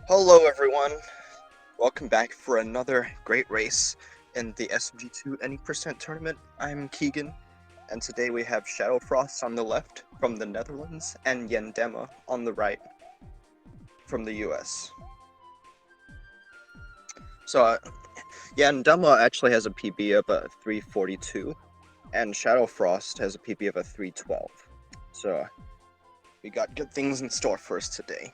Hello everyone, welcome back for another great race in the SG2 Any Percent tournament. I'm Keegan, and today we have ShadowFrost on the left from the Netherlands and Yandema on the right from the US. So Yandema actually has a PB of a 342, and ShadowFrost has a PB of a 312. So we got good things in store for us today.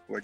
We're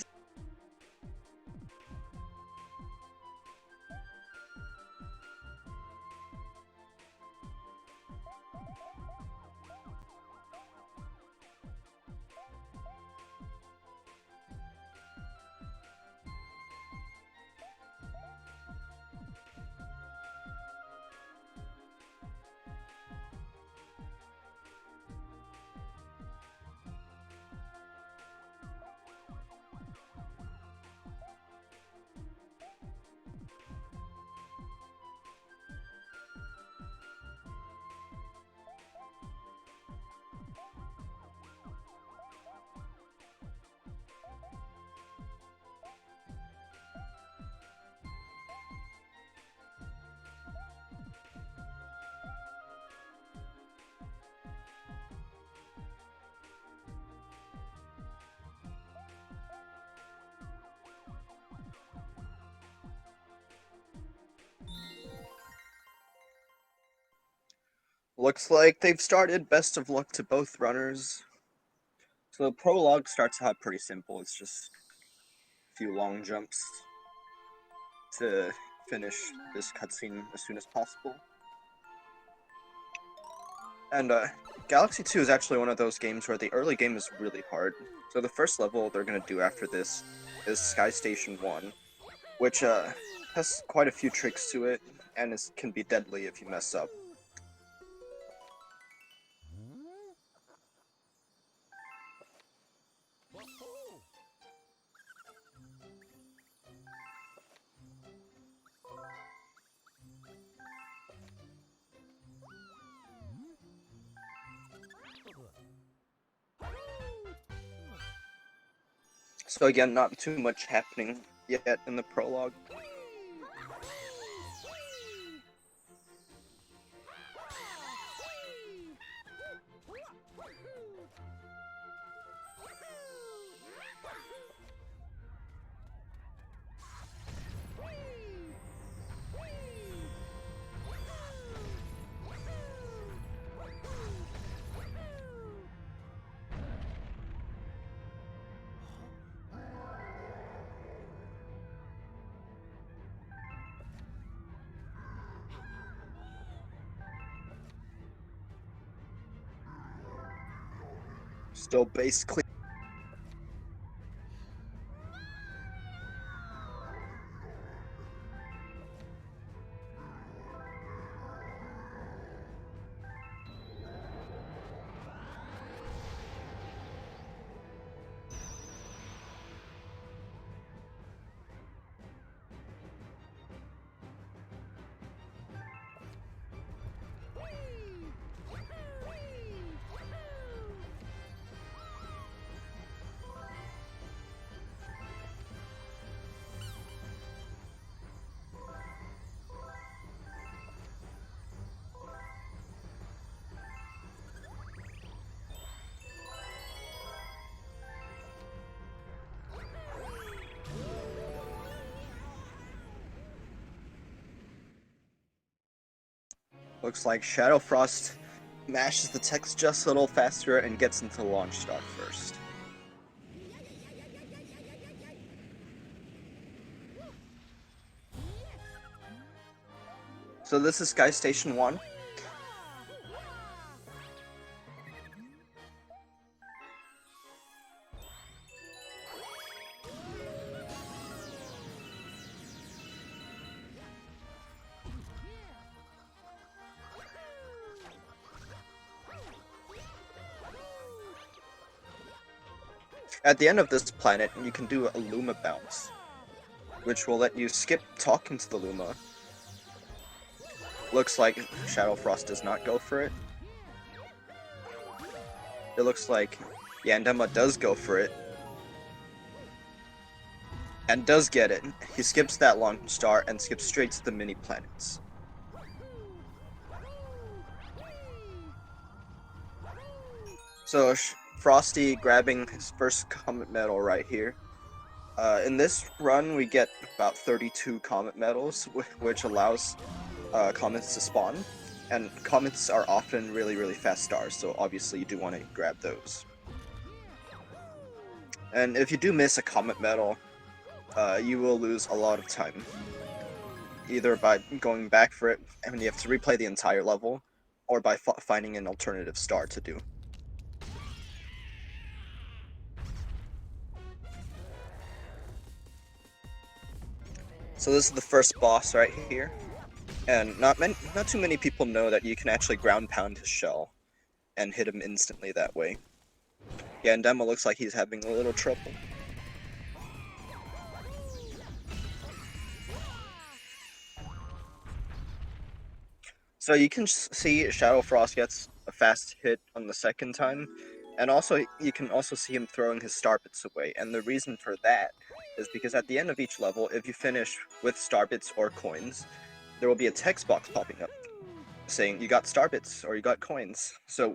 Looks like they've started. Best of luck to both runners. So the prologue starts out pretty simple. It's just a few long jumps to finish this cutscene as soon as possible. And Galaxy 2 is actually one of those games where the early game is really hard. So the first level they're going to do after this is Sky Station 1, which has quite a few tricks to it, and can be deadly if you mess up. So again, not too much happening yet in the prologue. Still basically looks like ShadowFrost mashes the text just a little faster and gets into launch stock first. So this is Sky Station 1. At the end of this planet, you can do a Luma bounce, which will let you skip talking to the Luma. Looks like ShadowFrost does not go for it. It looks like Yandema does go for it. And does get it. He skips that launch star and skips straight to the mini planets. So Frosty grabbing his first comet medal right here. In this run, we get about 32 comet medals, which allows comets to spawn. And comets are often really, really fast stars, so obviously you do want to grab those. And if you do miss a comet medal, you will lose a lot of time. Either by going back for it, and you have to replay the entire level, or by finding an alternative star to do. So this is the first boss right here, and not too many people know that you can actually ground pound his shell and hit him instantly that way. Yandema looks like he's having a little trouble. So you can see ShadowFrost gets a fast hit on the second time, and also you can also see him throwing his star bits away. And the reason for that is because at the end of each level, if you finish with star bits or coins, there will be a text box popping up saying you got star bits or you got coins. So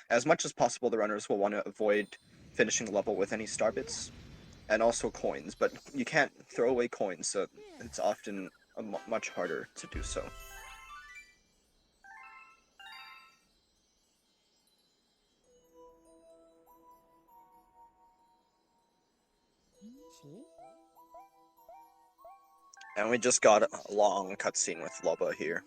as much as possible, the runners will want to avoid finishing the level with any star bits and also coins, but you can't throw away coins, so it's often much harder to do so. And we just got a long cutscene with Loba here.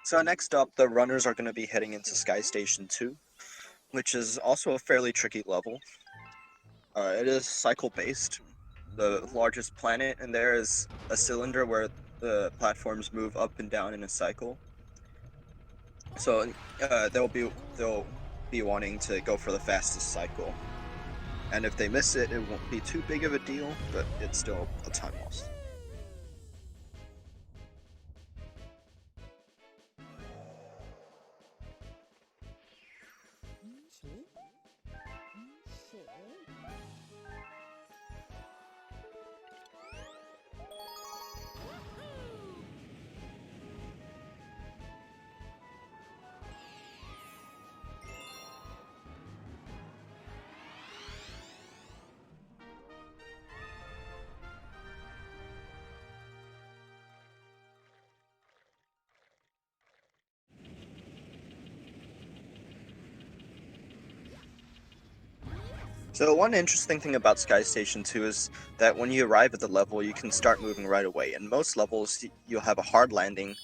So next up, the runners are going to be heading into Sky Station 2, which is also a fairly tricky level. It is cycle-based. The largest planet, and there is a cylinder where the platforms move up and down in a cycle. So they'll be wanting to go for the fastest cycle. And if they miss it, it won't be too big of a deal, but it's still a time loss. So one interesting thing about Sky Station 2 is that when you arrive at the level, you can start moving right away. In most levels, you'll have a hard landing,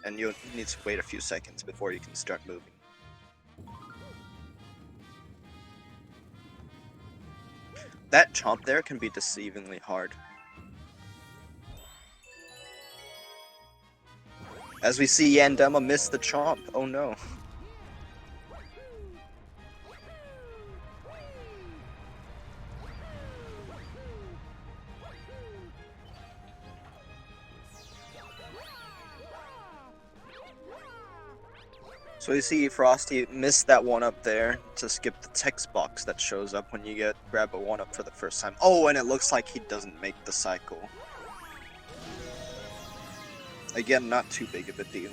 and you'll need to wait a few seconds before you can start moving. That chomp there can be deceivingly hard. As we see Yandema miss the chomp, oh no. So you see Frosty missed that one up there to skip the text box that shows up when you grab a one up for the first time. Oh, and it looks like he doesn't make the cycle. Again, not too big of a deal.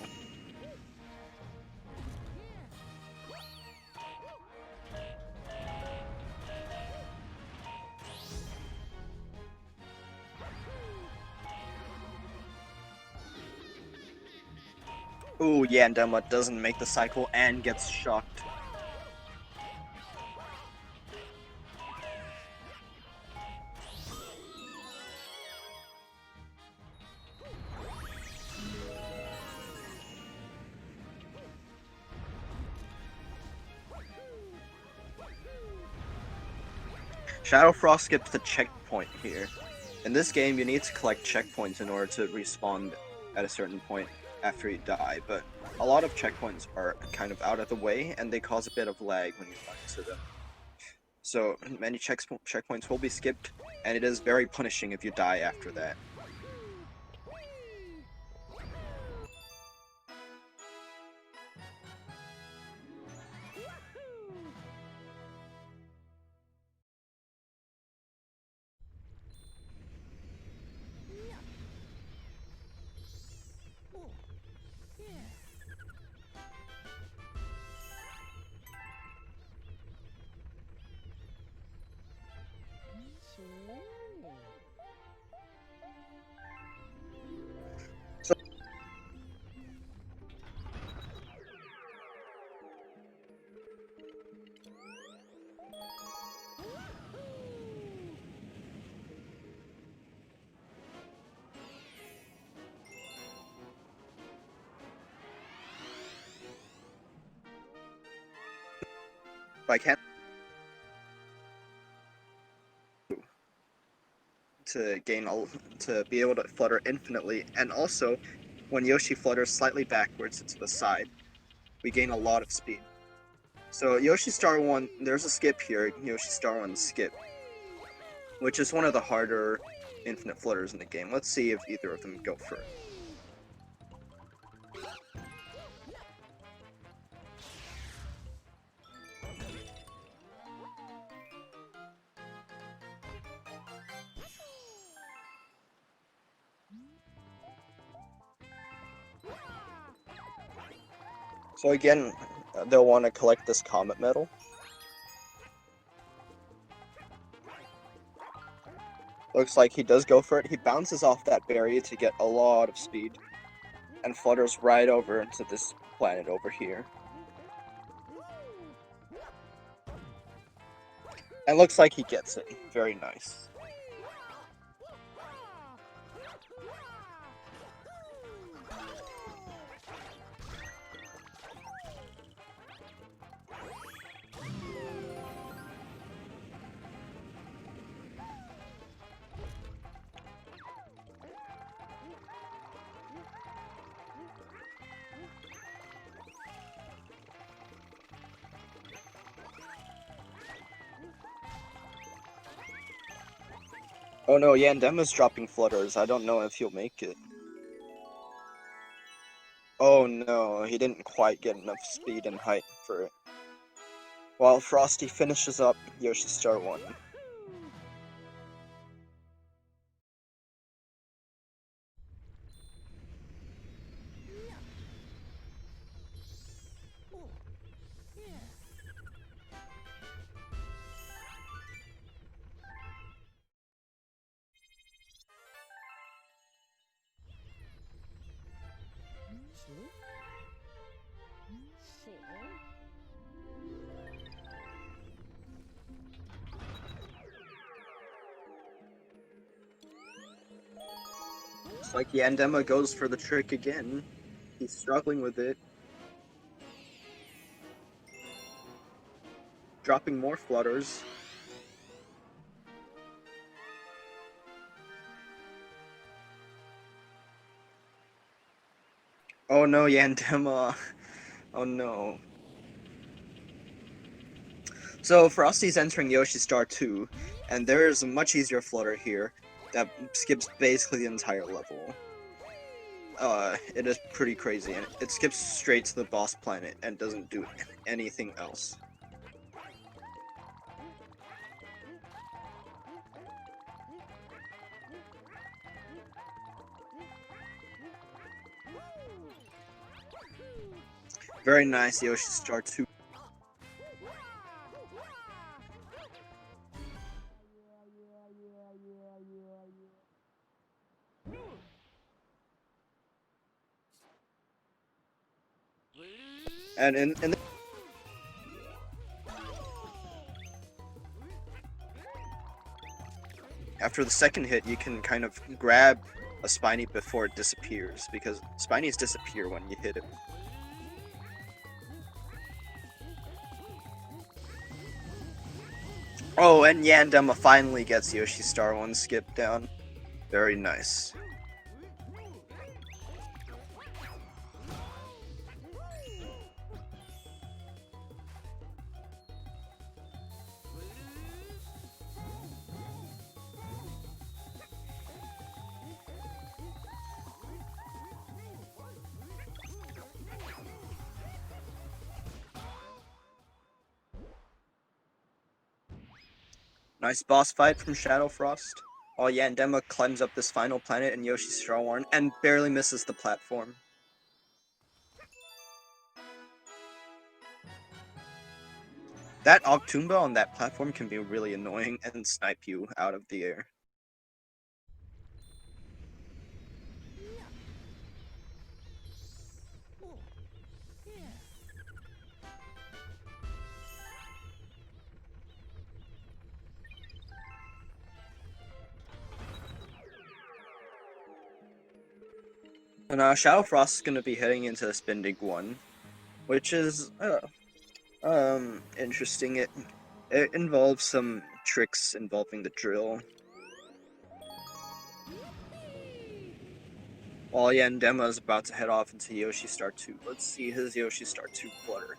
Ooh, Yandema doesn't make the cycle and gets shocked. ShadowFrost skips the checkpoint here. In this game, you need to collect checkpoints in order to respawn at a certain point after you die, but a lot of checkpoints are kind of out of the way, and they cause a bit of lag when you run into them. So many checkpoints will be skipped, and it is very punishing if you die after that. So, I can't to be able to flutter infinitely, and also when Yoshi flutters slightly backwards to the side, we gain a lot of speed. So Yoshi Star 1, there's a skip here, Yoshi Star 1 skip, which is one of the harder infinite flutters in the game. Let's see if either of them go first. So again, they'll want to collect this comet medal. Looks like he does go for it. He bounces off that barrier to get a lot of speed and flutters right over to this planet over here. And looks like he gets it. Very nice. Oh no, Yandema's dropping flutters. I don't know if he'll make it. Oh no, he didn't quite get enough speed and height for it. While Frosty finishes up Yoshi Star 1. Looks like Yandema goes for the trick again. He's struggling with it. Dropping more flutters. Oh no, Yandema. Oh no. So Frosty's entering Yoshi Star 2, and there is a much easier flutter here that skips basically the entire level. It is pretty crazy, and it skips straight to the boss planet and doesn't do anything else. Very nice, Yoshi Star 2. And in after the second hit, you can kind of grab a Spiny before it disappears, because Spinies disappear when you hit it. Oh, and Yandema finally gets Yoshi Star 1 skip down. Very nice. Nice boss fight from ShadowFrost. While Yandema climbs up this final planet in Yoshi's Star 1 and barely misses the platform. That Octumba on that platform can be really annoying and snipe you out of the air. And ShadowFrost is going to be heading into the Spindig 1, which is interesting. It involves some tricks involving the drill. While Yandema is about to head off into Yoshi Star 2. Let's see his Yoshi Star 2 flutter.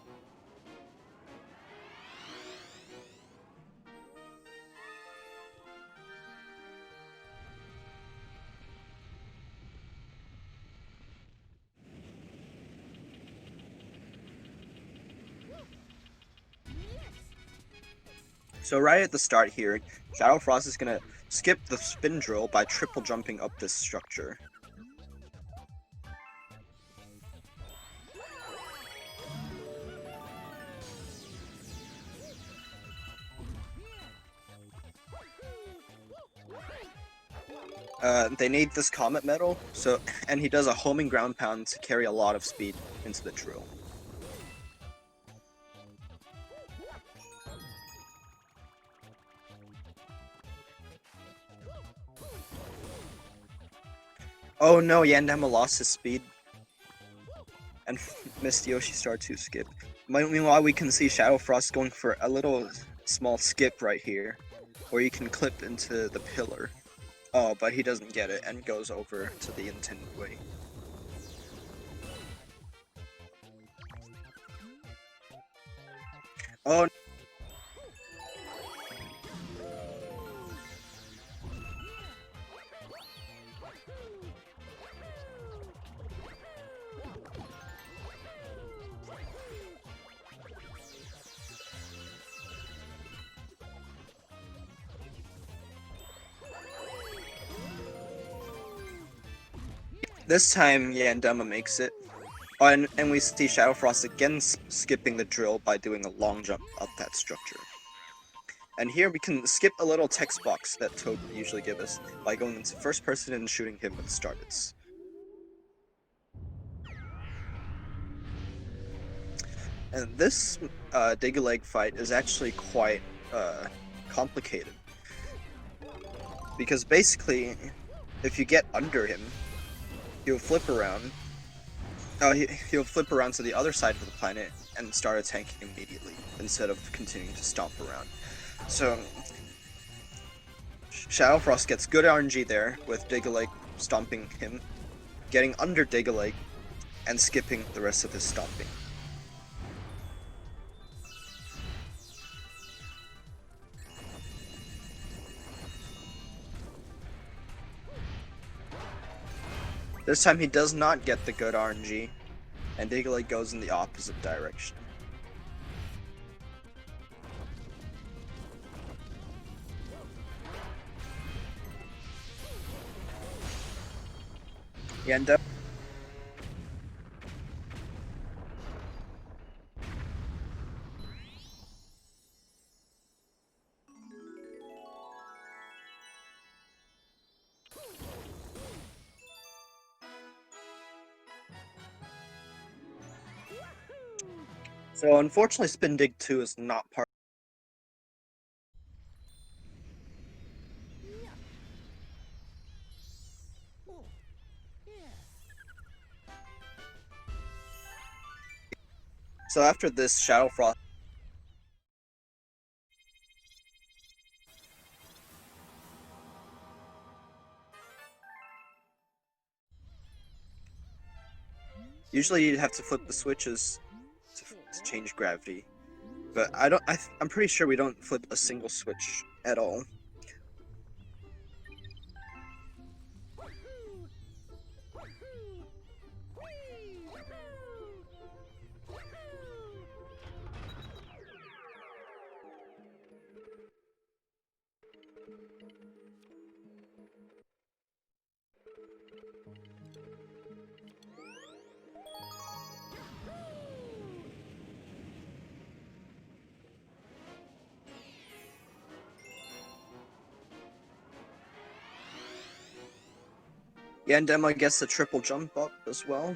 So right at the start here, ShadowFrost is going to skip the spin drill by triple jumping up this structure. They need this Comet Medal, and he does a homing ground pound to carry a lot of speed into the drill. Oh no, Yandema lost his speed and missed Yoshi Star 2 skip. Meanwhile, we can see ShadowFrost going for a little small skip right here, where you can clip into the pillar. Oh, but he doesn't get it and goes over to the intended way. Oh. This time, Yandema makes it. Oh, and we see ShadowFrost again skipping the drill by doing a long jump up that structure. And here we can skip a little text box that Toad would usually give us by going into first person and shooting him with starteds. And this dig-a-leg fight is actually quite complicated. Because basically, if you get under him, he'll flip around. He'll flip around to the other side of the planet and start attacking immediately, instead of continuing to stomp around. So, ShadowFrost gets good RNG there, with Dig-a-Leg stomping him, getting under Dig-a-Leg, and skipping the rest of his stomping. This time he does not get the good RNG, and Dig-a-Leg goes in the opposite direction. Yandema. So unfortunately, Spin Dig 2 is not part. So after this, ShadowFrost. Usually you'd have to flip the switches to change gravity, but I'm pretty sure we don't flip a single switch at all. Yandema gets the triple jump up as well.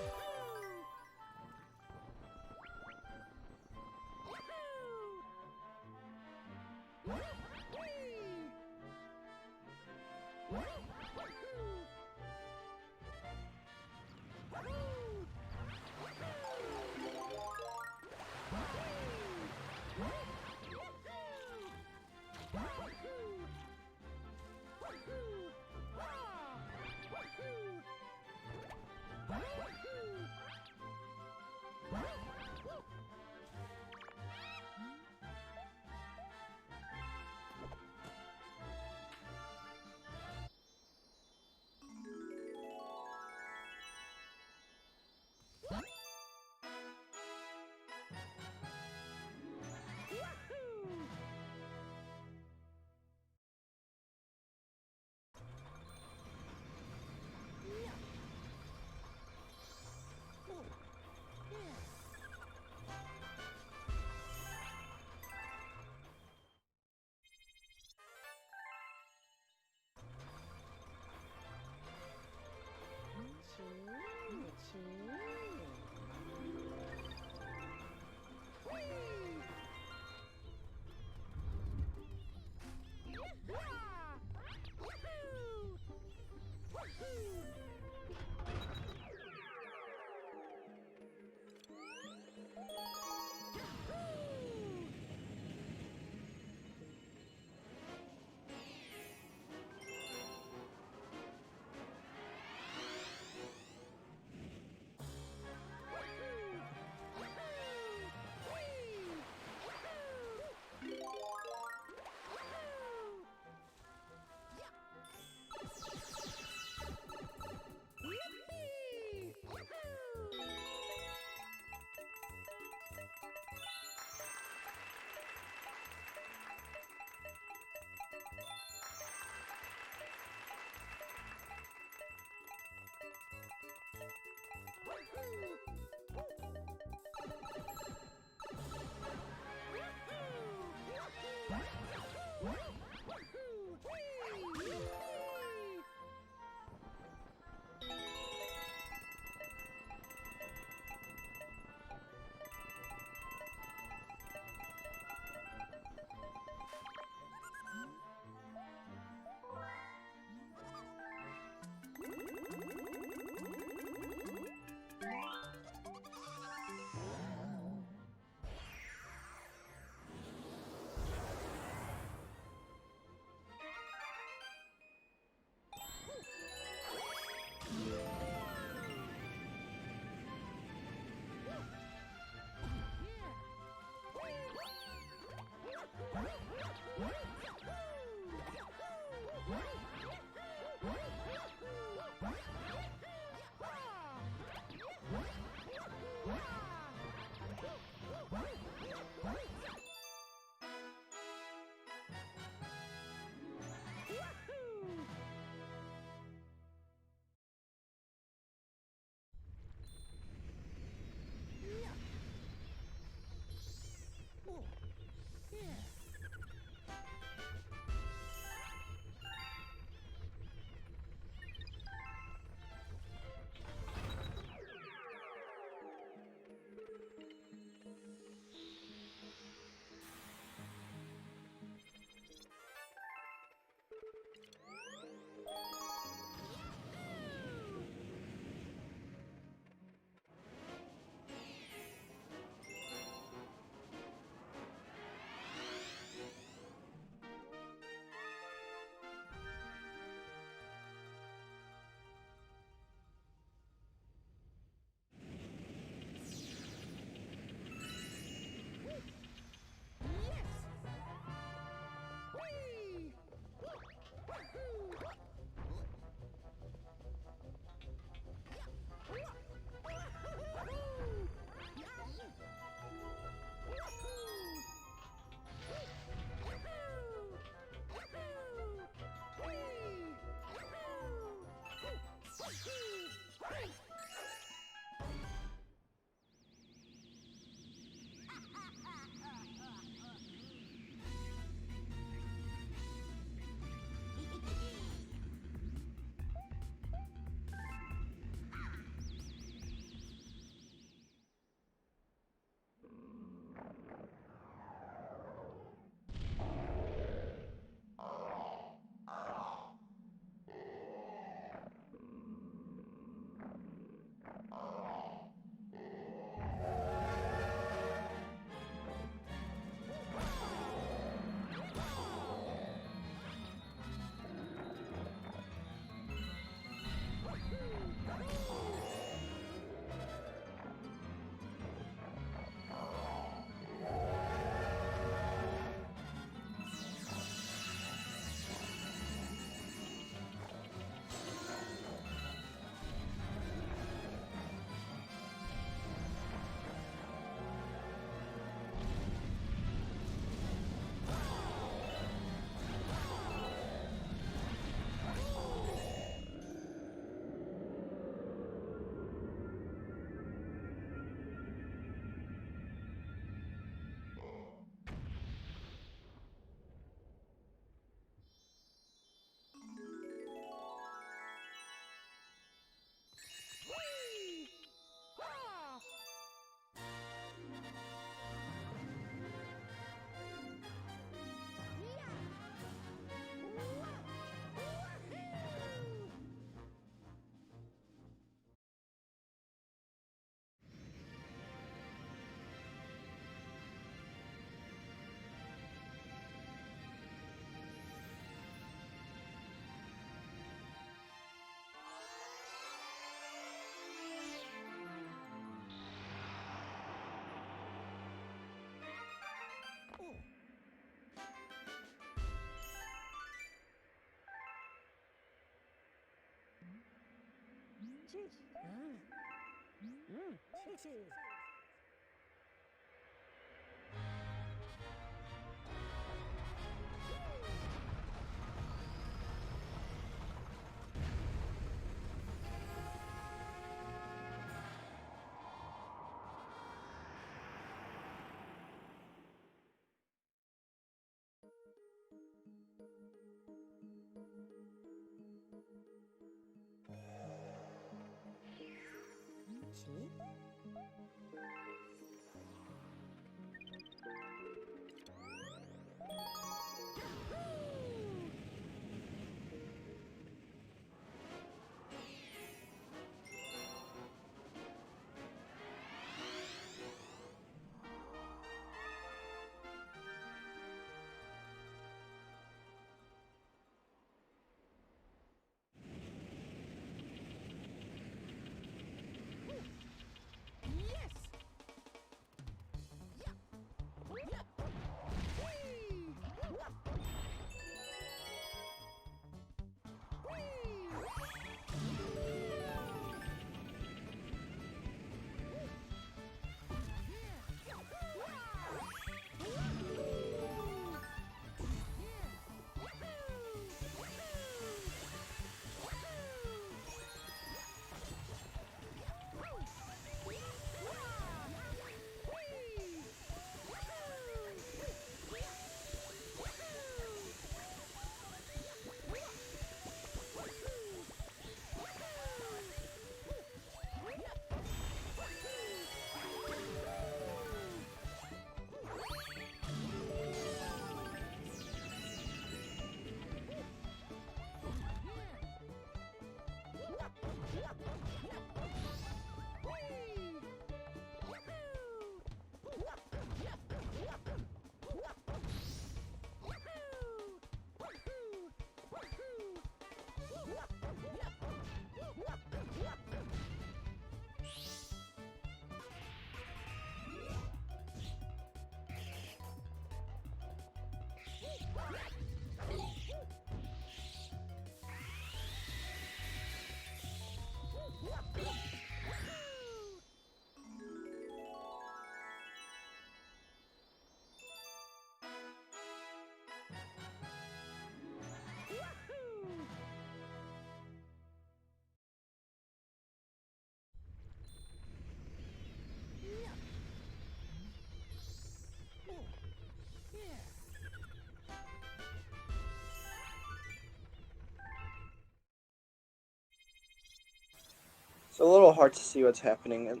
It's a little hard to see what's happening.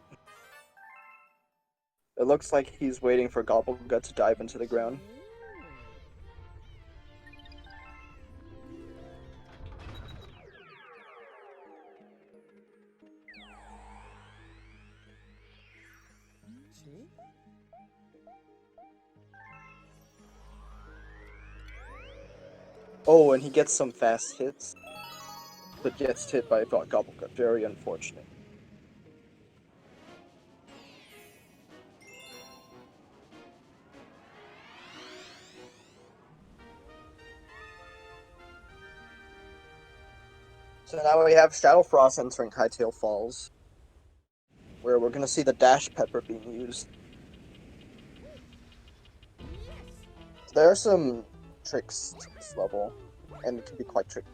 It looks like he's waiting for Gobblegut to dive into the ground. Oh, and he gets some fast hits, but gets hit by Gobblegut. Very unfortunate. So now we have ShadowFrost entering Hightail Falls, where we're going to see the Dash Pepper being used. There are some tricks to this level, and it can be quite tricky.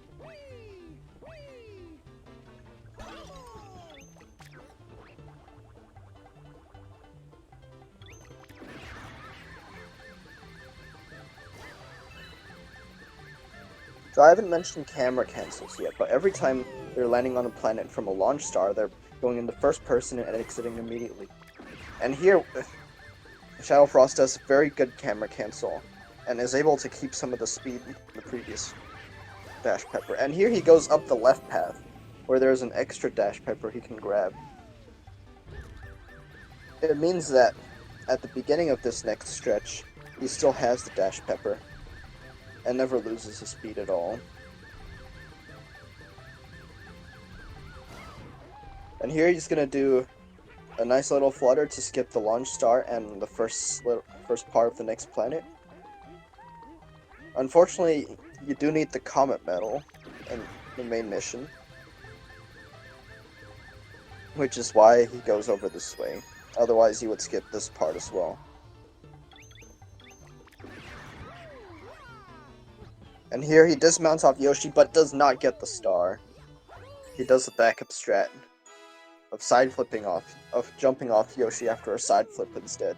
So I haven't mentioned camera cancels yet, but every time they're landing on a planet from a launch star, they're going into first person and exiting immediately. And here, ShadowFrost does very good camera cancel, and is able to keep some of the speed in the previous Dash Pepper. And here he goes up the left path, where there's an extra Dash Pepper he can grab. It means that at the beginning of this next stretch, he still has the Dash Pepper, and never loses his speed at all. And here he's gonna do a nice little flutter to skip the launch star and the first part of the next planet. Unfortunately, you do need the Comet Medal in the main mission. which is why he goes over this way. Otherwise, he would skip this part as well. And here he dismounts off Yoshi, but does not get the star. He does the backup strat of jumping off Yoshi after a side flip instead.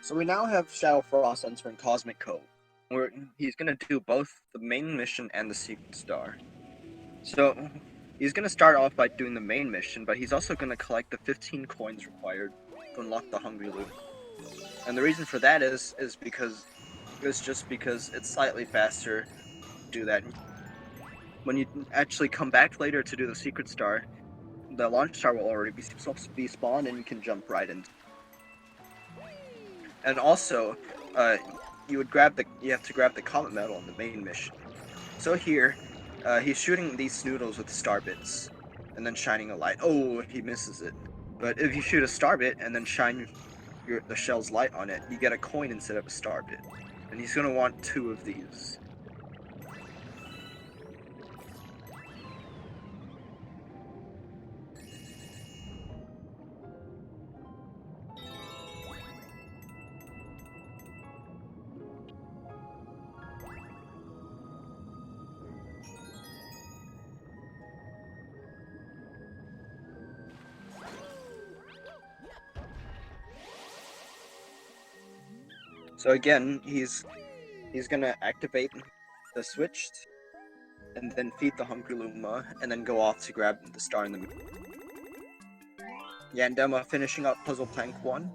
So we now have ShadowFrost entering Cosmic Cove, where he's going to do both the main mission and the secret star. So he's going to start off by doing the main mission, but he's also going to collect the 15 coins required to unlock the Hungry Loot. And the reason for that is because it's slightly faster to do that. When you actually come back later to do the secret star, the launch star will already be spawned and you can jump right in. And also, you have to grab the comet medal in the main mission. So here, he's shooting these snoodles with star bits, and then shining a light. Oh, he misses it. But if you shoot a star bit and then shine the shell's light on it, you get a coin instead of a star bit. And he's gonna want 2 of these. So again, he's gonna activate the switch, and then feed the Hungry Luma, and then go off to grab the star in the middle. Yandema finishing up Puzzle Plank 1.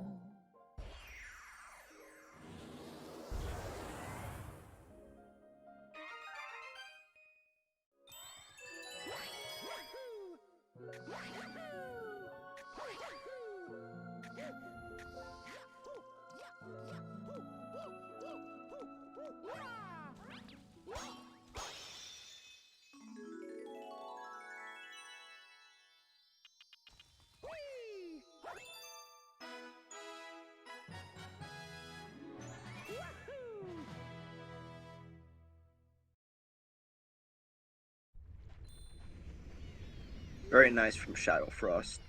Very nice from ShadowFrost.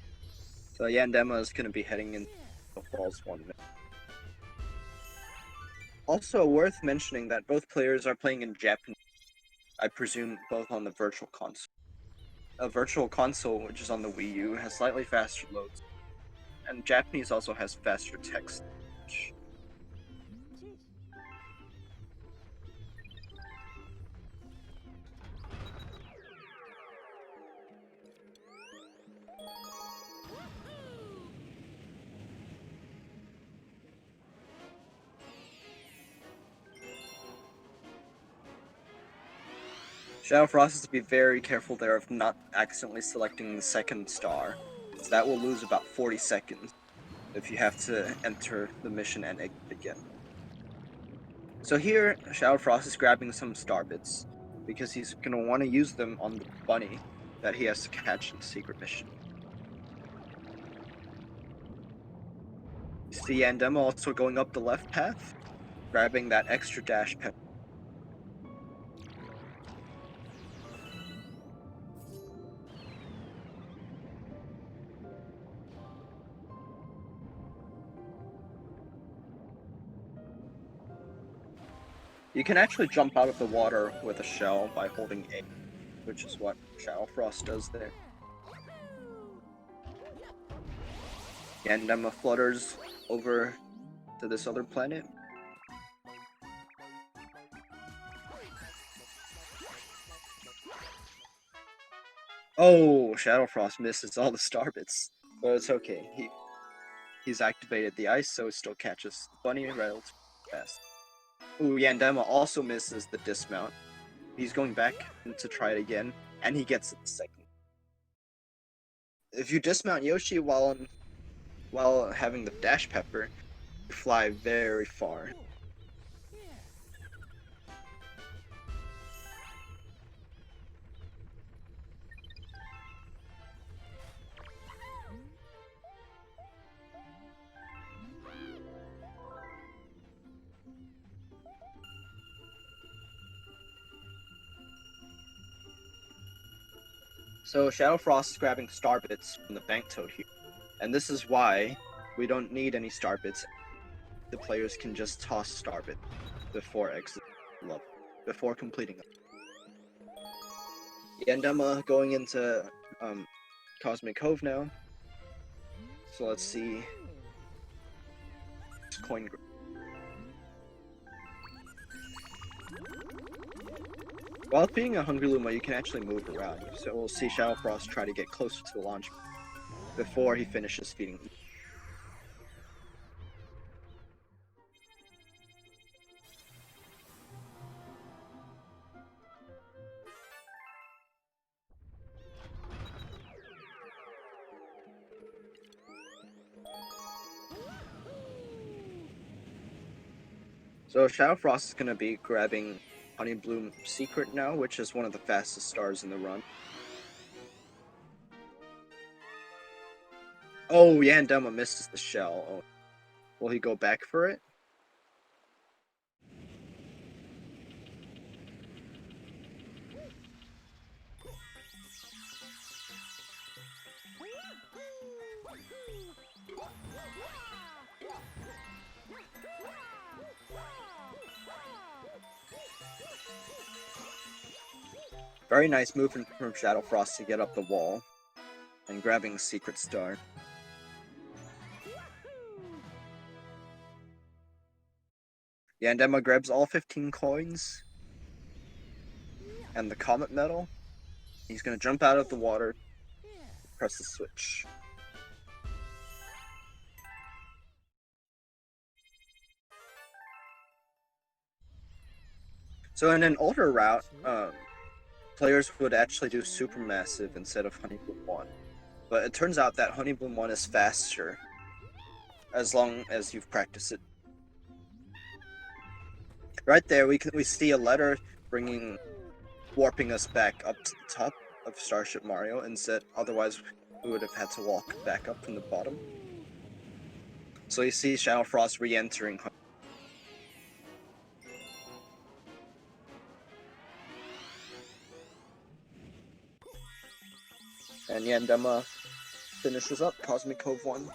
So Yandema is going to be heading in Falls 1 minute. Also worth mentioning that both players are playing in Japanese. I presume both on the Virtual Console. A Virtual Console, which is on the Wii U, has slightly faster loads. And Japanese also has faster text. ShadowFrost has to be very careful there of not accidentally selecting the second star, so that will lose about 40 seconds if you have to enter the mission and exit again. So here, ShadowFrost is grabbing some star bits, because he's going to want to use them on the bunny that he has to catch in the secret mission. You see Yandema also going up the left path, grabbing that extra dash pep. You can actually jump out of the water with a shell by holding A, which is what ShadowFrost does there. Yandema flutters over to this other planet. Oh, ShadowFrost misses all the star bits, but it's okay. He's activated the ice, so it still catches Bunny relatively fast. Ooh, Yandema also misses the dismount. He's going back to try it again, and he gets it the second. If you dismount Yoshi while having the dash pepper, you fly very far. So ShadowFrost is grabbing star bits from the bank toad here, and this is why we don't need any star bits. The players can just toss star bit before exit level, before completing it. Yandema going into Cosmic Cove now. So let's see. Coin. While being a Hungry Luma, you can actually move around. So we'll see ShadowFrost try to get closer to the launch before he finishes feeding. So ShadowFrost is going to be grabbing Honey Bloom Secret now, which is one of the fastest stars in the run. Oh, Yandema misses the shell. Oh. Will he go back for it? Very nice movement from ShadowFrost to get up the wall and grabbing the secret star. Yandema grabs all 15 coins and the comet medal. He's going to jump out of the water, press the switch. So in an older route, players would actually do Supermassive instead of Honey Bloom 1. But it turns out that Honey Bloom 1 is faster, as long as you've practiced it. Right there, we see a letter warping us back up to the top of Starship Mario, instead, otherwise we would have had to walk back up from the bottom. So you see ShadowFrost re-entering. And Yandema finishes up Cosmic Cove 1.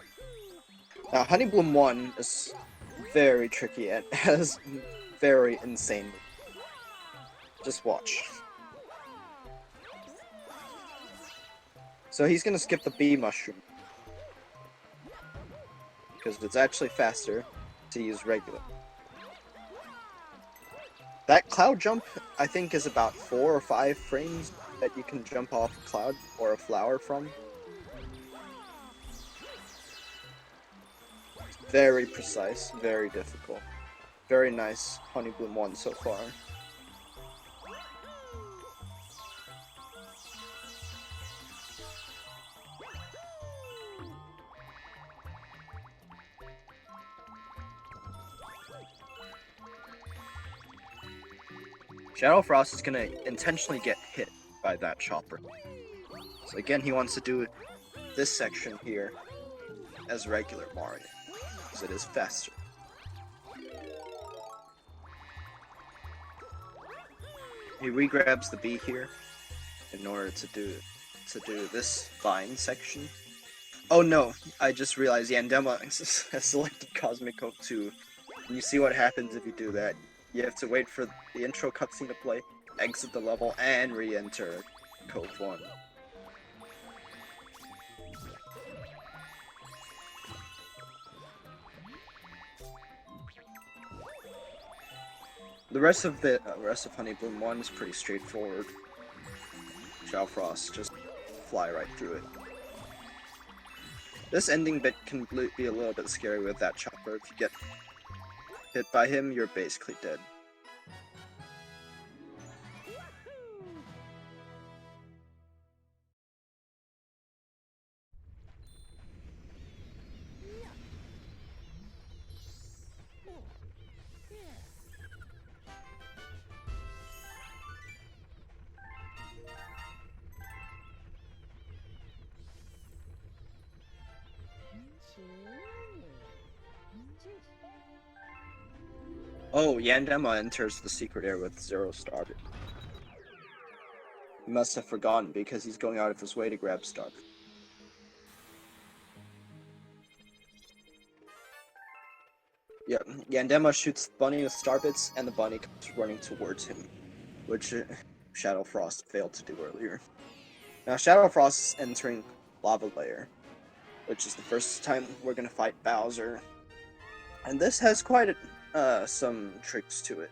Now, Honey Bloom 1 is very tricky and has very insane. Just watch. So he's gonna skip the bee mushroom, because it's actually faster to use regular. That cloud jump, I think, is about 4 or 5 frames that you can jump off a cloud or a flower from. Very precise, very difficult. Very nice Honey Bloom 1 so far. ShadowFrost is gonna intentionally get hit by that chopper. So again, he wants to do this section here as regular Mario, because it is faster. He re-grabs the bee here in order to do this vine section. Oh no, I just realized Yandema has selected Cosmic Cove 2. And you see what happens if you do that. You have to wait for the intro cutscene to play, exit the level, and re-enter Cove 1. The rest of Honey Bloom 1 is pretty straightforward. ShadowFrost just fly right through it. This ending bit can be a little bit scary with that chopper. If you get hit by him, you're basically dead. Oh, Yandema enters the secret air with 0 starbit. He must have forgotten because he's going out of his way to grab stuff. Yeah, Yandema shoots the bunny with starbits, and the bunny comes running towards him, which ShadowFrost failed to do earlier. Now ShadowFrost is entering Lava Layer, which is the first time we're gonna fight Bowser, and this has quite some tricks to it.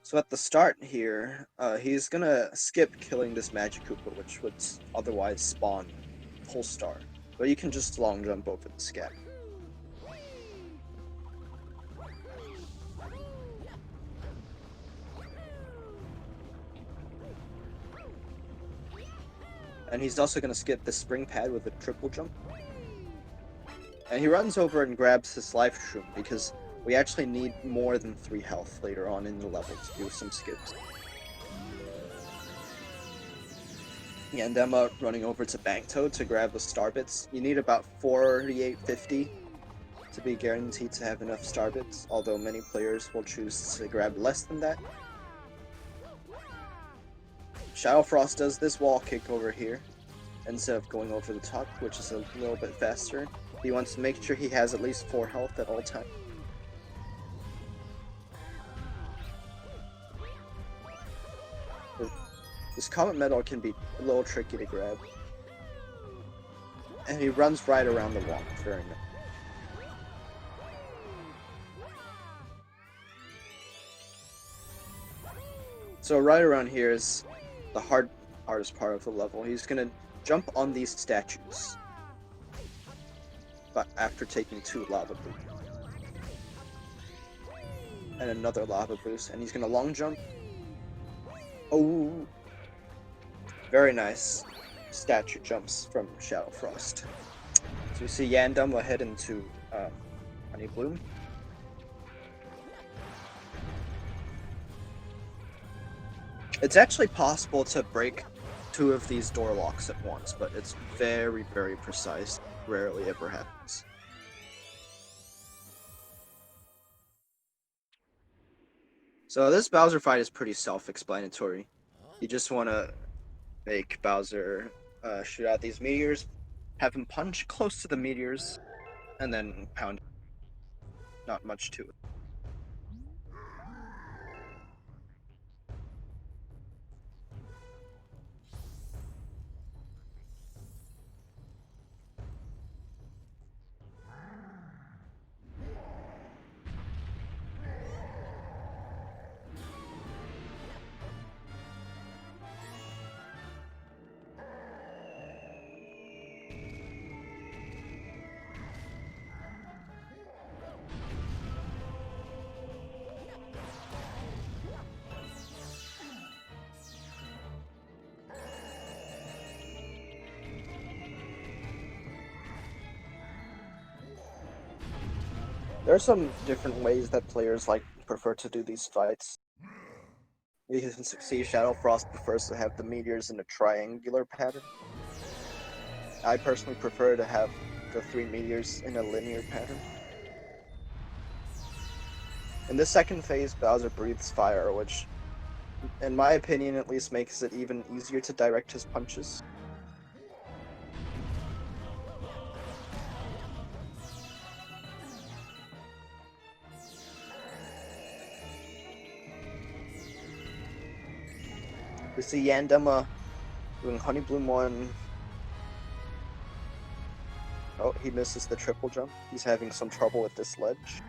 So at the start here, he's gonna skip killing this Magic Koopa, which would otherwise spawn Pulstar, but you can just long jump over the scat. And he's also going to skip the spring pad with a triple jump. And he runs over and grabs his life shroom because we actually need more than 3 health later on in the level to do some skips. Yandema running over to Banktoad to grab the starbits. You need about 4850 to be guaranteed to have enough starbits, although many players will choose to grab less than that. ShadowFrost does this wall kick over here instead of going over the top, which is a little bit faster. He wants to make sure he has at least 4 health at all times. This Comet Medal can be a little tricky to grab. And he runs right around the wall. Very nice. So right around here is the hardest part of the level. He's gonna jump on these statues, but after taking 2 lava boosts and another lava boost, and he's gonna long jump. Oh, very nice statue jumps from ShadowFrost. So you see Yandema head into Honey Bloom. It's actually possible to break 2 of these door locks at once, but it's very, very precise. Rarely ever happens. So this Bowser fight is pretty self-explanatory. You just want to make Bowser shoot out these meteors, have him punch close to the meteors, and then pound. Not much to it. There are some different ways that players prefer to do these fights. You can see ShadowFrost prefers to have the meteors in a triangular pattern. I personally prefer to have the 3 meteors in a linear pattern. In the second phase, Bowser breathes fire, which, in my opinion at least, makes it even easier to direct his punches. We see Yandema doing Honey Bloom 1. Oh, he misses the triple jump. He's having some trouble with this ledge.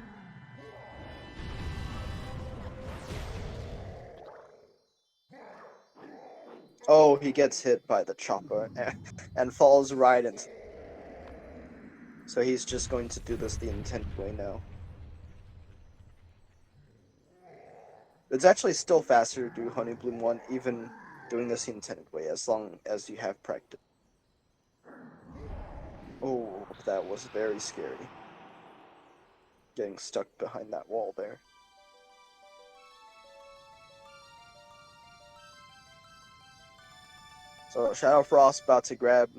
Oh, he gets hit by the chopper and falls right into. So he's just going to do this the intended way now. It's actually still faster to do Honey Bloom 1, even doing this the intended way, as long as you have practice. Oh, that was very scary. Getting stuck behind that wall there. So ShadowFrost about to grab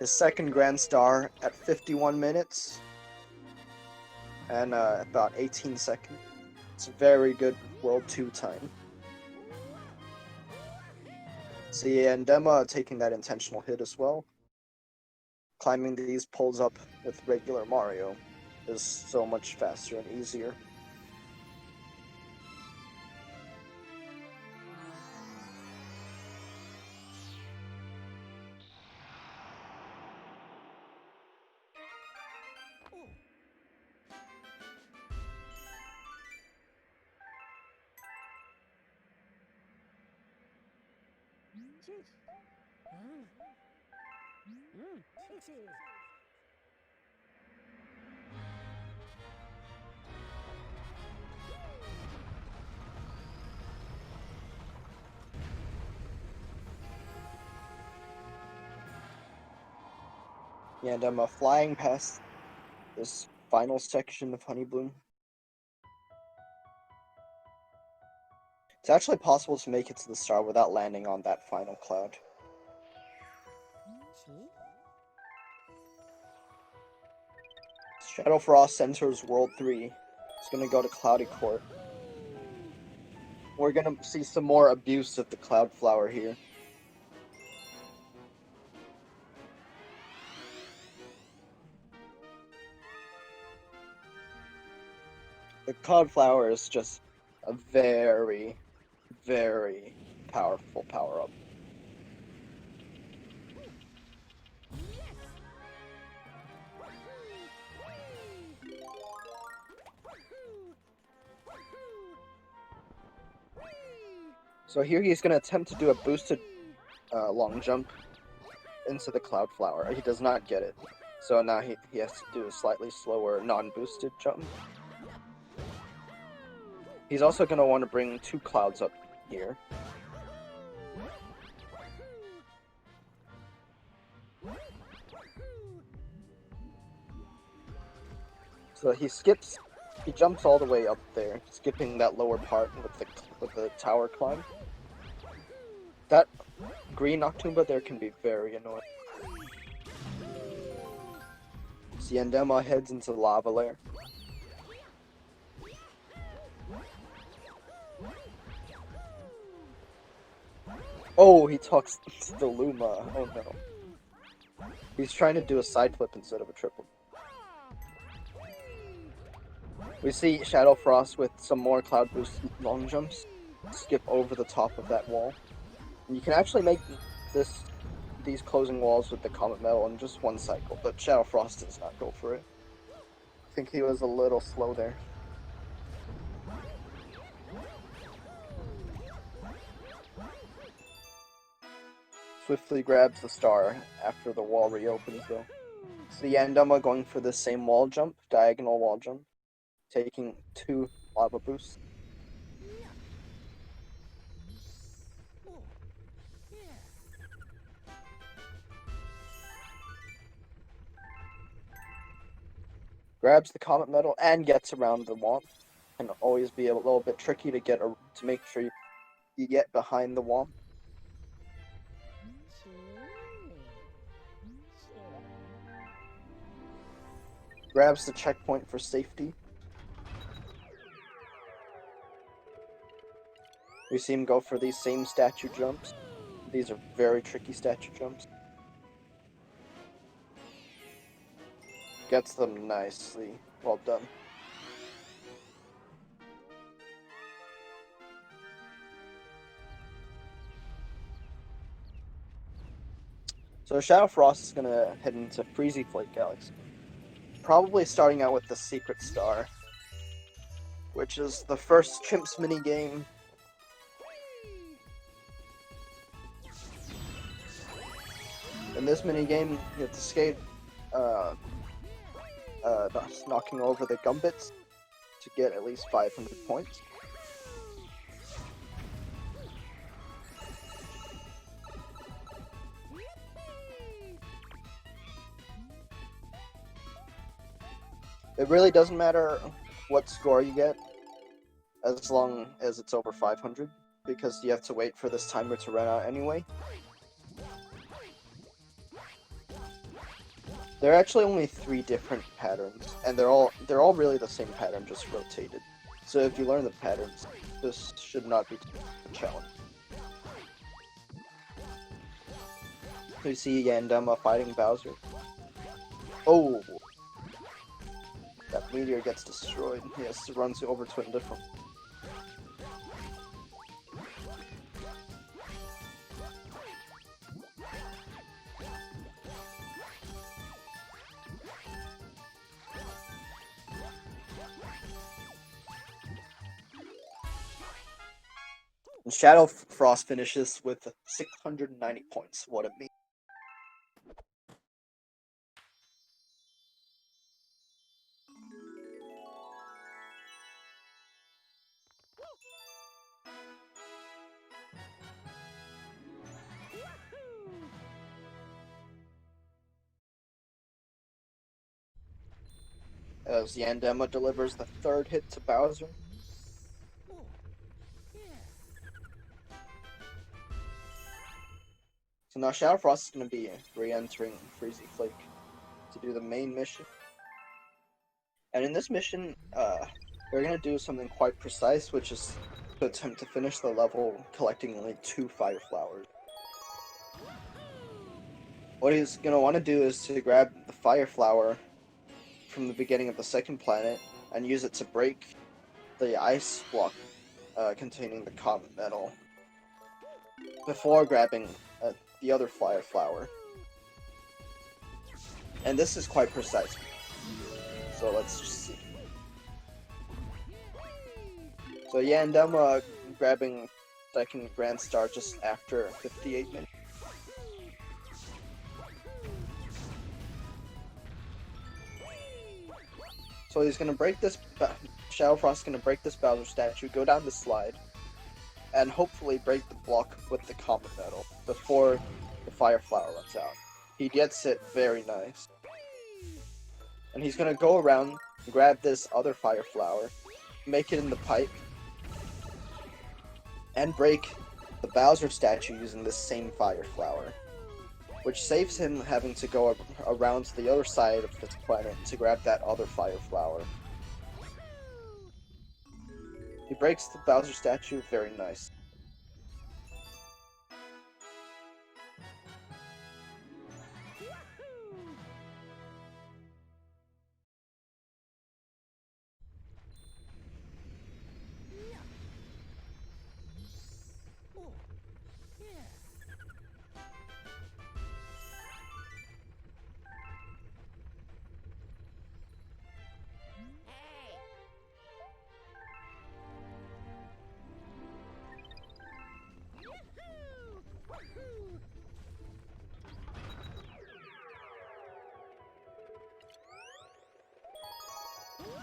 his second Grand Star at 51 minutes and about 18 seconds. It's a very good World 2 time. See Yandema taking that intentional hit as well. Climbing these poles up with regular Mario is so much faster and easier. And I'm flying past this final section of Honey Bloom. It's actually possible to make it to the star without landing on that final cloud. ShadowFrost enters World 3. It's gonna go to Cloudy Court. We're gonna see some more abuse of the Cloud Flower here. The Cloud Flower is just a very, very powerful power-up. So here he's going to attempt to do a boosted long jump into the Cloud Flower. He does not get it. So now he has to do a slightly slower non-boosted jump. He's also going to want to bring 2 clouds up here. So he jumps all the way up there, skipping that lower part with the tower climb. That green Octumba there can be very annoying. Yandema heads into the lava lair. Oh, he talks to the Luma. Oh no. He's trying to do a side flip instead of a triple. We see ShadowFrost with some more Cloud Boost long jumps skip over the top of that wall. And you can actually make these closing walls with the Comet Metal in just one cycle, but ShadowFrost does not go for it. I think he was a little slow there. Swiftly grabs the star after the wall reopens though. So Yandema going for the same wall jump, diagonal wall jump, taking 2 lava boosts. Grabs the Comet Metal and gets around the wall. Can always be a little bit tricky to make sure you get behind the wall. Grabs the checkpoint for safety. We see him go for these same statue jumps. These are very tricky statue jumps. Gets them nicely. Well done. So ShadowFrost is going to head into Freezy Flake Galaxy. Probably starting out with the Secret Star, which is the first Chimps minigame. In this minigame, you have to skate, knocking over the gumbits to get at least 500 points. It really doesn't matter what score you get, as long as it's over 500, because you have to wait for this timer to run out anyway. There are actually only 3 different patterns, and they're all really the same pattern, just rotated. So if you learn the patterns, this should not be a challenge. You see Yandema fighting Bowser. Oh! That meteor gets destroyed. He has to run over to a different. And ShadowFrost finishes with 690 points. What a mean. As Yandema delivers the 3rd hit to Bowser. So now ShadowFrost is going to be re-entering Freezy Flake to do the main mission. And in this mission, we're going to do something quite precise, which is to attempt to finish the level collecting only 2 fire flowers. What he's going to want to do is to grab the fire flower from the beginning of the 2nd planet and use it to break the ice block containing the comet metal before grabbing the other fire flower. And this is quite precise. So let's just see. So Yandema grabbing 2nd Grand Star just after 58 minutes. So he's gonna break this. ShadowFrost is gonna break this Bowser statue, go down the slide, and hopefully break the block with the comet metal before the fire flower runs out. He gets it very nice. And he's gonna go around, grab this other fire flower, make it in the pipe, and break the Bowser statue using this same fire flower, which saves him having to go around to the other side of this planet to grab that other fire flower. He breaks the Bowser statue very nice.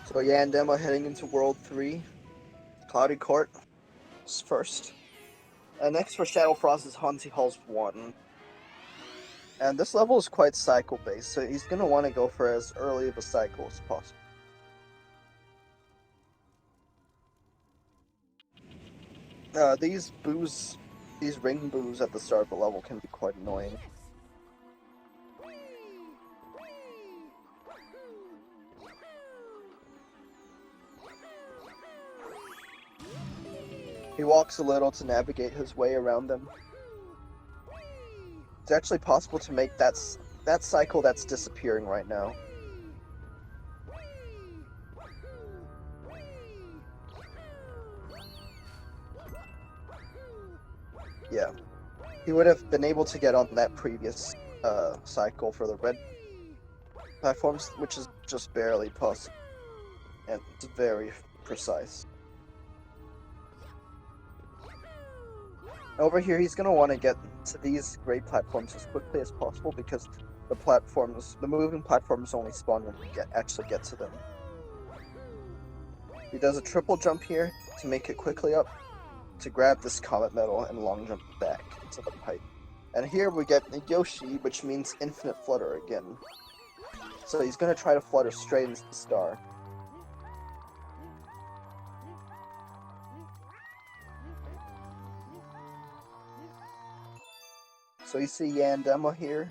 So Yandema heading into World 3. Cloudy Court is first. And next for ShadowFrost is Haunty Halls 1. And this level is quite cycle-based, so he's going to want to go for as early of a cycle as possible. These ring boos at the start of the level can be quite annoying. He walks a little to navigate his way around them. It's actually possible to make that cycle that's disappearing right now. Yeah. He would have been able to get on that previous cycle for the red platforms, which is just barely possible. And it's very precise. Over here, he's going to want to get to these great platforms as quickly as possible because the moving platforms only spawn when you actually get to them. He does a triple jump here to make it quickly up, to grab this comet medal and long jump back into the pipe. And here we get a Yoshi, which means infinite flutter again. So he's going to try to flutter straight into the star. So you see Yandema here.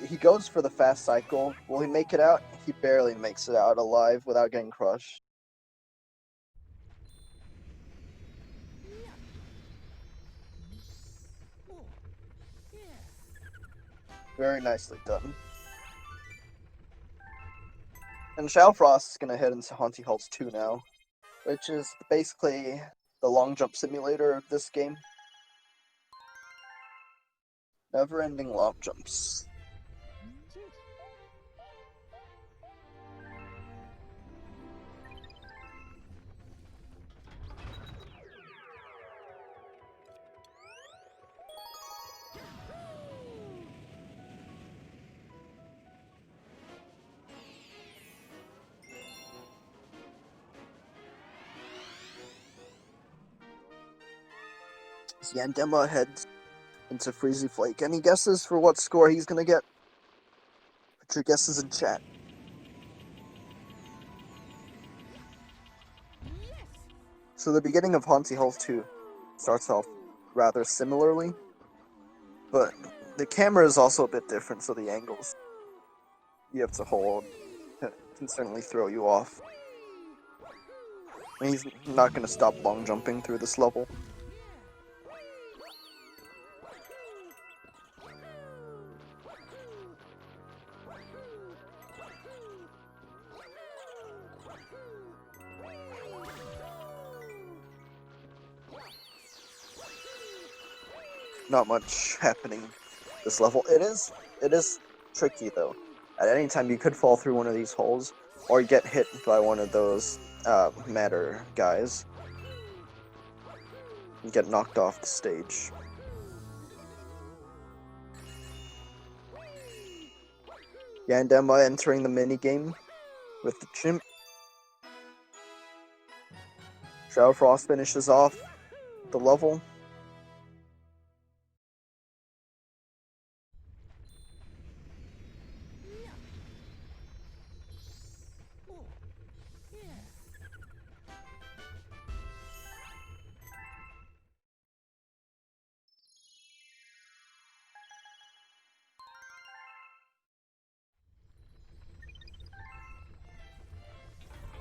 He goes for the fast cycle. Will he make it out? He barely makes it out alive without getting crushed. Very nicely done. And ShadowFrost is going to head into Haunty Halls 2 now, which is basically the long jump simulator of this game. Never-ending long jumps. Yandema heads into Freezy Flake. Any guesses for what score he's gonna get? Put your guesses in chat. So the beginning of Haunty Halls 2 starts off rather similarly, but the camera is also a bit different, so the angles you have to hold can certainly throw you off. And he's not gonna stop long jumping through this level. Not much happening this level. It is tricky though. At any time you could fall through one of these holes or get hit by one of those matter guys and get knocked off the stage. Yandema entering the minigame with the chimp. ShadowFrost finishes off the level.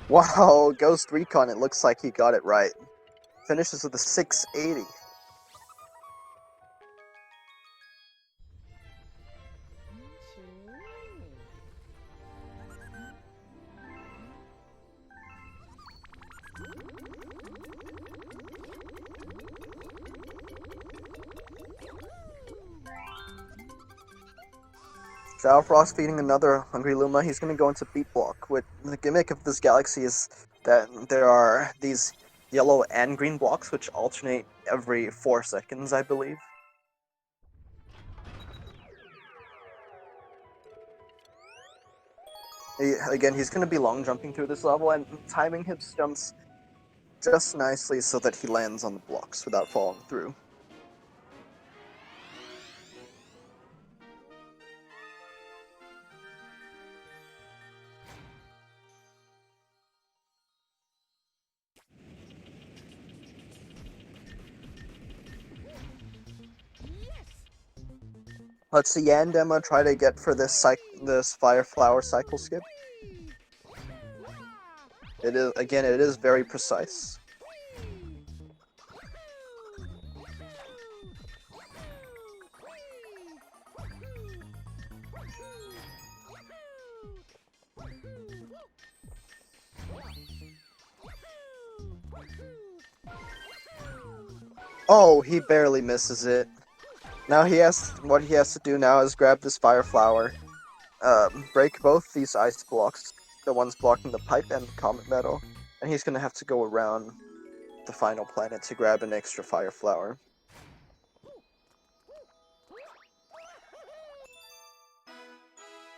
Wow, Ghost Recon, it looks like he got it right. Finishes with a 680. ShadowFrost feeding another Hungry Luma. He's going to go into Beat Block. With the gimmick of this galaxy is that there are these yellow and green blocks which alternate every 4 seconds, I believe. Again, he's going to be long jumping through this level and timing his jumps just nicely so that he lands on the blocks without falling through. Let's see Yandema try to get for this Fire Flower cycle skip. It is very precise. Oh, he barely misses it. Now what he has to do now is grab this Fire Flower, break both these ice blocks, the ones blocking the pipe and the Comet Meadow, and he's gonna have to go around the final planet to grab an extra Fire Flower.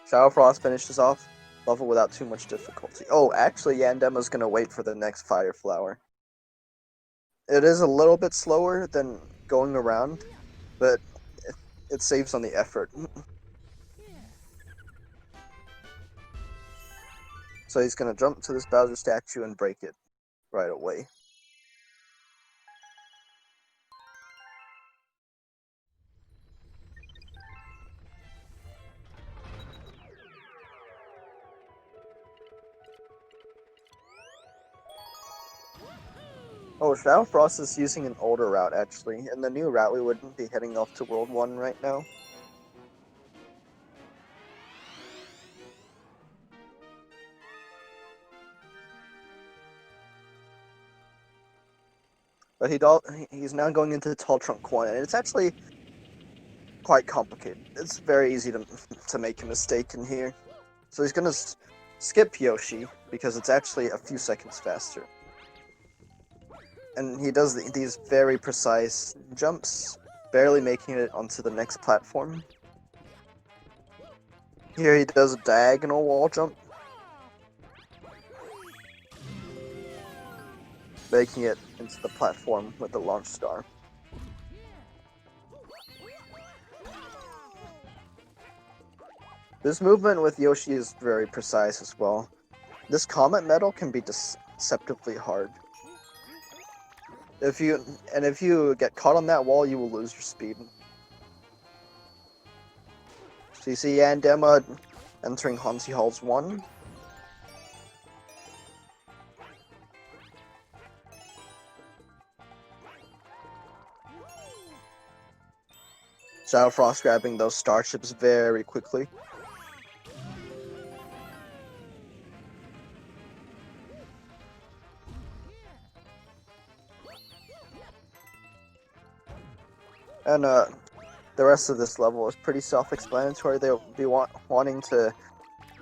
ShadowFrost finishes off level without too much difficulty. Oh, actually, Yandema's gonna wait for the next Fire Flower. It is a little bit slower than going around, but it saves on the effort. So he's gonna jump to this Bowser statue and break it right away. Oh, ShadowFrost is using an older route, actually. In the new route, we wouldn't be heading off to World 1 right now. But he's now going into the Tall Trunk 1, and it's actually quite complicated. It's very easy to make a mistake in here. So he's gonna skip Yoshi, because it's actually a few seconds faster. And he does these very precise jumps, barely making it onto the next platform. Here he does a diagonal wall jump, making it into the platform with the launch star. This movement with Yoshi is very precise as well. This Comet Medal can be deceptively hard. If you get caught on that wall, you will lose your speed. So you see Yandema entering Hansi Halls 1. ShadowFrost grabbing those starships very quickly. And the rest of this level is pretty self-explanatory. They'll be wanting to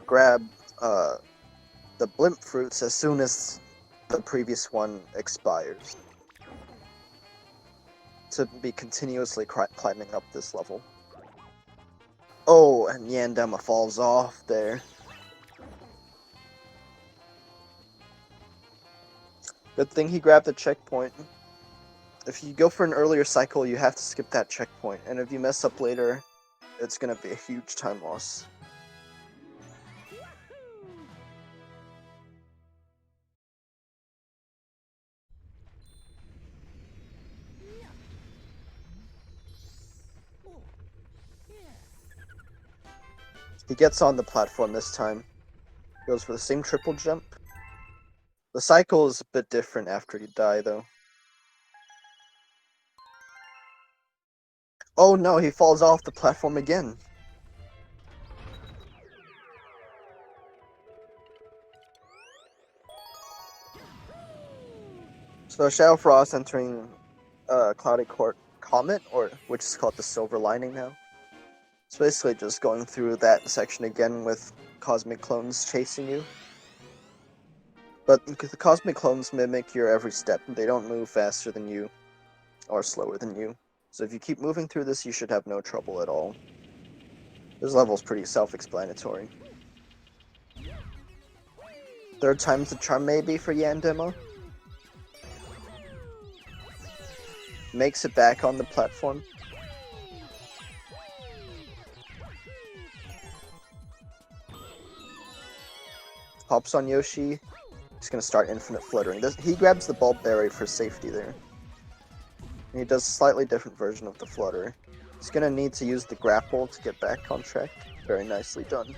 grab the blimp fruits as soon as the previous one expires, to be continuously climbing up this level. Oh, and Yandema falls off there. Good thing he grabbed the checkpoint. If you go for an earlier cycle, you have to skip that checkpoint, and if you mess up later, it's gonna be a huge time loss. He gets on the platform this time. Goes for the same triple jump. The cycle is a bit different after you die, though. Oh no, he falls off the platform again. So ShadowFrost entering Cloudy Court Comet, or which is called the Silver Lining now. It's basically just going through that section again with cosmic clones chasing you. But the cosmic clones mimic your every step. They don't move faster than you, or slower than you. So if you keep moving through this, you should have no trouble at all. This level's pretty self-explanatory. Third time's the charm maybe for Yandema. Makes it back on the platform. Hops on Yoshi. He's gonna start infinite fluttering. He grabs the bulb berry for safety there. And he does a slightly different version of the flutter. He's gonna need to use the grapple to get back on track. Very nicely done.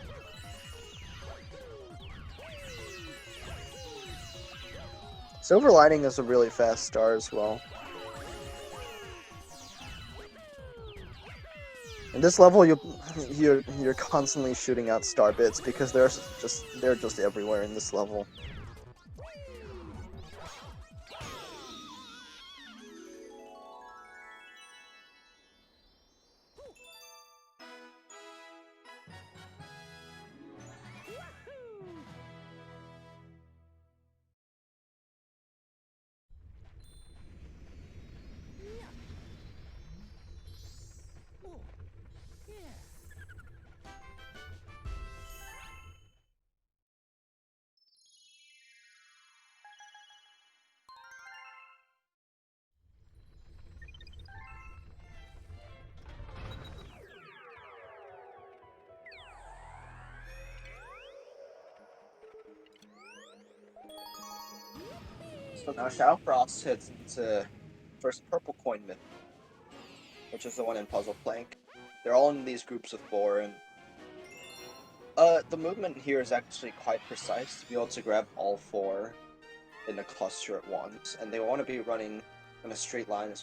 Silver Lining is a really fast star as well. In this level, you're constantly shooting out star bits because they're just everywhere in this level. So now ShadowFrost hits into first purple coin myth, which is the one in Puzzle Plank. They're all in these groups of 4, and the movement here is actually quite precise to be able to grab all 4 in a cluster at once, and they want to be running in a straight line.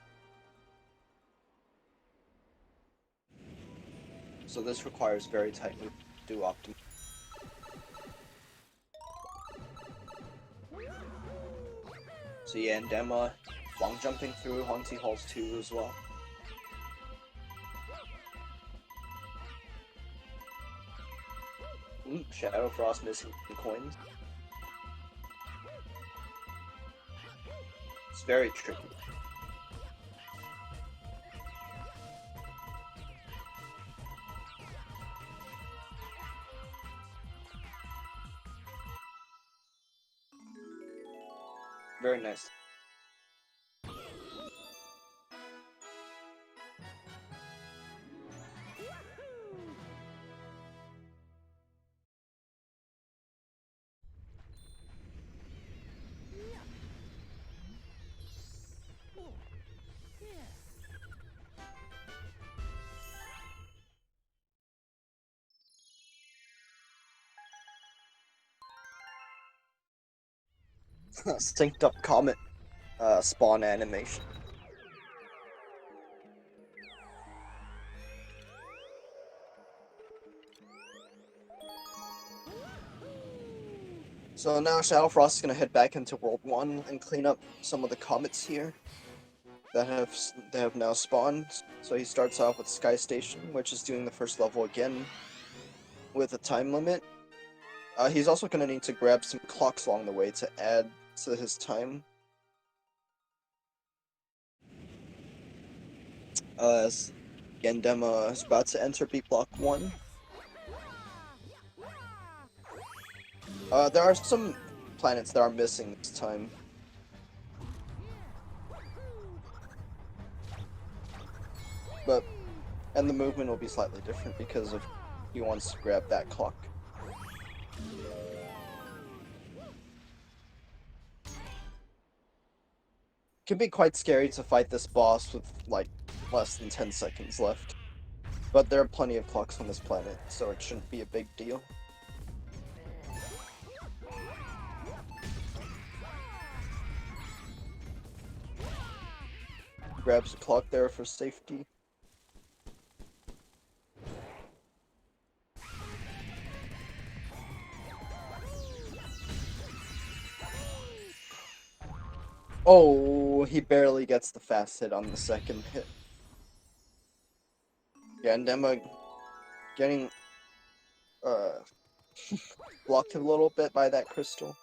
So this requires very tight movement to do optimal. So Yandema long jumping through Haunty Halls 2 as well. ShadowFrost missing coins. It's very tricky. Very nice. Synced up comet spawn animation. So now ShadowFrost is gonna head back into World 1 and clean up some of the comets here that have now spawned. So he starts off with Sky Station, which is doing the first level again with a time limit. He's also gonna need to grab some clocks along the way to add to his time. As Yandema is about to enter beat block 1. There are some planets that are missing this time. And the movement will be slightly different because of he wants to grab that clock. It can be quite scary to fight this boss with like less than 10 seconds left. But there are plenty of clocks on this planet, so it shouldn't be a big deal. Grabs a clock there for safety. Oh, he barely gets the fast hit on the second hit. Yandema getting blocked a little bit by that crystal.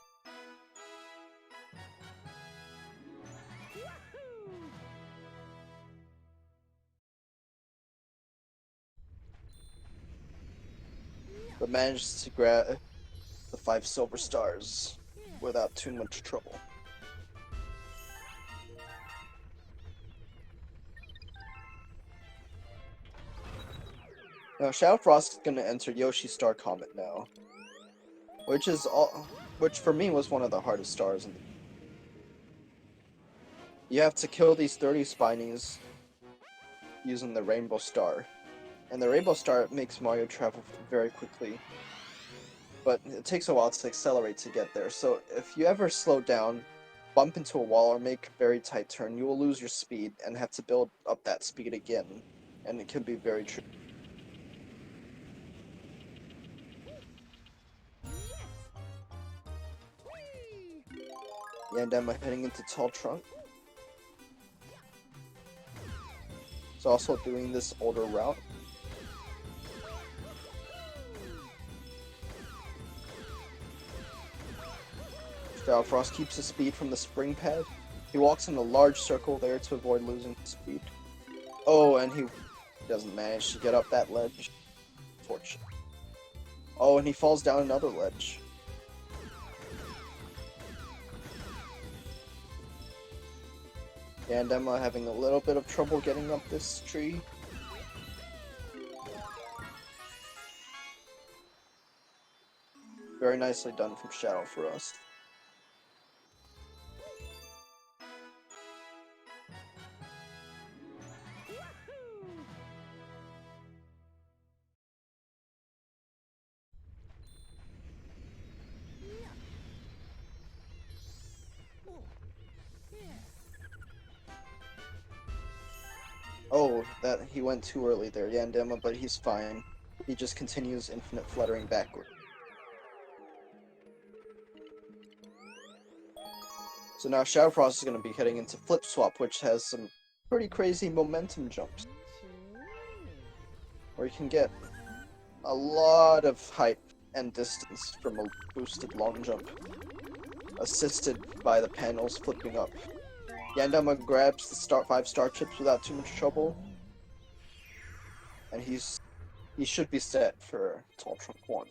But manages to grab the 5 silver stars without too much trouble. Now ShadowFrost is gonna enter Yoshi Star Comet now, which for me was one of the hardest stars in the game. You have to kill these 30 Spinies using the Rainbow Star, and the Rainbow Star makes Mario travel very quickly, but it takes a while to accelerate to get there. So if you ever slow down, bump into a wall, or make a very tight turn, you will lose your speed and have to build up that speed again, and it can be very tricky. Yandema heading into Tall Trunk. He's also doing this older route. ShadowFrost keeps his speed from the spring pad. He walks in a large circle there to avoid losing his speed. Oh, and he doesn't manage to get up that ledge. Fortunate. Oh, and he falls down another ledge. Yandema having a little bit of trouble getting up this tree. Very nicely done from ShadowFrost. Oh, that he went too early there, Yandema, but he's fine. He just continues infinite fluttering backward. So now ShadowFrost is going to be heading into Flip Swap, which has some pretty crazy momentum jumps, where you can get a lot of height and distance from a boosted long jump, assisted by the panels flipping up. Yandema grabs the 5-star chips without too much trouble, and he should be set for Tall Trunk 1.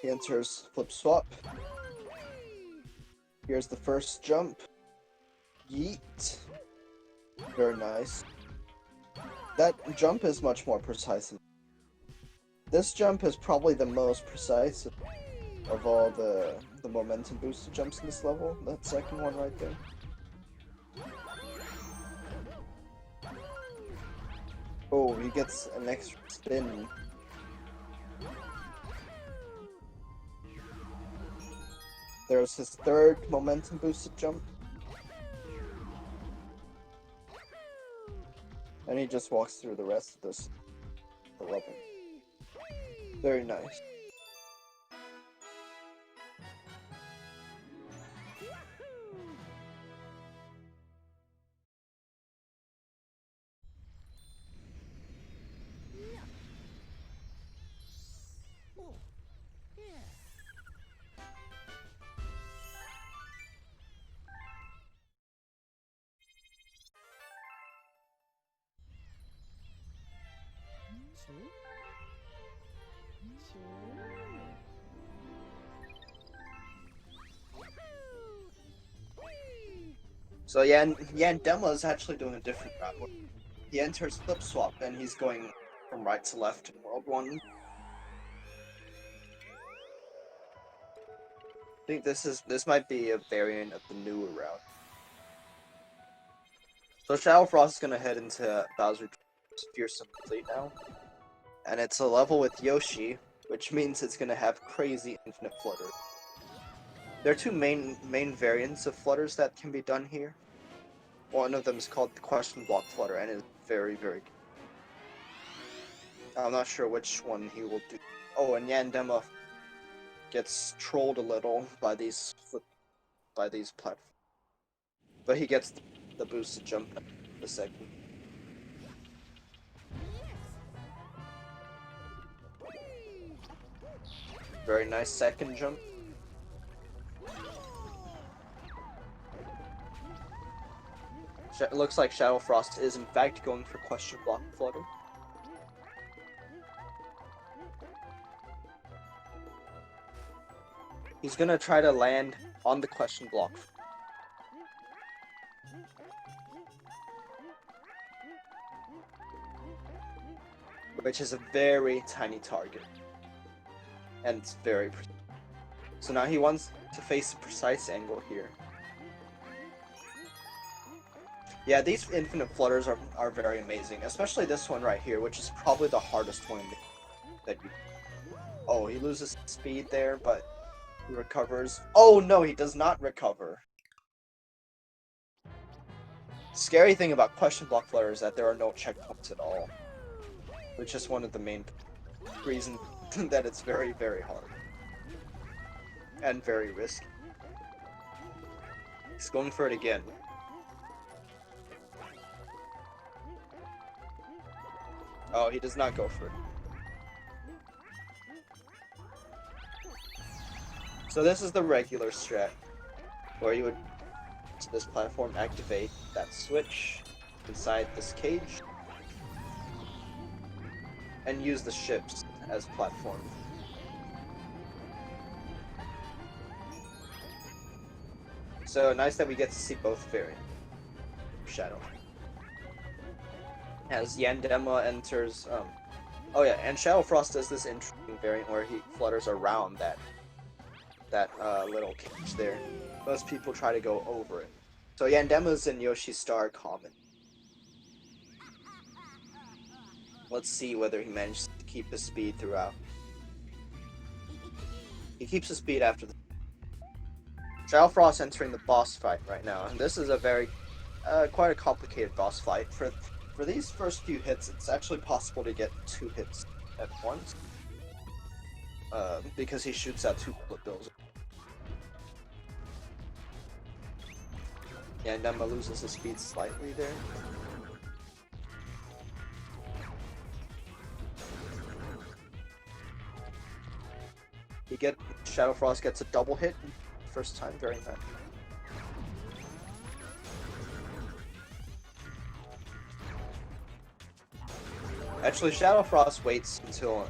He enters Flip Swap. Here's the first jump. Yeet. Very nice. That jump is much more precise. This jump is probably the most precise of all the momentum boosted jumps in this level. That second one right there. Oh, he gets an extra spin. There's his third momentum boosted jump. And he just walks through the rest of this level. Very nice. So Yandema is actually doing a different route. He enters Flip Swap and he's going from right to left in World 1. I think this might be a variant of the newer route. So ShadowFrost is gonna head into Bowser's Fearsome Fleet now. And it's a level with Yoshi, which means it's gonna have crazy infinite flutter. There are two main variants of flutters that can be done here. One of them is called the question block flutter, and it's very, very good. I'm not sure which one he will do. Oh, and Yandema gets trolled a little by these platforms, but he gets the boosted jump the second. Very nice second jump. It looks like ShadowFrost is in fact going for question block flutter. He's gonna try to land on the question block. Which is a very tiny target. And it's very precise. So now he wants to face a precise angle here. Yeah, these infinite flutters are very amazing, especially this one right here, which is probably the hardest one that you... Oh, he loses speed there, but he recovers. Oh no, he does not recover. Scary thing about question block flutter is that there are no checkpoints at all, which is one of the main reasons that it's very, very hard. And very risky. He's going for it again. Oh, he does not go for it. So this is the regular strat, where you would, to this platform, activate that switch inside this cage, and use the ships as platform. So nice that we get to see both variants. Shadow. As Yandema enters, oh yeah, and ShadowFrost does this interesting variant where he flutters around that little cage there. Most people try to go over it. So Yandema's in Yoshi's Star common. Let's see whether he manages to keep his speed throughout. He keeps his speed after the ShadowFrost entering the boss fight right now, and this is a very, quite a complicated boss fight. For these first few hits, it's actually possible to get 2 hits at once, because he shoots out 2 bullet bills. Yeah, and Yandema loses his speed slightly there. ShadowFrost gets a double hit first time, very nice. Actually, ShadowFrost waits until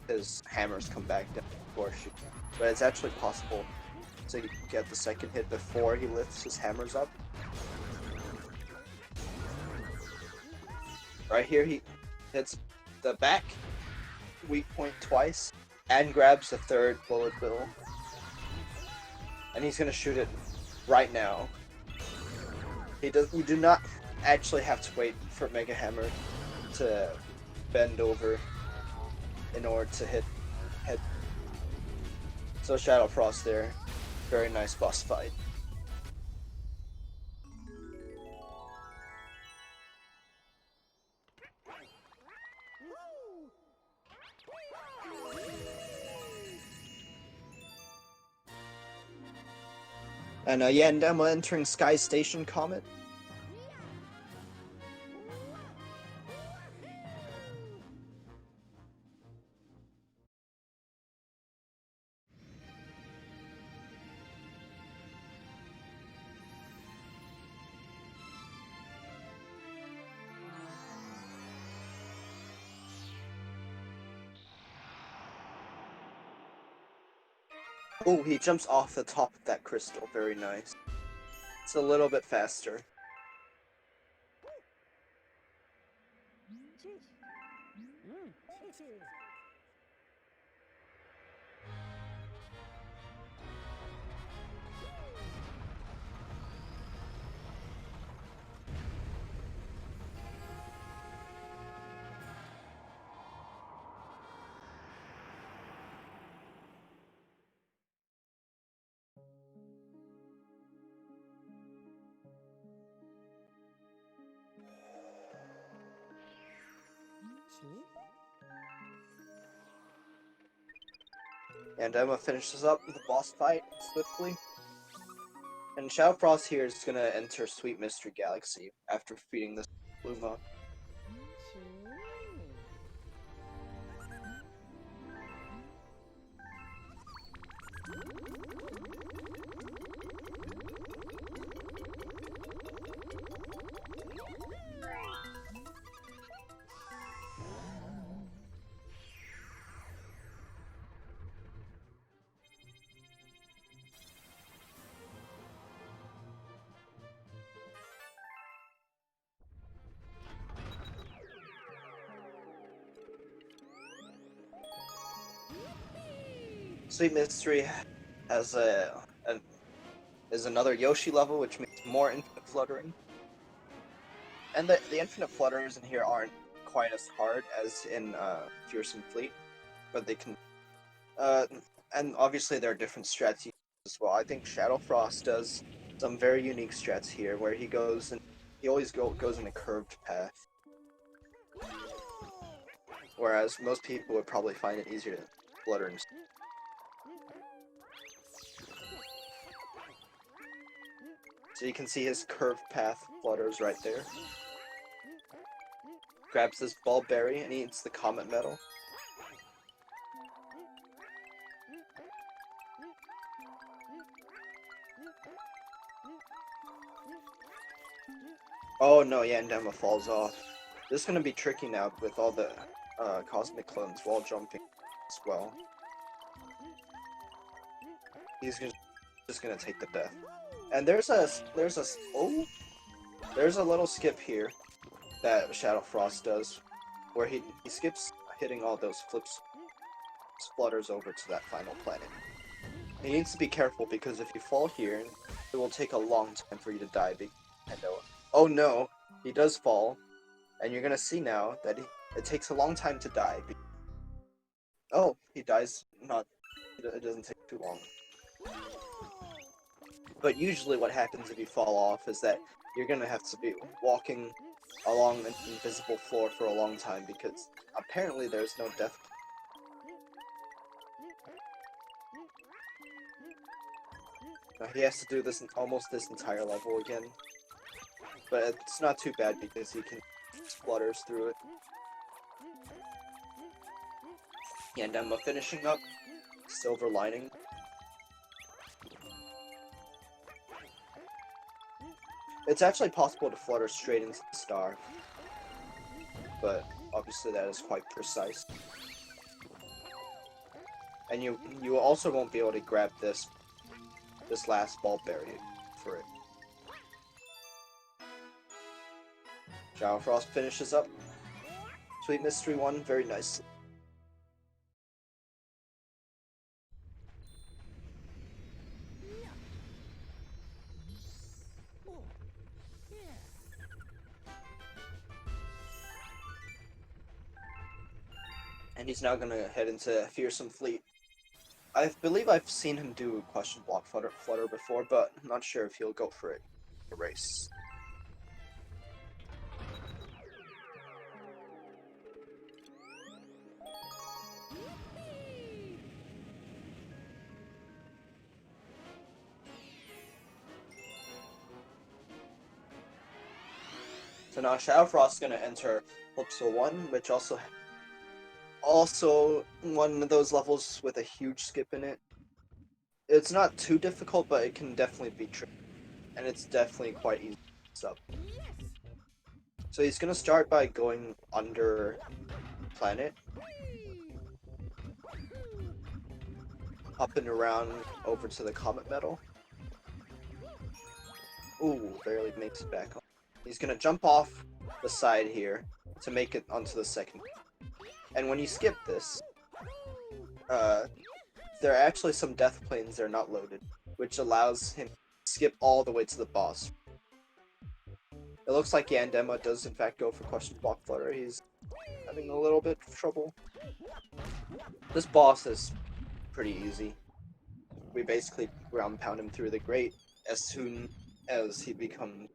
his hammers come back down before shooting, but it's actually possible to get the second hit before he lifts his hammers up. Right here, he hits the back weak point twice and grabs the 3rd bullet bill, and he's gonna shoot it right now. You do not actually have to wait for Mega Hammer to bend over in order to hit head. So ShadowFrost there, very nice boss fight. And Yandema entering Sky Station Comet. Oh, he jumps off the top of that crystal. Very nice. It's a little bit faster. And Yandema finishes up the boss fight swiftly. And ShadowFrost here is gonna enter Sweet Mystery Galaxy after defeating this Luma. Sweet Mystery has is another Yoshi level, which means more infinite fluttering. And the infinite flutterers in here aren't quite as hard as in Fearsome Fleet, but they can. And obviously there are different strats as well. I think ShadowFrost does some very unique strats here, where he always goes in a curved path. Whereas most people would probably find it easier to flutter and. So you can see his curved path flutters right there. Grabs this bulb berry and eats the comet metal. Oh no, Yandema falls off. This is gonna be tricky now with all the cosmic clones while jumping as well. just gonna take the death. And there's a little skip here that ShadowFrost does, where he skips hitting all those flutters over to that final planet. He needs to be careful because if you fall here, it will take a long time for you to die. Oh no, he does fall, and you're gonna see now that it takes a long time to die. Oh, he dies. It doesn't take too long. But usually what happens if you fall off is that you're gonna have to be walking along an invisible floor for a long time because apparently there's no death. Now he has to do this almost this entire level again. But it's not too bad because he can flutters through it. Yandema finishing up. Silver lining. It's actually possible to flutter straight into the star, but obviously that is quite precise. And you also won't be able to grab this last ball berry for it. ShadowFrost finishes up Sweet Mystery 1 very nicely. And he's now gonna head into Fearsome Fleet. I believe I've seen him do question block flutter before, but I'm not sure if he'll go for it in the race. So now ShadowFrost's gonna enter Calypso 1, which also one of those levels with a huge skip in it. It's not too difficult, but it can definitely be tricky. And it's definitely quite easy to mess up. So he's gonna start by going under planet. Hopping around over to the Comet Metal. Ooh, barely makes it back on. He's gonna jump off the side here to make it onto the second. And when you skip this, there are actually some death planes that are not loaded, which allows him to skip all the way to the boss. It looks like Yandema does in fact go for question block flutter. He's having a little bit of trouble. This boss is pretty easy. We basically ground pound him through the grate as soon as he becomes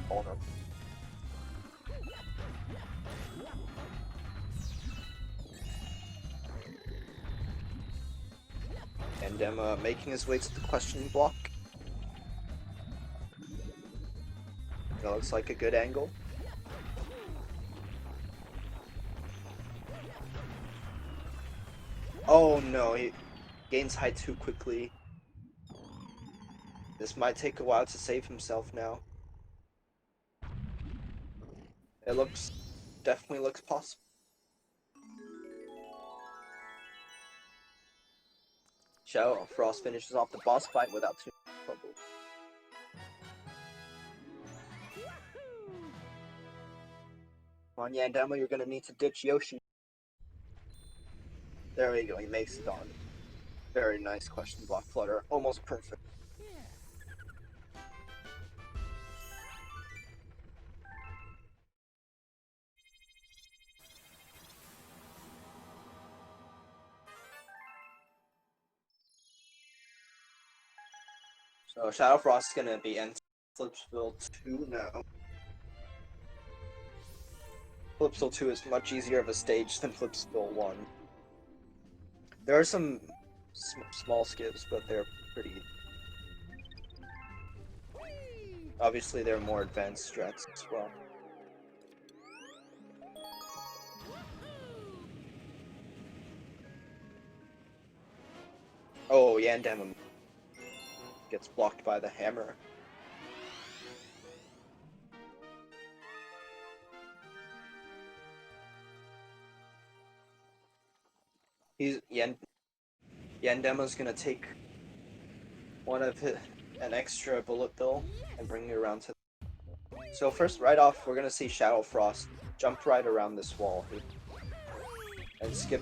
vulnerable. Yandema making his way to the question block. That looks like a good angle. Oh no, he gains height too quickly. This might take a while to save himself now. It definitely looks possible. ShadowFrost finishes off the boss fight without too much trouble. Come on, Yandema, you're gonna need to ditch Yoshi. There we go, he makes it on. Very nice question block flutter, almost perfect. So ShadowFrost is gonna be in Flipsville 2 now. Flipsville 2 is much easier of a stage than Flipsville 1. There are some small skips, but they're pretty... Obviously, there are more advanced strats as well. Oh, Yandema gets blocked by the hammer. Yandema's gonna take an extra bullet bill and bring you around to. So first, right off, we're gonna see ShadowFrost jump right around this wall here and skip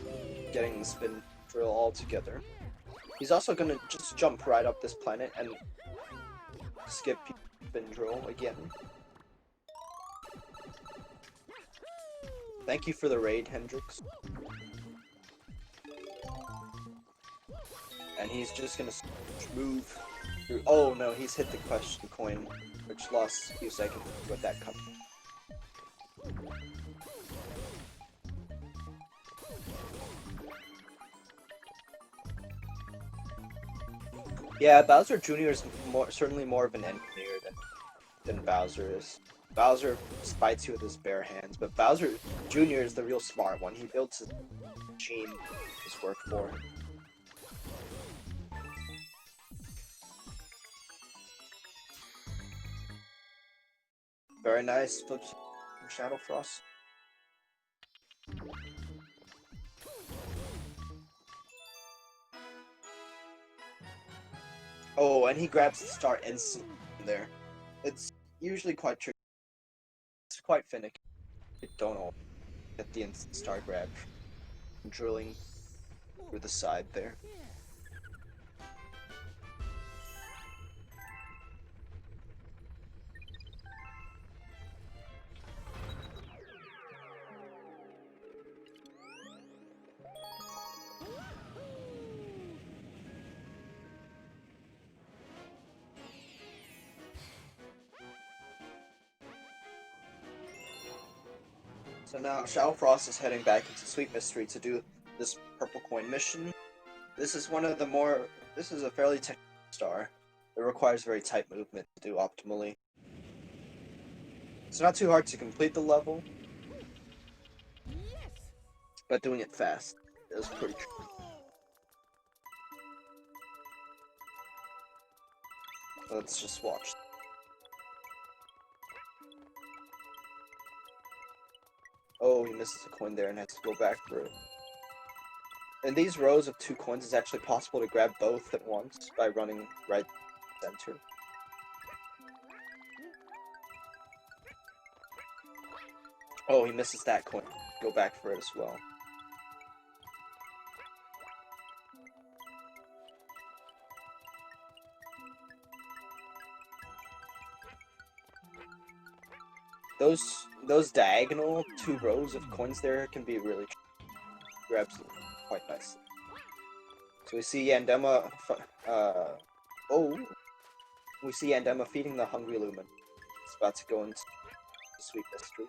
getting the spin drill altogether. He's also gonna just jump right up this planet and skip spin drill again. Thank you for the raid, Hendrix. And he's just gonna move through. Oh no, he's hit the question coin, which lost a few seconds with that coming. Yeah, Bowser Jr. is certainly more of an engineer than Bowser is. Bowser fights you with his bare hands, but Bowser Jr. is the real smart one. He builds his machine, his work for him. Very nice flips from ShadowFrost. Oh, and he grabs the star instantly there. It's usually quite tricky. It's quite finicky. You don't always get the instant star grab. Drilling through the side there. So now ShadowFrost is heading back into Sweet Mystery to do this purple coin mission. This is a fairly technical star. It requires very tight movement to do optimally. It's not too hard to complete the level, but doing it fast is pretty tricky. Let's just watch. Oh, he misses a coin there and has to go back for it. In these rows of 2 coins, it's actually possible to grab both at once by running right center. Oh, he misses that coin. Go back for it as well. Those diagonal 2 rows of coins there can be really grabs quite nicely. So we see Yandema. We see Yandema feeding the hungry Lumen. It's about to go into the Sweet Mystery.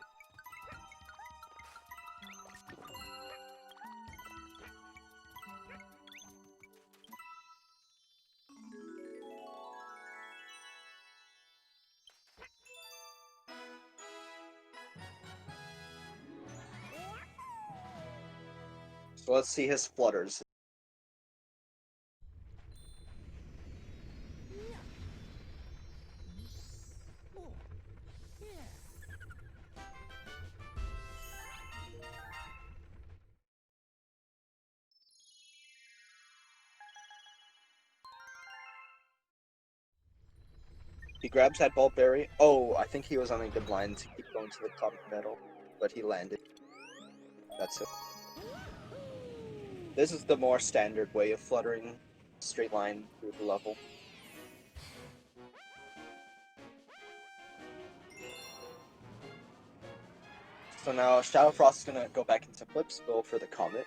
So let's see his flutters. He grabs that ball berry. Oh, I think he was on a good line to keep going to the top medal, but he landed. That's it. This is the more standard way of fluttering straight line through the level. So now ShadowFrost is gonna go back into flips, go for the comet.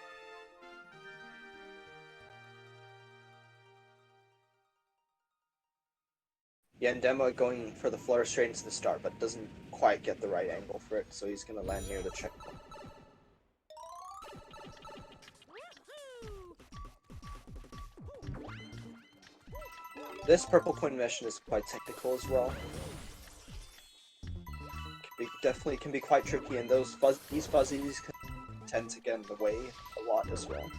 Yandema going for the flutter straight into the star, but doesn't quite get the right angle for it, so he's gonna land near the checkpoint. This purple coin mission is quite technical as well. Definitely can be quite tricky, and these fuzzies can tend to get in the way a lot as well.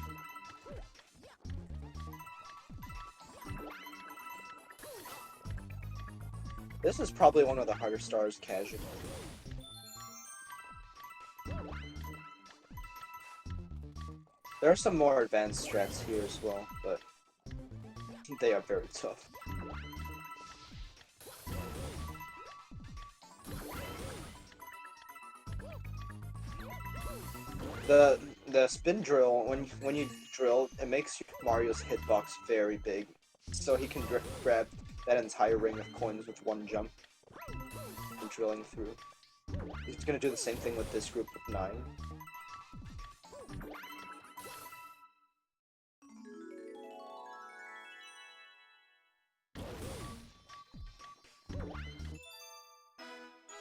This is probably one of the harder stars casual. There are some more advanced strats here as well, but I think they are very tough. The spin drill, when you drill, it makes Mario's hitbox very big, so he can grab that entire ring of coins with one jump and drilling through. He's gonna do the same thing with this group of 9.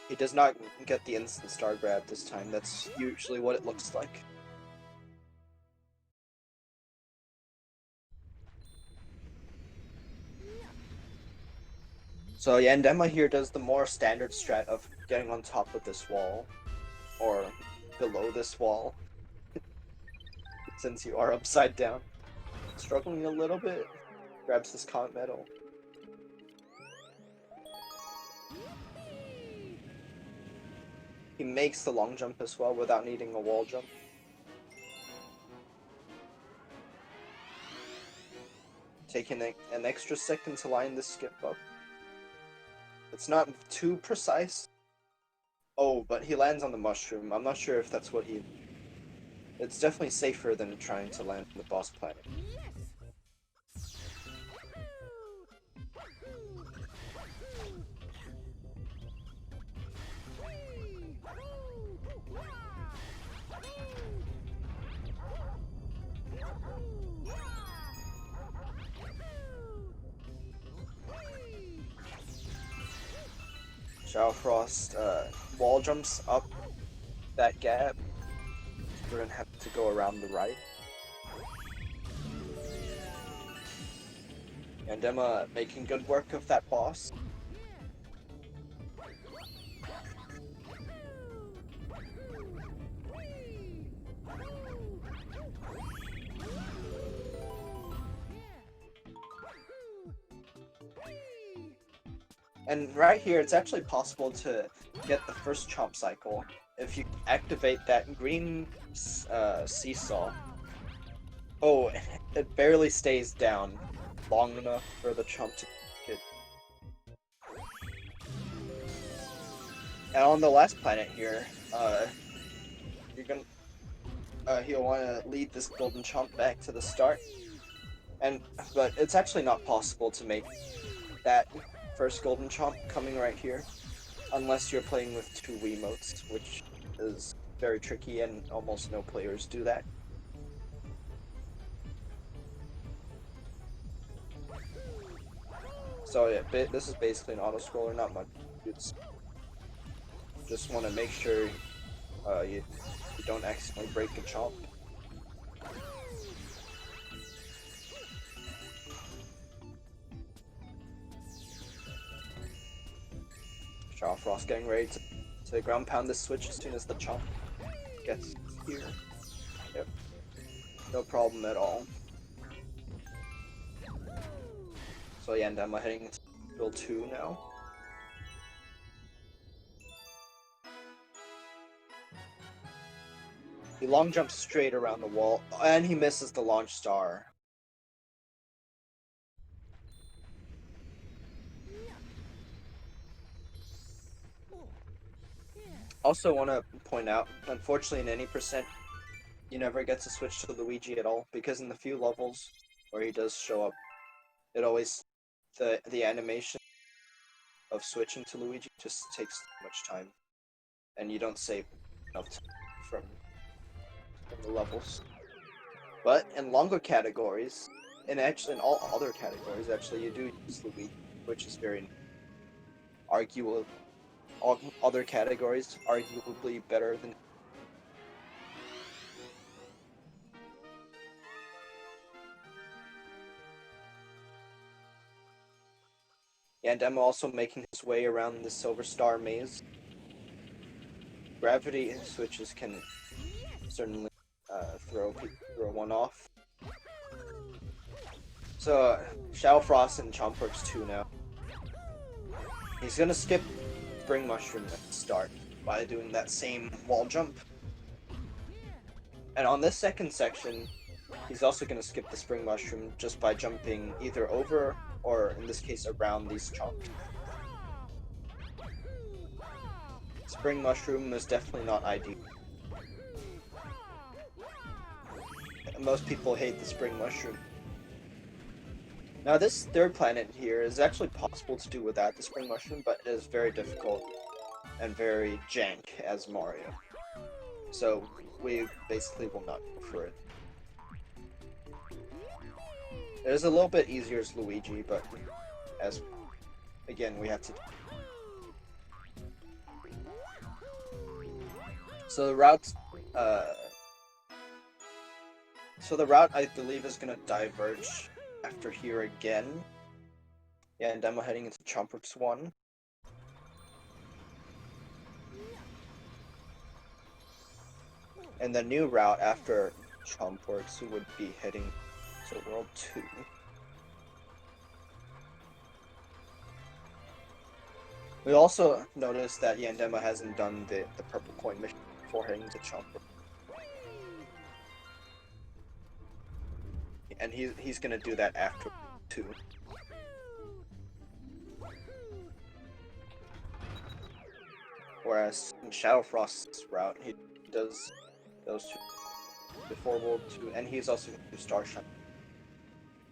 He does not get the instant star grab this time. That's usually what it looks like. So Yandema here does the more standard strat of getting on top of this wall, or below this wall, since you are upside down. Struggling a little bit, grabs this comet medal. He makes the long jump as well without needing a wall jump. Taking an extra second to line this skip up. It's not too precise. Oh, but he lands on the mushroom. I'm not sure if that's what he... It's definitely safer than trying to land on the boss planet. ShadowFrost wall jumps up that gap. We're gonna have to go around the right. Yandema making good work of that boss. And right here, it's actually possible to get the first chomp cycle if you activate that green seesaw. Oh, it barely stays down long enough for the chomp to hit. And on the last planet here, he'll want to lead this golden chomp back to the start. But it's actually not possible to make that first golden chomp coming right here, unless you're playing with 2 Wiimotes, which is very tricky and almost no players do that. So yeah, this is basically an auto-scroller, not much. It's just want to make sure you don't accidentally break a chomp. ShadowFrost getting ready to ground pound this switch as soon as the chomp gets here. Yep. No problem at all. So Yandema heading into build 2 now. He long jumps straight around the wall, and he misses the launch star. Also want to point out, unfortunately in any percent, you never get to switch to Luigi at all, because in the few levels where he does show up, it always, the animation of switching to Luigi just takes too much time, and you don't save enough time from the levels. But in longer categories, and actually in all other categories, actually, you do use Luigi, which is very arguable. All other categories arguably better than. Yandema also making his way around the Silver Star maze. Gravity switches can certainly throw one off. So ShadowFrost and Chomp works 2 now. He's gonna skip Spring Mushroom at the start by doing that same wall jump. And on this second section, he's also going to skip the Spring Mushroom just by jumping either over or, in this case, around these chomps. Spring Mushroom is definitely not ideal. most people hate the spring mushroom. Now this third planet here is actually possible to do without the spring mushroom, but it is very difficult and very jank as Mario. So we basically will not go for it. It is a little bit easier as Luigi, but as again we have to. So the route, I believe is gonna diverge after here again. Yeah, and I'm heading into Chompworks 1. And the new route after Chompworks would be heading to World 2. We also noticed that Yandema hasn't done the purple coin mission before heading to Chompworks. And he's gonna do that after 2. Whereas in ShadowFrost's route, he does those two before World 2, and he's also going to do Starshine.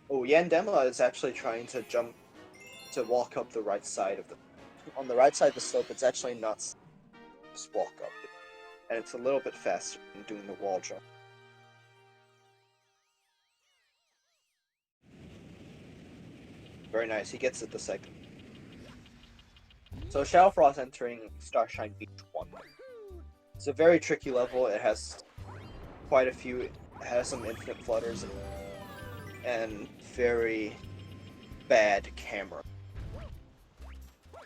Oh, Yandema is actually trying to walk up the right side of the... On the right side of the slope, it's actually not just walk up, and it's a little bit faster than doing the wall jump. Very nice, he gets it the second. So ShadowFrost entering Starshine Beach 1. It's a very tricky level. It has quite a few. It has some infinite flutters and very bad camera.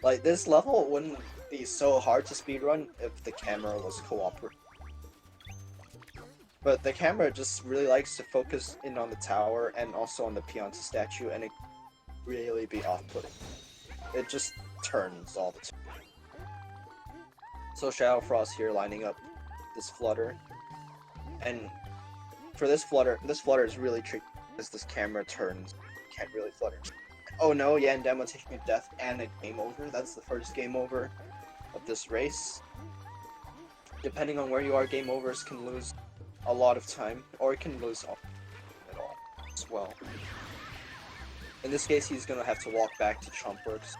Like, this level wouldn't be so hard to speedrun if the camera was cooperative. But the camera just really likes to focus in on the tower and also on the Pianta statue, and it really be off-putting. It just turns all the time. So ShadowFrost here lining up this flutter, and for this flutter is really tricky because this camera turns, you can't really flutter. Oh no, Yandema taking a death and a game over. That's the first game over of this race. Depending on where you are, game overs can lose a lot of time, or it can lose all at all as well. In this case, he's gonna have to walk back to Chompworks.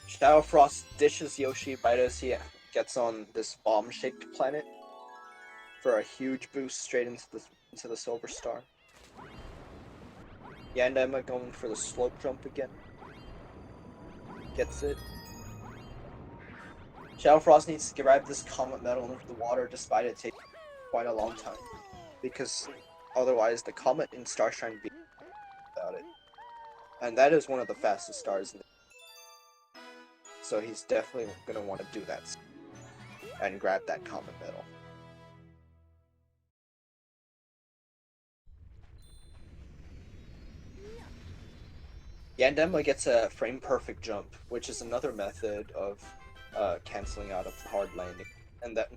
ShadowFrost dishes Yoshi right as he gets on this bomb-shaped planet for a huge boost straight into the Silver Star. Yandema going for the slope jump again. Gets it. ShadowFrost needs to grab this comet medal into the water despite it taking quite a long time, because otherwise the comet in Starshine be without it. And that is one of the fastest stars in the so he's definitely going to want to do that and grab that comet medal. Yandema gets a frame-perfect jump, which is another method of canceling out a hard landing, and that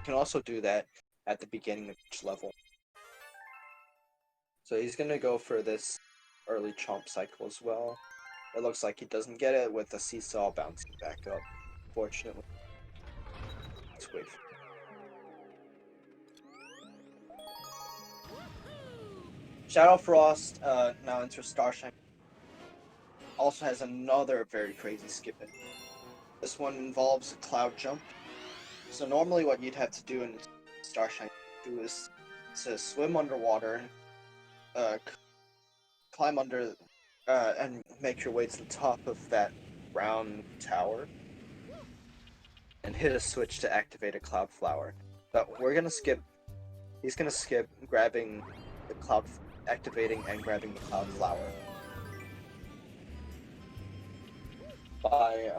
can also do that at the beginning of each level. So he's going to go for this early chomp cycle as well. It looks like he doesn't get it with the seesaw bouncing back up, fortunately. Let's wait. ShadowFrost now enters Starshine. Also has another very crazy skip in. This one involves a cloud jump. So normally what you'd have to do in Starshine is to swim underwater, climb under, and make your way to the top of that round tower, and hit a switch to activate a cloud flower. But we're gonna skip. He's gonna skip grabbing the cloud, activating and grabbing the cloud flower by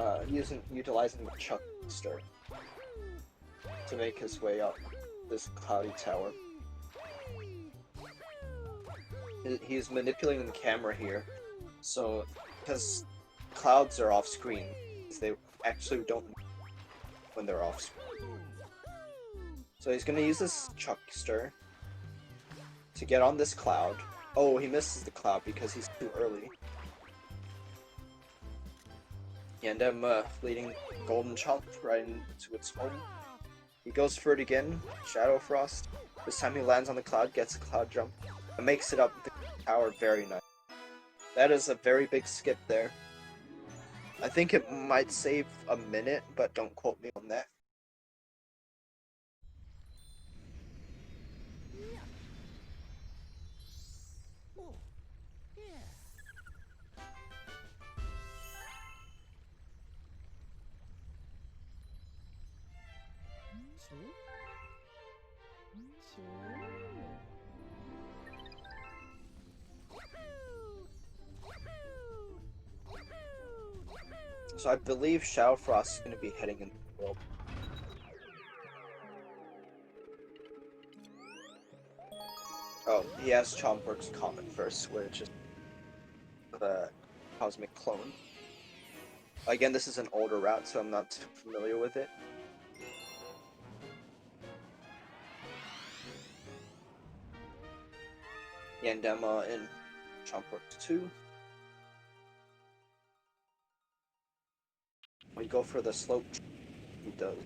utilizing the chuckster to make his way up this cloudy tower. He's manipulating the camera here, so because clouds are off screen, they actually don't when they're off screen. So he's gonna use this chuckster to get on this cloud Oh, he misses the cloud because he's too early. Yandema leading Golden Chomp right into its home. He goes for it again, ShadowFrost. This time he lands on the cloud, gets a cloud jump, and makes it up the tower very nice. That is a very big skip there. I think it might save a minute, but don't quote me on that. So I believe ShadowFrost is going to be heading into the world. Oh, he has Chompwork's Comet first, which is the cosmic clone. Again, this is an older route, so I'm not too familiar with it. Yandema in Chompworks 2. We go for the slope. He does.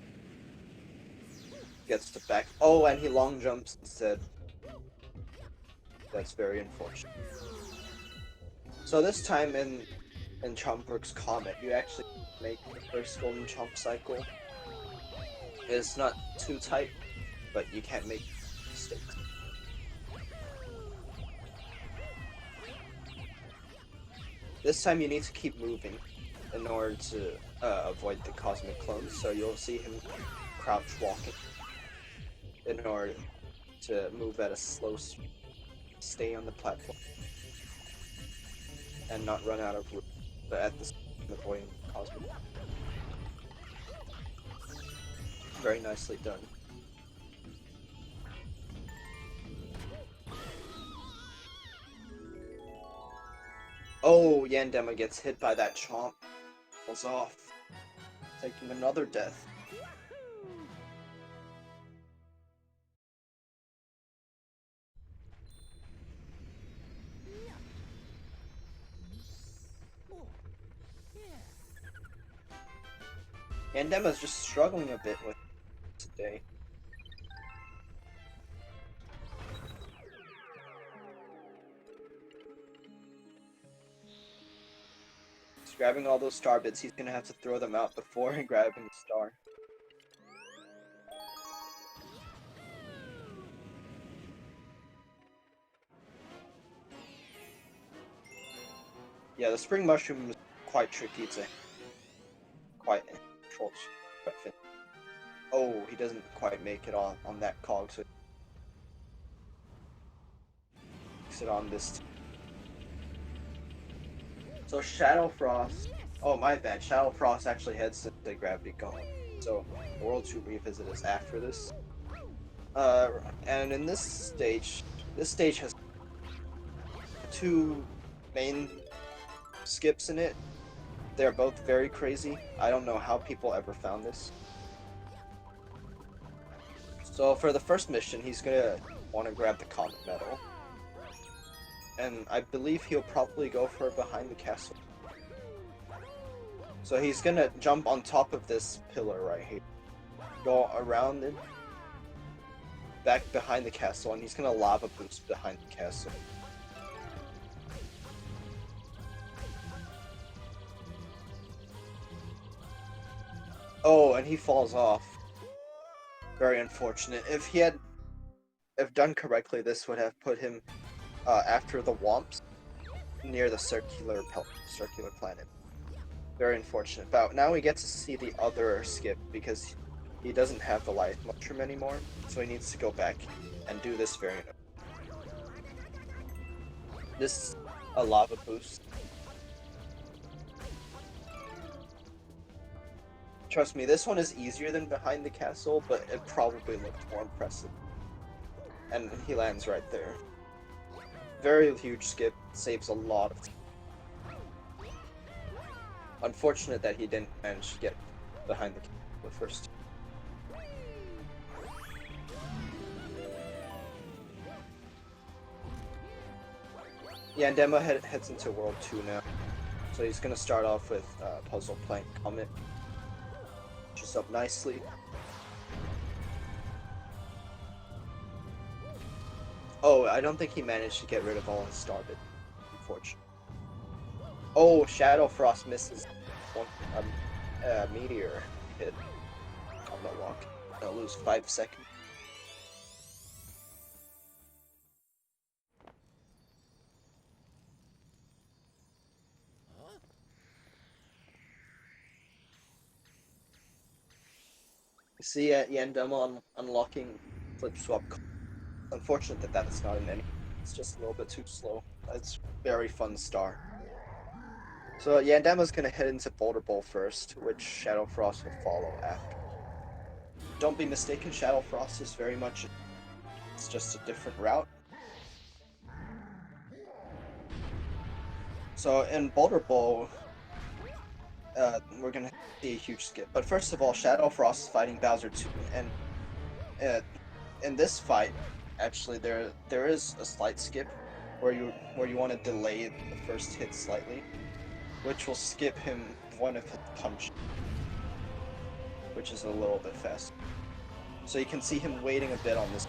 Gets the back. Oh, and he long jumps instead. That's very unfortunate. So this time in Chompworks Comet, you actually make the first Golden Chomp cycle. It's not too tight, but you can't make mistakes. This time you need to keep moving in order to avoid the cosmic clones, so you'll see him crouch walking in order to move at a slow speed, stay on the platform, and not run out of room, but at the same time avoiding cosmic. Very nicely done. Oh, Yandema gets hit by that chomp. Falls off. Taking another death. Yandema's just struggling a bit with today. He's grabbing all those star bits. He's gonna have to throw them out before grabbing the star. Yeah, the spring mushroom is quite tricky to quite control. Oh, he doesn't quite make it on that cog, so makes it on this. So ShadowFrost. Oh, my bad. ShadowFrost actually heads to the Gravity Gauntlet. So the World 2 revisit is after this. And in this stage has two main skips in it. They're both very crazy. I don't know how people ever found this. So for the first mission, he's gonna want to grab the Comet Medal. And I believe he'll probably go for behind the castle. So he's gonna jump on top of this pillar right here. Go around it. Back behind the castle, and he's gonna lava boost behind the castle. Oh, and he falls off. Very unfortunate. If done correctly, this would have put him after the Womps near the circular planet. Very unfortunate. But now we get to see the other skip because he doesn't have the life mushroom anymore, so he needs to go back and do this variant. This a lava boost. Trust me, this one is easier than behind the castle, but it probably looked more impressive. And he lands right there. Very huge skip, saves a lot of time. Unfortunate that he didn't manage to get behind the first. Yandema heads into World 2 now. So he's gonna start off with Puzzle Plank Comet. Just up nicely. Oh, I don't think he managed to get rid of all his star bit, unfortunately. Oh, ShadowFrost misses one meteor hit on the walk. I'll lose 5 seconds. You see Yandema unlocking Flip Swap. Unfortunate that is not an enemy. It's just a little bit too slow. It's very fun star. So Yandema's gonna head into Boulder Bowl first, which ShadowFrost will follow after. Don't be mistaken, ShadowFrost is very much, it's just a different route. So in Boulder Bowl, we're gonna see a huge skip. But first of all, ShadowFrost is fighting Bowser 2, and in this fight, actually there is a slight skip where you want to delay the first hit slightly, which will skip him one of his punch, which is a little bit fast. So you can see him waiting a bit on this.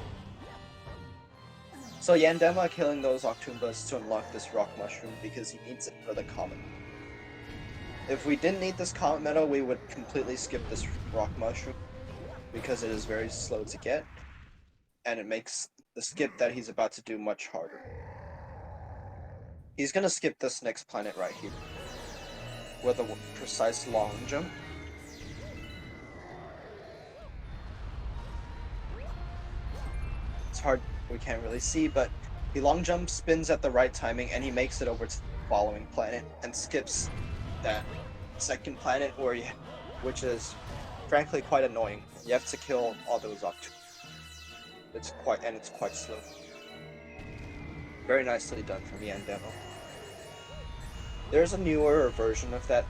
So Yandema killing those Octoombas to unlock this Rock Mushroom because he needs it for the Comet. If we didn't need this Comet Medal, we would completely skip this Rock Mushroom because it is very slow to get, and it makes the skip that he's about to do much harder. He's gonna skip this next planet right here with a precise long jump. It's hard, we can't really see, but he long jumps, spins at the right timing, and he makes it over to the following planet and skips that second planet which is frankly quite annoying. You have to kill all those Octoombas. It's quite slow. Very nicely done from Yandema. There's a newer version of that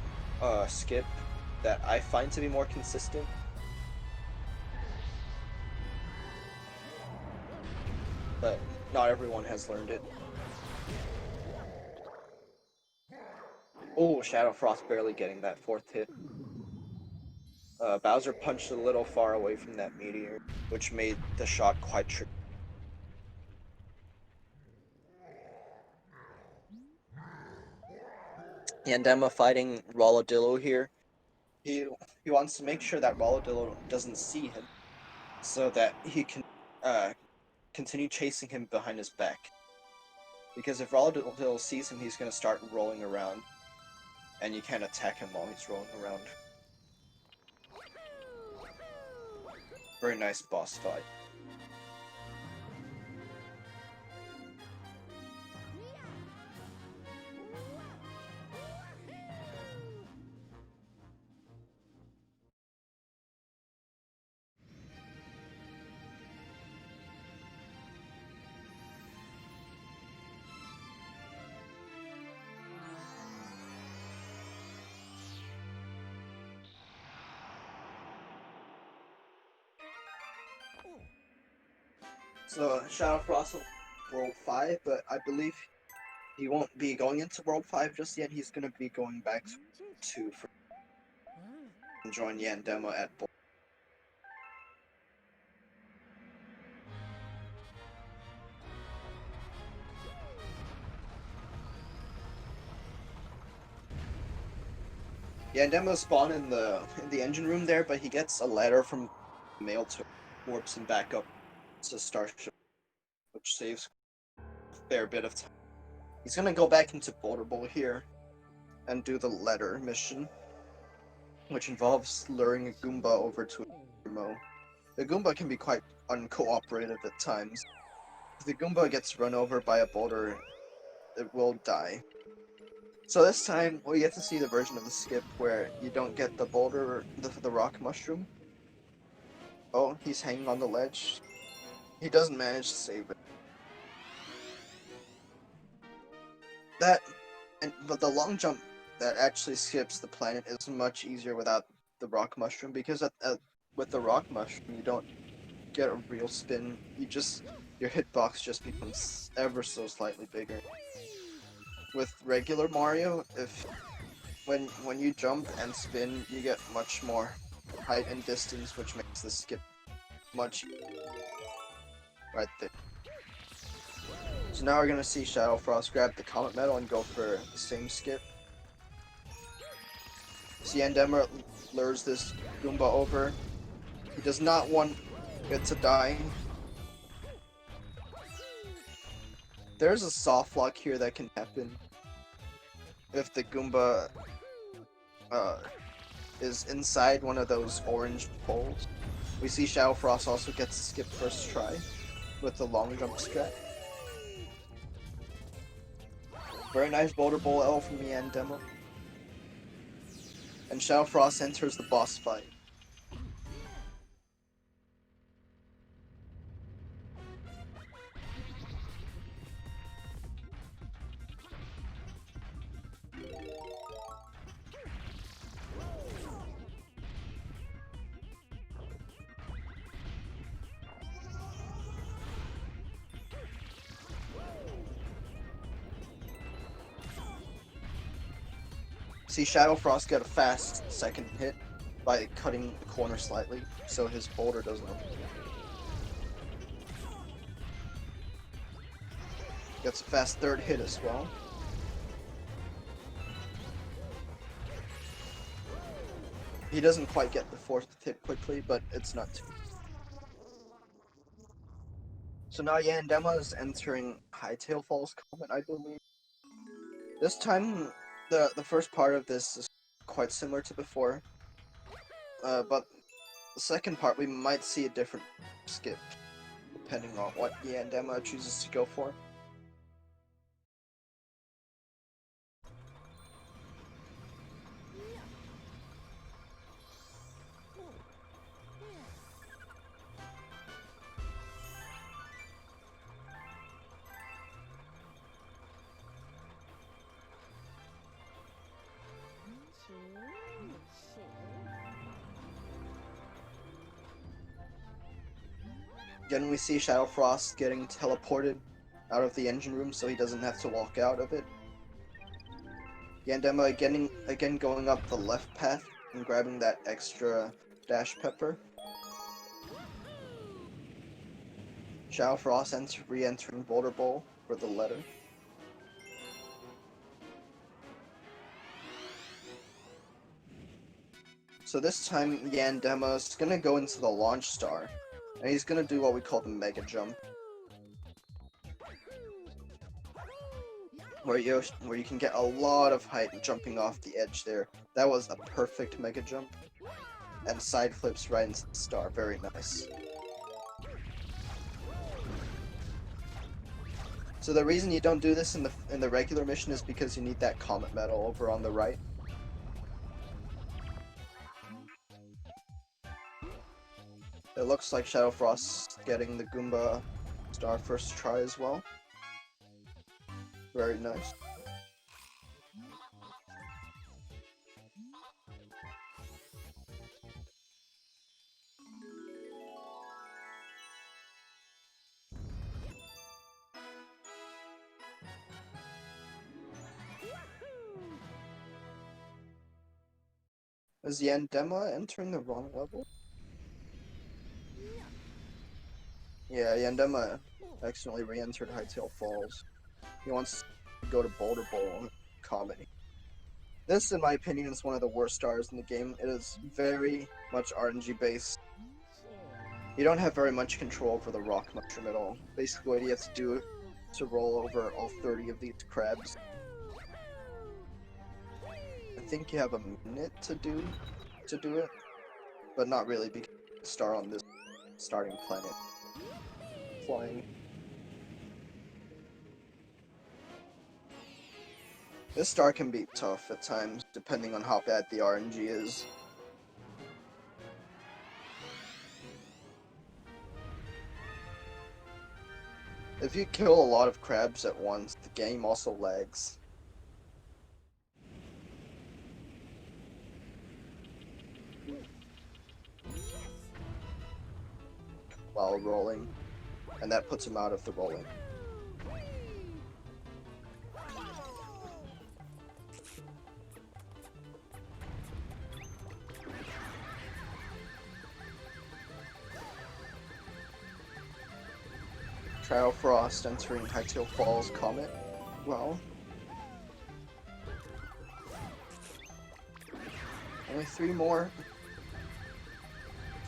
skip that I find to be more consistent. But not everyone has learned it. Oh, ShadowFrost barely getting that 4th hit. Bowser punched a little far away from that meteor, which made the shot quite tricky. Yandema fighting Rolladillo here. He wants to make sure that Rolladillo doesn't see him, so that he can continue chasing him behind his back. Because if Rolladillo sees him, he's going to start rolling around, and you can't attack him while he's rolling around. Very nice boss fight. So ShadowFrost will World 5, but I believe he won't be going into World 5 just yet. He's going to be going back to join Yandema at Bowl. Yandema spawned in the engine room there, but he gets a letter from mail to warps him back up to Starship, which saves a fair bit of time. He's gonna go back into Boulder Bowl here and do the letter mission, which involves luring a Goomba over to a Mo. The Goomba can be quite uncooperative at times. If the Goomba gets run over by a boulder, it will die. So this time, we get to see the version of the skip where you don't get the boulder, the rock mushroom. Oh, he's hanging on the ledge. He doesn't manage to save it. But the long jump that actually skips the planet is much easier without the rock mushroom, because with the rock mushroom you don't get a real spin. Your hitbox just becomes ever so slightly bigger. with regular Mario, if when you jump and spin, you get much more height and distance, which makes the skip much right there. So now we're gonna see ShadowFrost grab the Comet Medal and go for the same skip. See, Yandema lures this Goomba over. He does not want it to die. There's a soft lock here that can happen if the Goomba is inside one of those orange poles. We see ShadowFrost also gets to skip first try with the long jump strat. Very nice boulder bowl L from Yandema. And ShadowFrost enters the boss fight. See ShadowFrost get a fast second hit by cutting the corner slightly, so his boulder doesn't open. Gets a fast third hit as well. He doesn't quite get the fourth hit quickly, but it's not too. So now Yandema is entering Hightail Falls Comet, I believe. This time, the first part of this is quite similar to before, but the second part we might see a different skip, depending on what Yandema chooses to go for. Again, we see ShadowFrost getting teleported out of the engine room so he doesn't have to walk out of it. Yandema again going up the left path and grabbing that extra dash pepper. ShadowFrost re-entering Boulder Bowl for the letter. So this time Yandema is gonna go into the launch star, and he's gonna do what we call the mega jump, where you can get a lot of height jumping off the edge there. That was a perfect mega jump, and side flips right into the star. Very nice. So the reason you don't do this in the regular mission is because you need that Comet Medal over on the right. It looks like ShadowFrost getting the Goomba star first try as well. Very nice. Is Yandema entering the wrong level? Yeah, Yandema accidentally re-entered Hightail Falls. He wants to go to Boulder Bowl comedy. This, in my opinion, is one of the worst stars in the game. It is very much RNG based. You don't have very much control over the rock mushroom at all. Basically, what you have to do to roll over all 30 of these crabs. I think you have a minute to do it, but not really because you start on this starting planet flying. This star can be tough at times, depending on how bad the RNG is. If you kill a lot of crabs at once, the game also lags. While rolling, and that puts him out of the rolling. ShadowFrost entering Hightail Falls Comet. Well, only 3 more.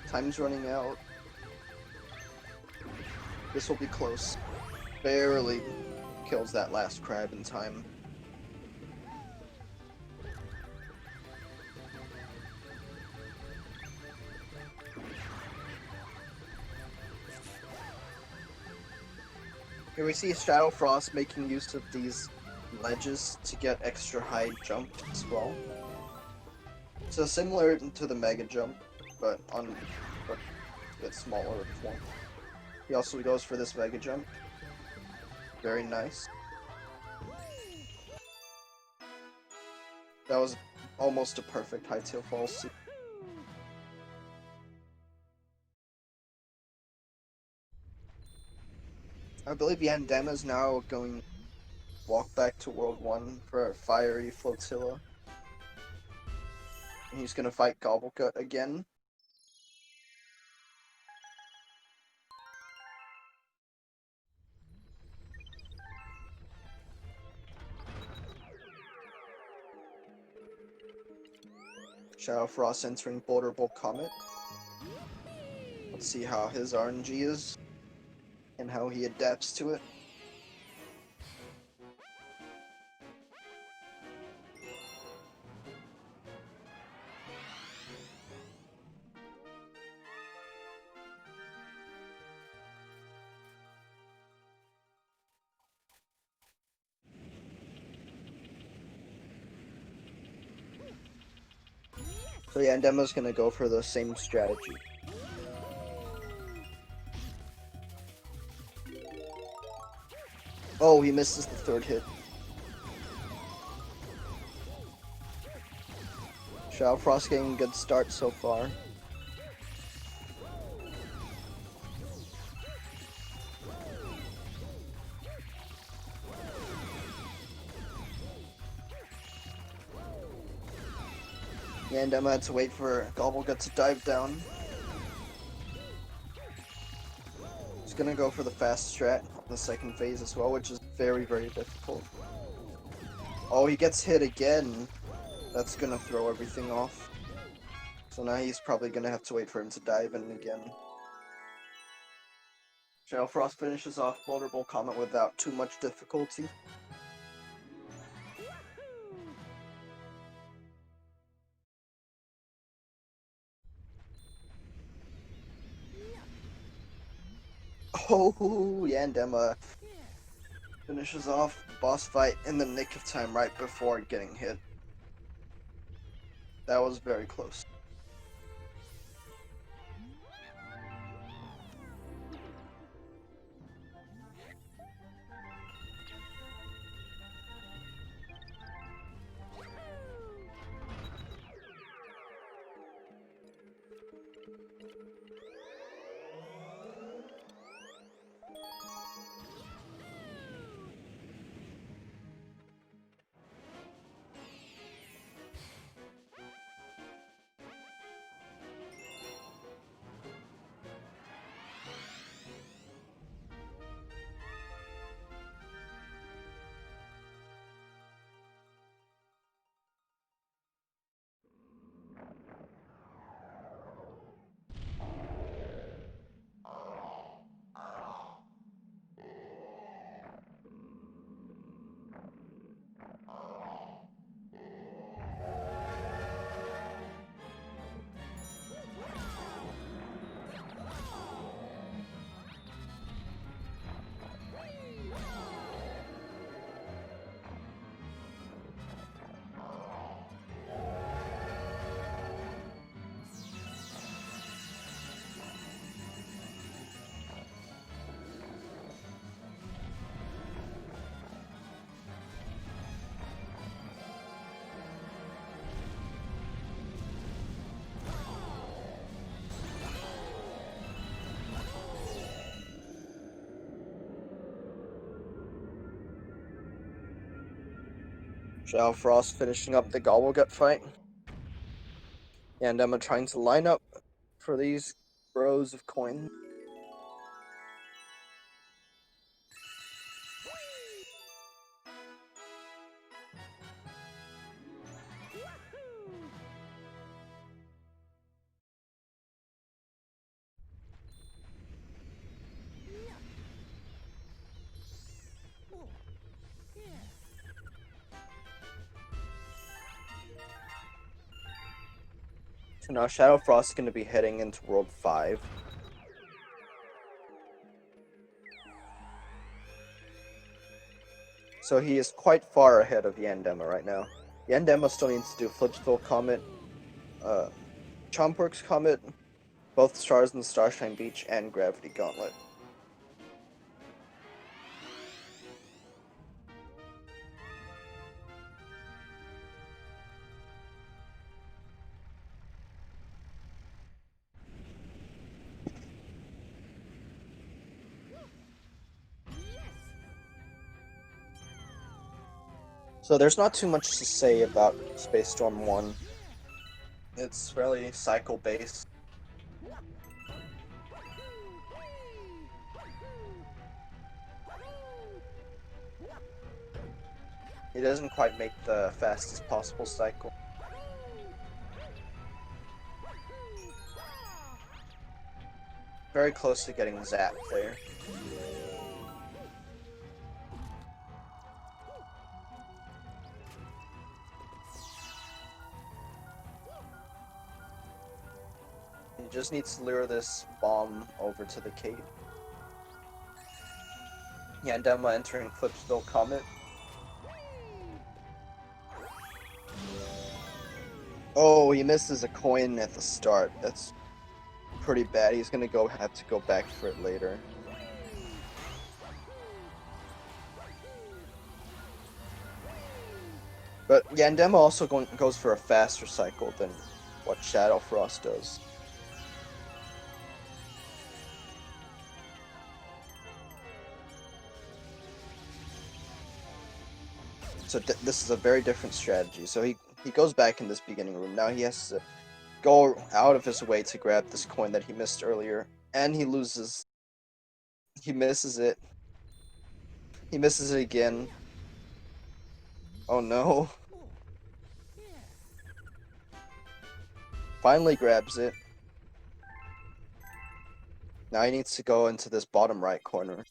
Time's running out. This will be close. Barely kills that last crab in time. Here we see ShadowFrost making use of these ledges to get extra high jump as well. So similar to the Mega Jump, but a bit smaller form. He also goes for this Mega Jump. Very nice. That was almost a perfect Hightail Falls. I believe Yandema is now going to walk back to World 1 for a fiery flotilla. And he's going to fight Gobblegut again. ShadowFrost entering Boulder Bolt Comet. Let's see how his RNG is and how he adapts to it. So yeah, Yandema's gonna go for the same strategy. Oh, he misses the 3rd hit. ShadowFrost getting a good start so far. Yandema had to wait for Gobblegut to dive down. He's gonna go for the fast strat on the 2nd phase as well, which is very, very difficult. Oh, he gets hit again. That's gonna throw everything off. So now he's probably gonna have to wait for him to dive in again. ShadowFrost finishes off Boulder Bolt Comet without too much difficulty. Oh, Yandema finishes off the boss fight in the nick of time right before getting hit. That was very close. ShadowFrost finishing up the Gobblegut fight. Yandema trying to line up for these rows of coins. Now ShadowFrost is going to be heading into World 5. So he is quite far ahead of Yandema right now. Yandema still needs to do Flipsville Comet, Chompworks Comet, both Stars in the Starshine Beach, and Gravity Gauntlet. So there's not too much to say about Space Storm 1. It's fairly cycle-based. He doesn't quite make the fastest possible cycle. Very close to getting zapped there. He just needs to lure this bomb over to the cave. Yandema entering Flipsville Comet. Oh, he misses a coin at the start. That's pretty bad. He's gonna have to go back for it later. But Yandema also goes for a faster cycle than what ShadowFrost does. So this is a very different strategy. So he goes back in this beginning room. Now he has to go out of his way to grab this coin that he missed earlier. And he loses. He misses it. He misses it again. Oh no. Finally grabs it. Now he needs to go into this bottom right corner.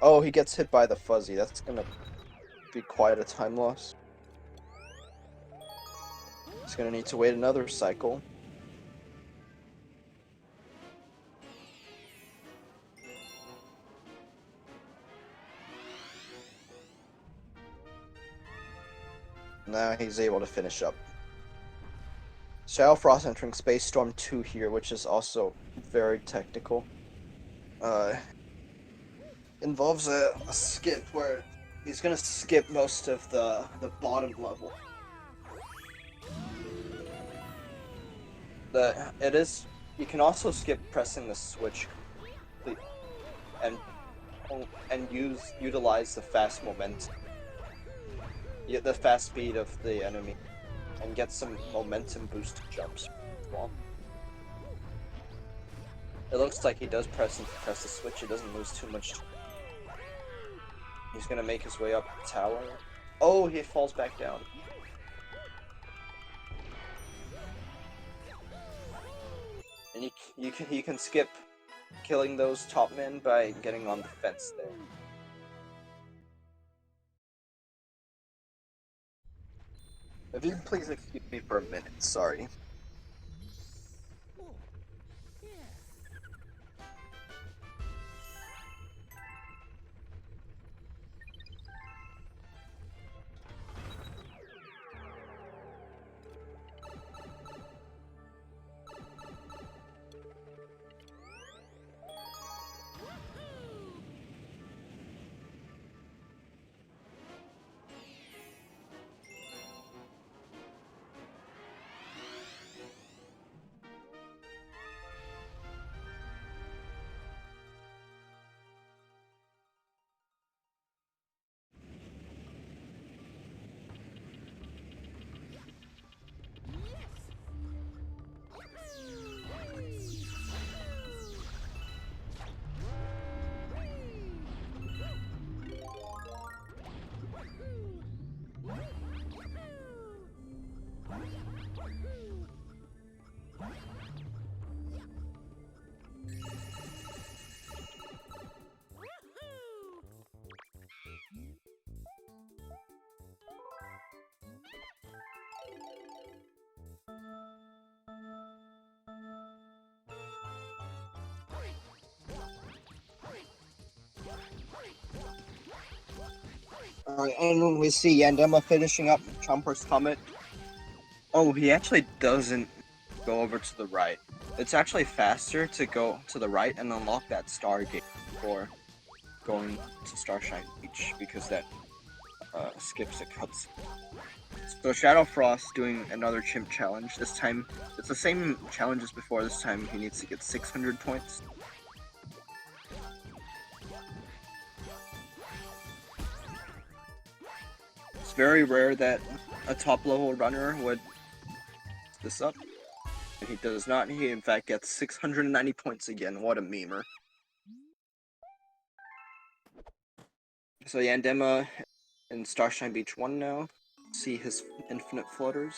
Oh, he gets hit by the fuzzy. That's gonna be quite a time loss. He's gonna need to wait another cycle. Now he's able to finish up. ShadowFrost entering Space Storm 2 here, which is also very technical. Involves a skip where he's gonna skip most of the bottom level. You can also skip pressing the switch and utilize the fast momentum. The fast speed of the enemy and get some momentum boosted jumps. It looks like he does press the switch. He doesn't lose too much time. He's gonna make his way up the tower. Oh, he falls back down. And you can skip killing those top men by getting on the fence there. If you please excuse me for a minute, sorry. Alright, and we see Yandema finishing up Chomper's Comet. Oh, he actually doesn't go over to the right. It's actually faster to go to the right and unlock that Stargate before going to Starshine Beach, because that skips a cutscene. So ShadowFrost doing another chimp challenge. This time, it's the same challenge as before. This time he needs to get 600 points. It's very rare that a top level runner would this up. And he does not. He in fact gets 690 points again. What a memer. So Yandema in Starshine Beach 1 now. See his infinite floaters.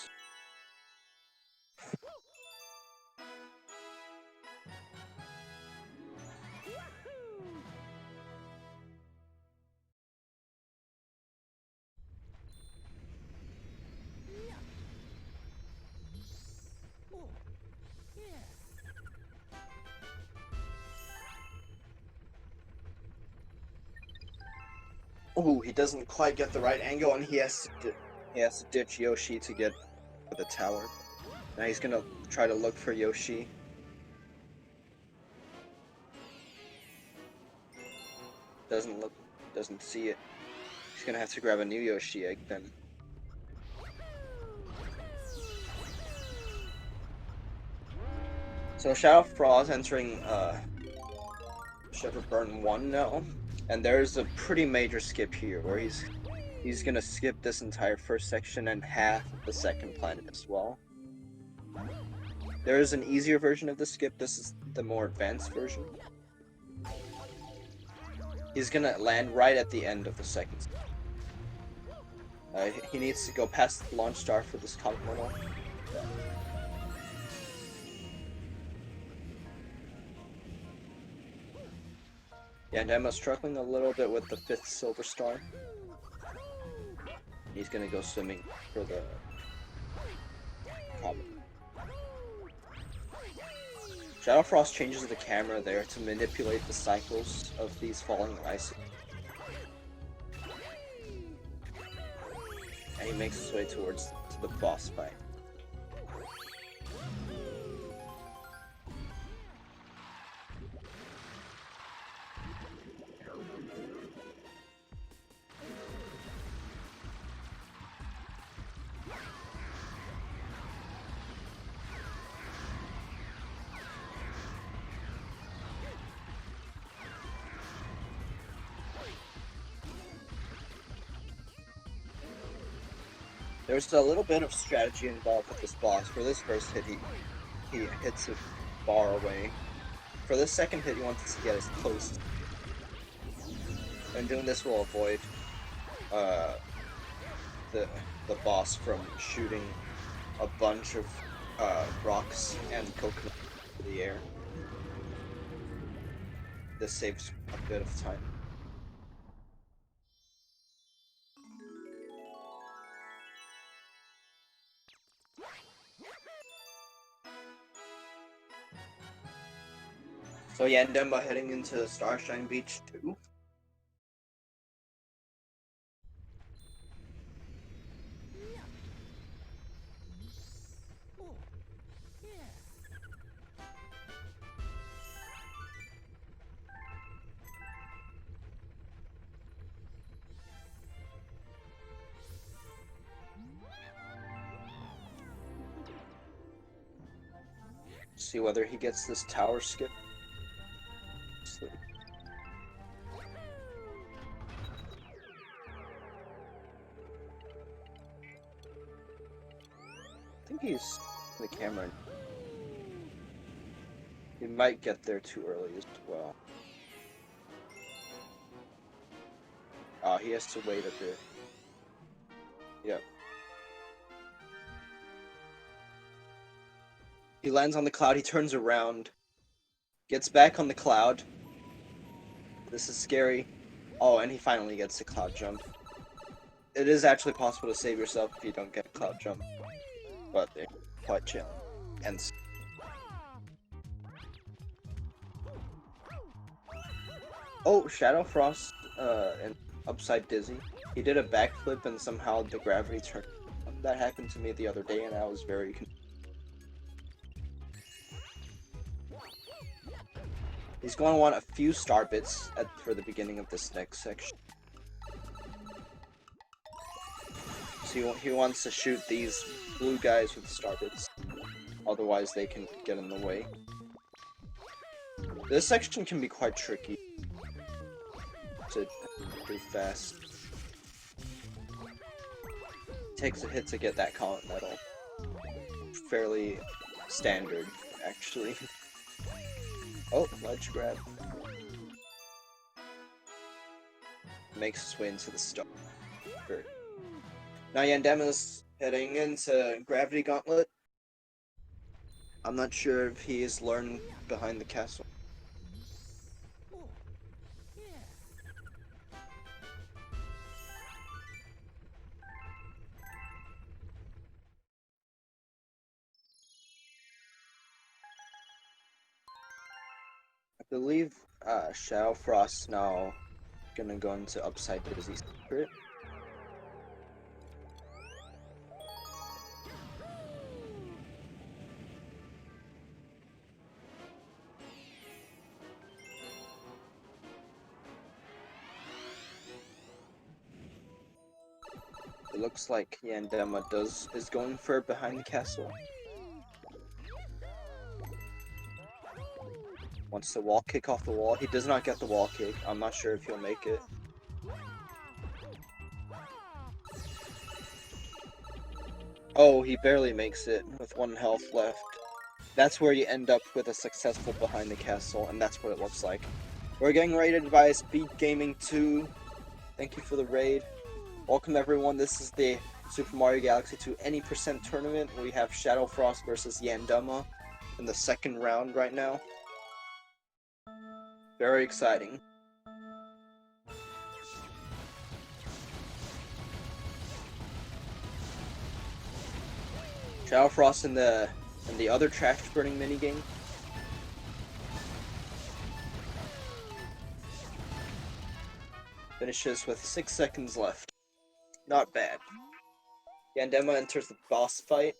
Oh, he doesn't quite get the right angle, and he has to ditch Yoshi to get to the tower. Now he's gonna try to look for Yoshi. Doesn't see it. He's gonna have to grab a new Yoshi egg then. So ShadowFrost entering Shepherd Burn 1 now. And there's a pretty major skip here where he's gonna skip this entire first section and half of the second planet as well. There is an easier version of the skip. This is the more advanced version. He's gonna land right at the end of the second. He needs to go past the launch star for this comet model. Yandema's struggling a little bit with the 5th silver star. He's gonna go swimming for the comet. ShadowFrost changes the camera there to manipulate the cycles of these falling ice. And he makes his way towards the boss fight. There's a little bit of strategy involved with this boss. For this first hit, he hits it far away. For this second hit, he wants to get as close. And doing this will avoid the boss from shooting a bunch of rocks and coconut into the air. This saves a bit of time. So Yandema heading into Starshine Beach 2. See whether he gets this tower skip. I think he's in the camera. He might get there too early as well. He has to wait a bit. Yep. He lands on the cloud, he turns around, gets back on the cloud. This is scary. Oh, and he finally gets the cloud jump. It is actually possible to save yourself if you don't get a cloud jump, but they're quite chill. And oh, ShadowFrost and Upside Dizzy. He did a backflip and somehow the gravity turned. That happened to me the other day and I was very confused. He's going to want a few star bits for the beginning of this next section. So he wants to shoot these blue guys with star bits. Otherwise they can get in the way. This section can be quite tricky to do fast. Takes a hit to get that comet medal. Fairly standard, actually. Oh, ledge grab. Makes his way into the star. Now Yandema's heading into Gravity Gauntlet. I'm not sure if he has learned behind the castle. I believe ShadowFrost now gonna go into Upside Dizzy Secret. It looks like Yandema is going for behind the castle. Wants to wall kick off the wall. He does not get the wall kick. I'm not sure if he'll make it. Oh, he barely makes it with 1 health left. That's where you end up with a successful behind the castle, and that's what it looks like. We're getting raided by SpeedGaming 2. Thank you for the raid. Welcome everyone, this is the Super Mario Galaxy 2 any percent tournament. We have ShadowFrost versus Yandema in the second round right now. Very exciting. ShadowFrost in the other trash burning minigame. Finishes with 6 seconds left. Not bad. Yandema enters the boss fight.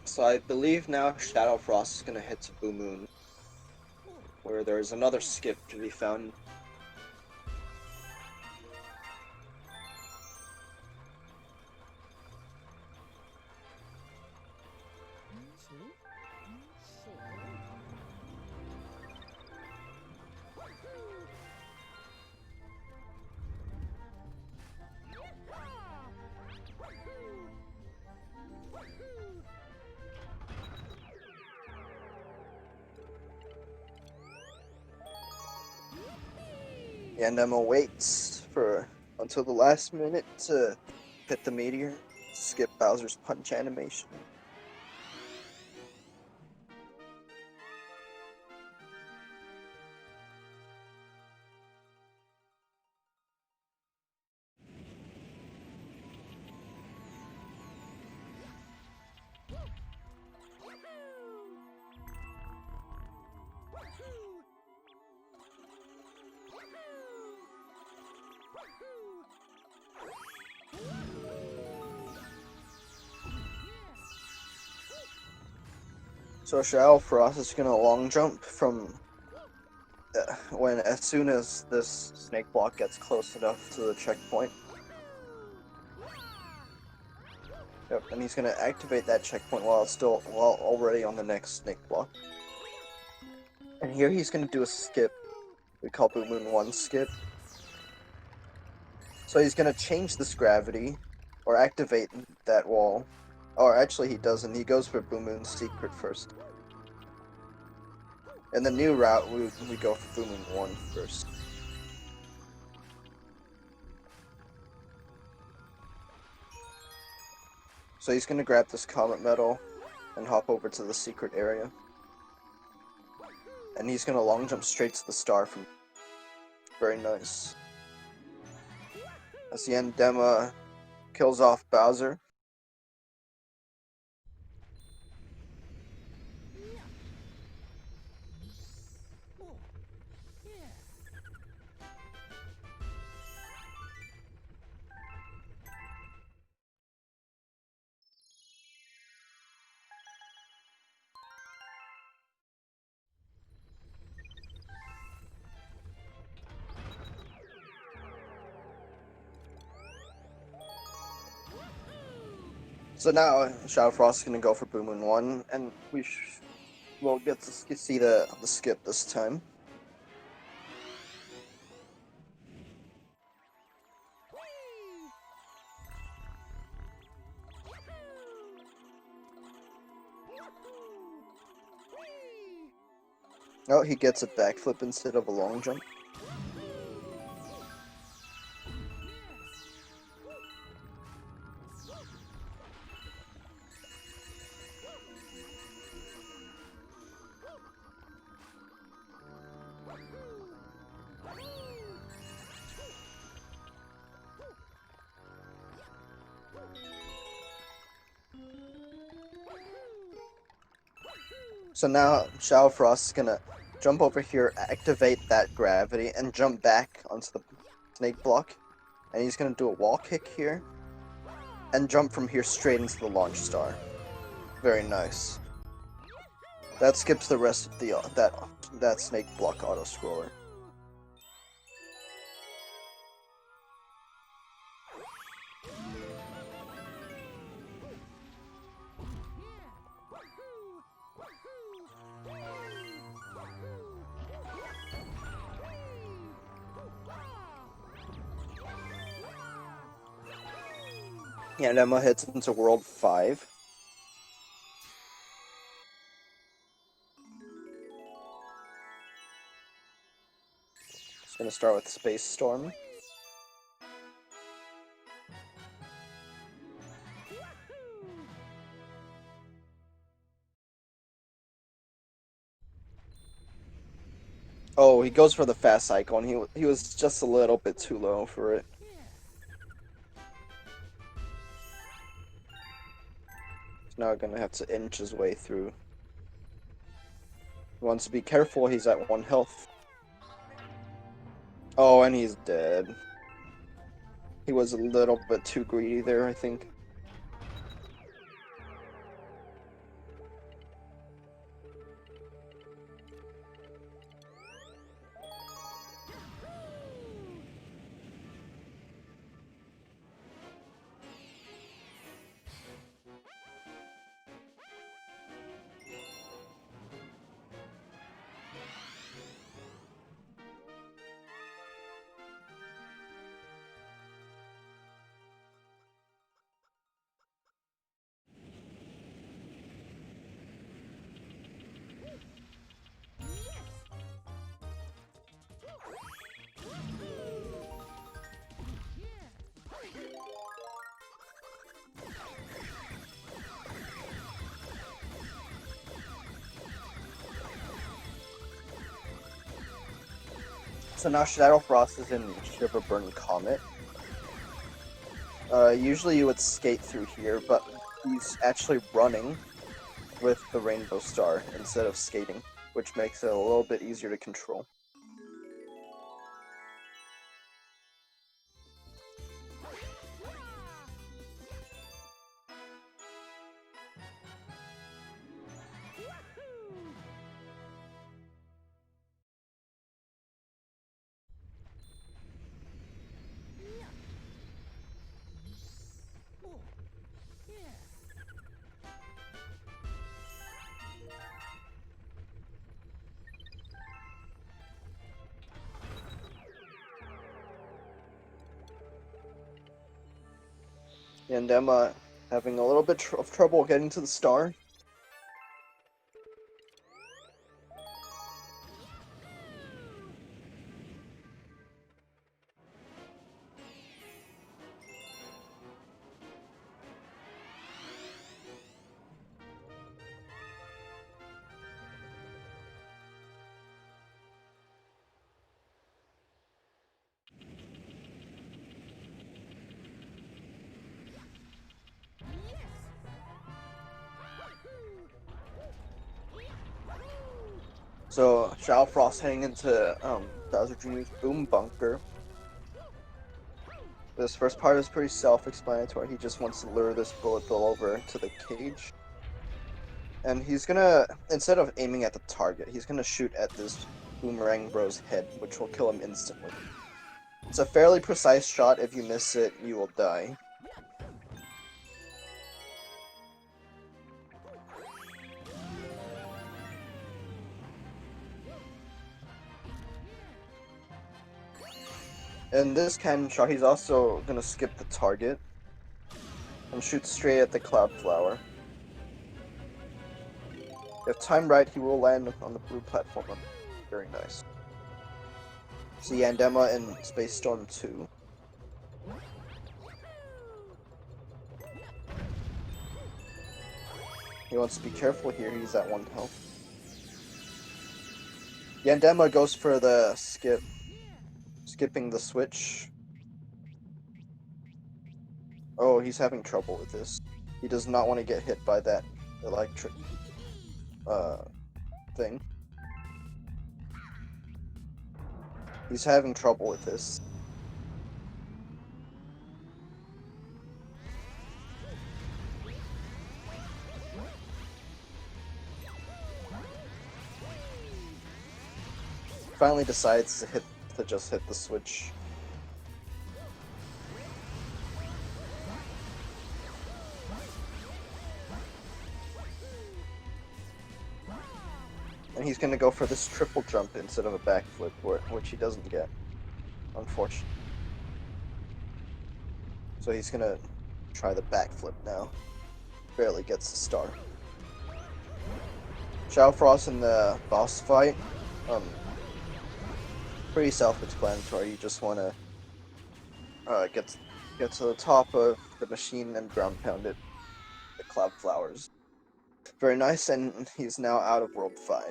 So I believe now ShadowFrost is gonna head to Blue Moon, where there's another skip to be found. Yandema waits until the last minute to hit the meteor, skip Bowser's punch animation. So ShadowFrost is gonna long jump from as soon as this snake block gets close enough to the checkpoint. Yep, and he's gonna activate that checkpoint while already on the next snake block. And here he's gonna do a skip. We call Blue Moon 1 skip. So he's gonna change this gravity or activate that wall. Or actually he doesn't, he goes for Blue Moon's secret first. In the new route, we go for Blue Moon 1 first. So he's gonna grab this comet medal and hop over to the secret area. And he's gonna long jump straight to the star from. Very nice. as Yandema kills off Bowser. So now ShadowFrost is gonna go for Boom in 1, and we'll get to see the skip this time. Oh, he gets a backflip instead of a long jump. So now ShadowFrost is gonna jump over here, activate that gravity, and jump back onto the snake block. And he's gonna do a wall kick here, and jump from here straight into the launch star. Very nice. That skips the rest of the that snake block auto scroller. Yandema hits into World 5. It's gonna start with Space Storm. Oh, he goes for the fast icon. He was just a little bit too low for it. He's now gonna have to inch his way through. He wants to be careful, he's at 1 health. Oh, and he's dead. He was a little bit too greedy there, I think. So now ShadowFrost is in Shiverburn Comet. Usually you would skate through here, but he's actually running with the Rainbow Star instead of skating, which makes it a little bit easier to control. Yandema having a little bit of trouble getting to the star. So ShadowFrost heading into Bowser Jr.'s Boom Bunker. This first part is pretty self-explanatory. He just wants to lure this bullet bill over to the cage. And he's gonna, instead of aiming at the target, he's gonna shoot at this Boomerang Bro's head, which will kill him instantly. It's a fairly precise shot. If you miss it, you will die. In this cannon shot, he's also gonna skip the target and shoot straight at the Cloud Flower. If timed right, he will land on the blue platform. Very nice. See Yandema in Space Storm 2. He wants to be careful here, he's at 1 health. Yandema goes for the skip. Skipping the switch. Oh, he's having trouble with this. He does not want to get hit by that electric thing. He's having trouble with this. Finally decides to just hit the switch. And he's gonna go for this triple jump instead of a backflip, which he doesn't get, unfortunately. So he's gonna try the backflip now. Barely gets the star. ShadowFrost in the boss fight, pretty self-explanatory. You just wanna get to the top of the machine and ground pound it. The Cloud Flowers. Very nice, and he's now out of World 5.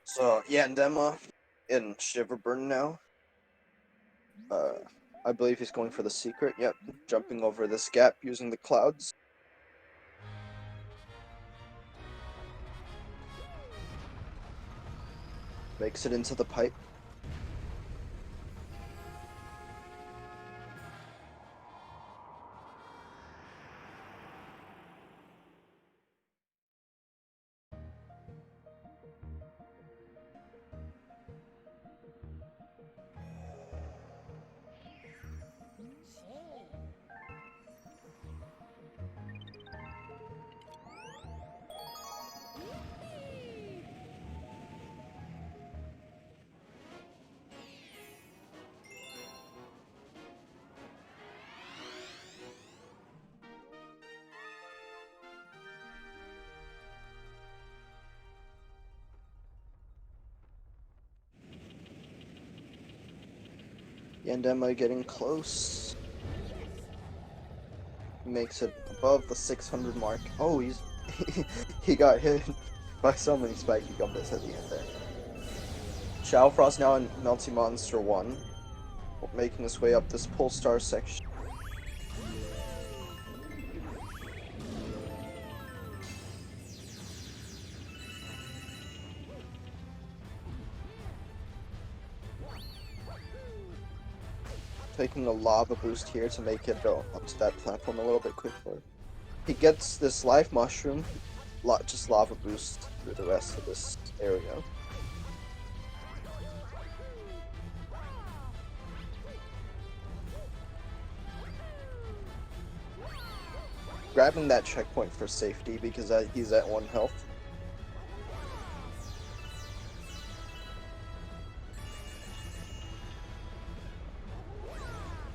So, Yandema in Shiverburn now. I believe he's going for the secret. Yep, jumping over this gap using the clouds. Makes it into the pipe. Yandema getting close. Makes it above the 600 mark. Oh, he got hit by so many spiky gumbits at the end there. ShadowFrost now in Melty Monster 1, making his way up this Polestar section. Taking a lava boost here to make it go onto that platform a little bit quicker. He gets this life mushroom, just lava boost through the rest of this area. Grabbing that checkpoint for safety because he's at 1 health.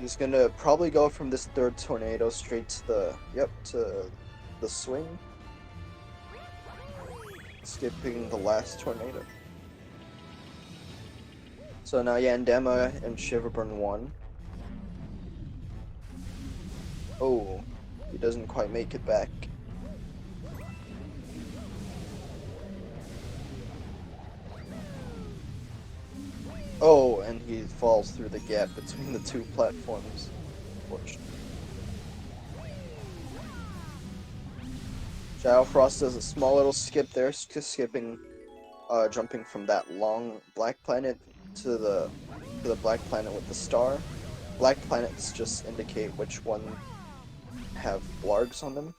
He's gonna probably go from this third tornado straight to to the swing, skipping the last tornado. So now Yandema and Shiverburn won. Oh, he doesn't quite make it back. Oh, and he falls through the gap between the two platforms. Unfortunately. ShadowFrost does a small little skip there, skipping, jumping from that long black planet to the black planet with the star. Black planets just indicate which one have blargs on them.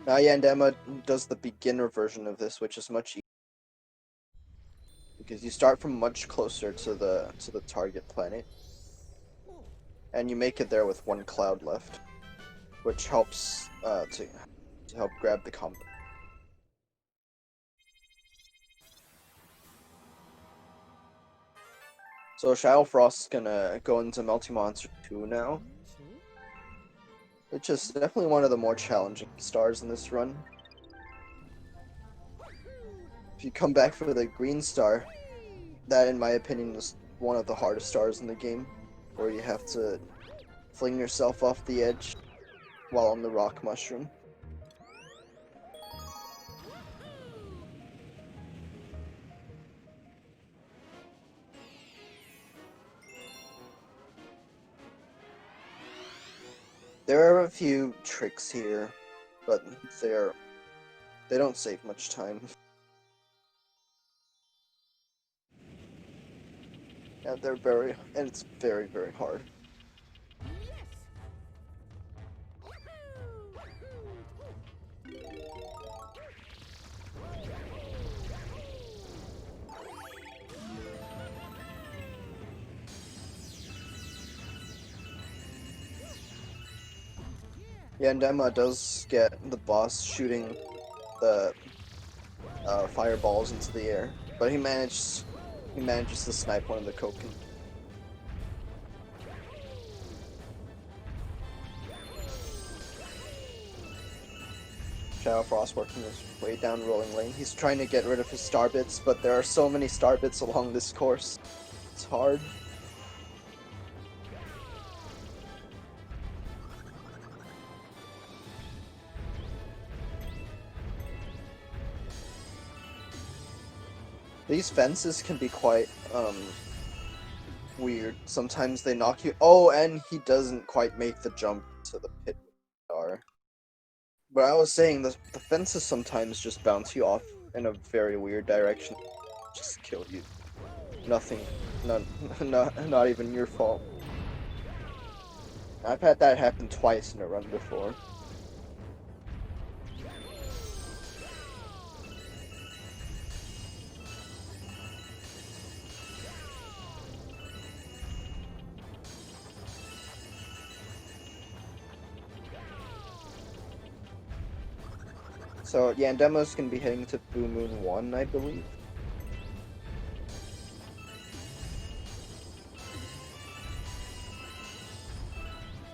Now Yandema does the beginner version of this, which is much easier because you start from much closer to the target planet, and you make it there with one cloud left, which helps to help grab the comet. So ShadowFrost's gonna go into Multi-Monster 2 now, which is definitely one of the more challenging stars in this run. If you come back for the green star, that in my opinion is one of the hardest stars in the game, where you have to fling yourself off the edge while on the rock mushroom. There are a few tricks here, but they don't save much time. Yeah, and it's very, very hard. Yandema does get the boss shooting the fireballs into the air, but he manages to snipe one of the Koken. ShadowFrost working his way down rolling lane. He's trying to get rid of his star bits, but there are so many star bits along this course. It's hard. These fences can be quite weird. Sometimes they knock you. Oh, and he doesn't quite make the jump to the pit star. But I was saying the fences sometimes just bounce you off in a very weird direction, just kill you. Nothing, not even your fault. I've had that happen twice in a run before. So Yandema's gonna be heading to Blue Moon 1, I believe.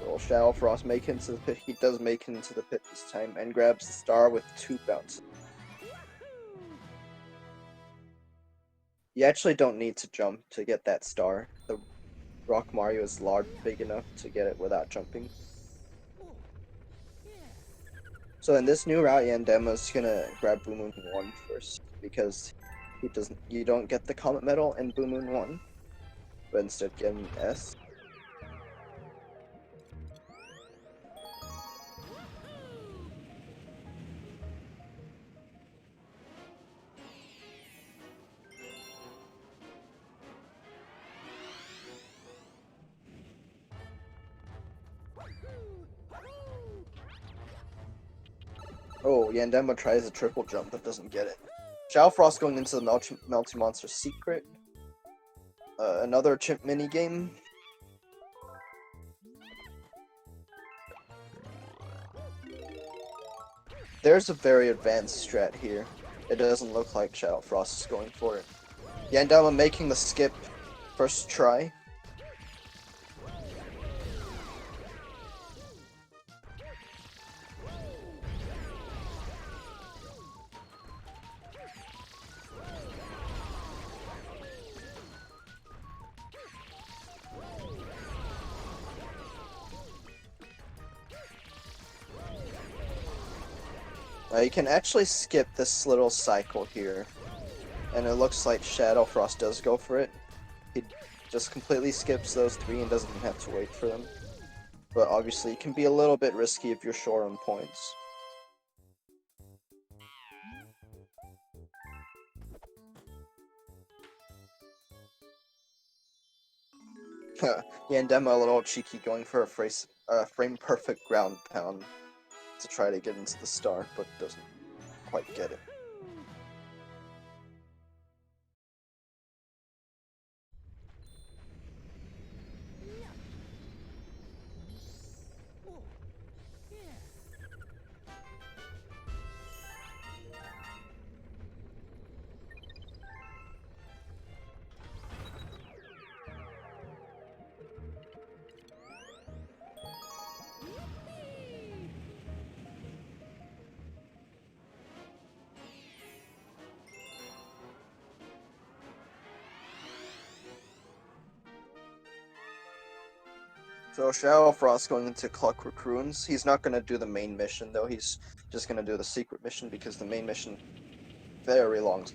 Will ShadowFrost make it into the pit? He does make it into the pit this time and grabs the star with 2 bounces. You actually don't need to jump to get that star. The Rock Mario is big enough to get it without jumping. So in this new route, Yandema's gonna grab Blue Moon 1 first, because you don't get the Comet Medal in Blue Moon 1, but instead get an S. Oh, Yandema tries a triple jump but doesn't get it. ShadowFrost going into the Multi-Monster Secret. Another chimp minigame. There's a very advanced strat here. It doesn't look like ShadowFrost is going for it. Yandema making the skip first try. You can actually skip this little cycle here, and it looks like ShadowFrost does go for it. He just completely skips those 3 and doesn't have to wait for them. But obviously it can be a little bit risky if you're short on points. Yandema a little cheeky going for a frame perfect ground pound to try to get into the star, but doesn't quite get it. So ShadowFrost going into Clockwork Ruins. He's not going to do the main mission though, he's just going to do the secret mission because the main mission very long.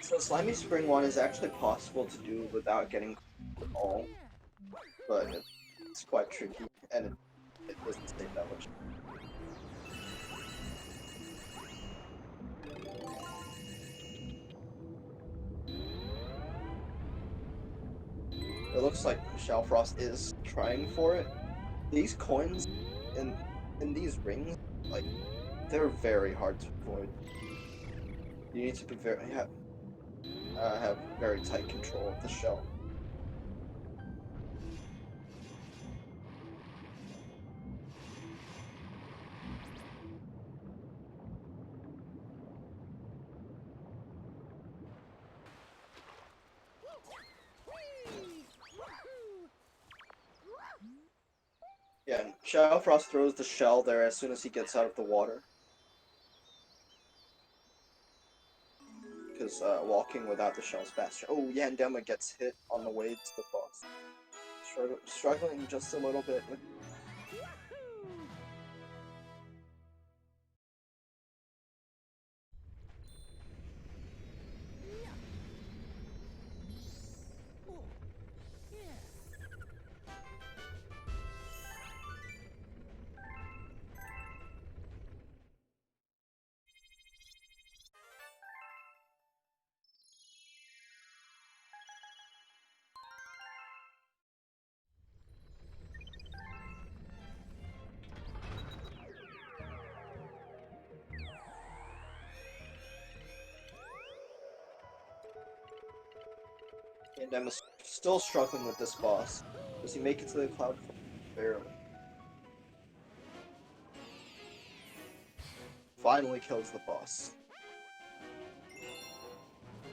So Slimy Spring 1 is actually possible to do without getting at all, but it's quite tricky, and it doesn't save that much. It looks like ShadowFrost is trying for it. These coins in these rings, like, they're very hard to avoid. You need to be have very tight control of the shell. Yeah, and ShadowFrost throws the shell there as soon as he gets out of the water. Because walking without the shell is faster. Oh, Yandema gets hit on the way to the boss. Struggling just a little bit with. Yandema's still struggling with this boss. Does he make it to the cloud? Barely. Finally kills the boss.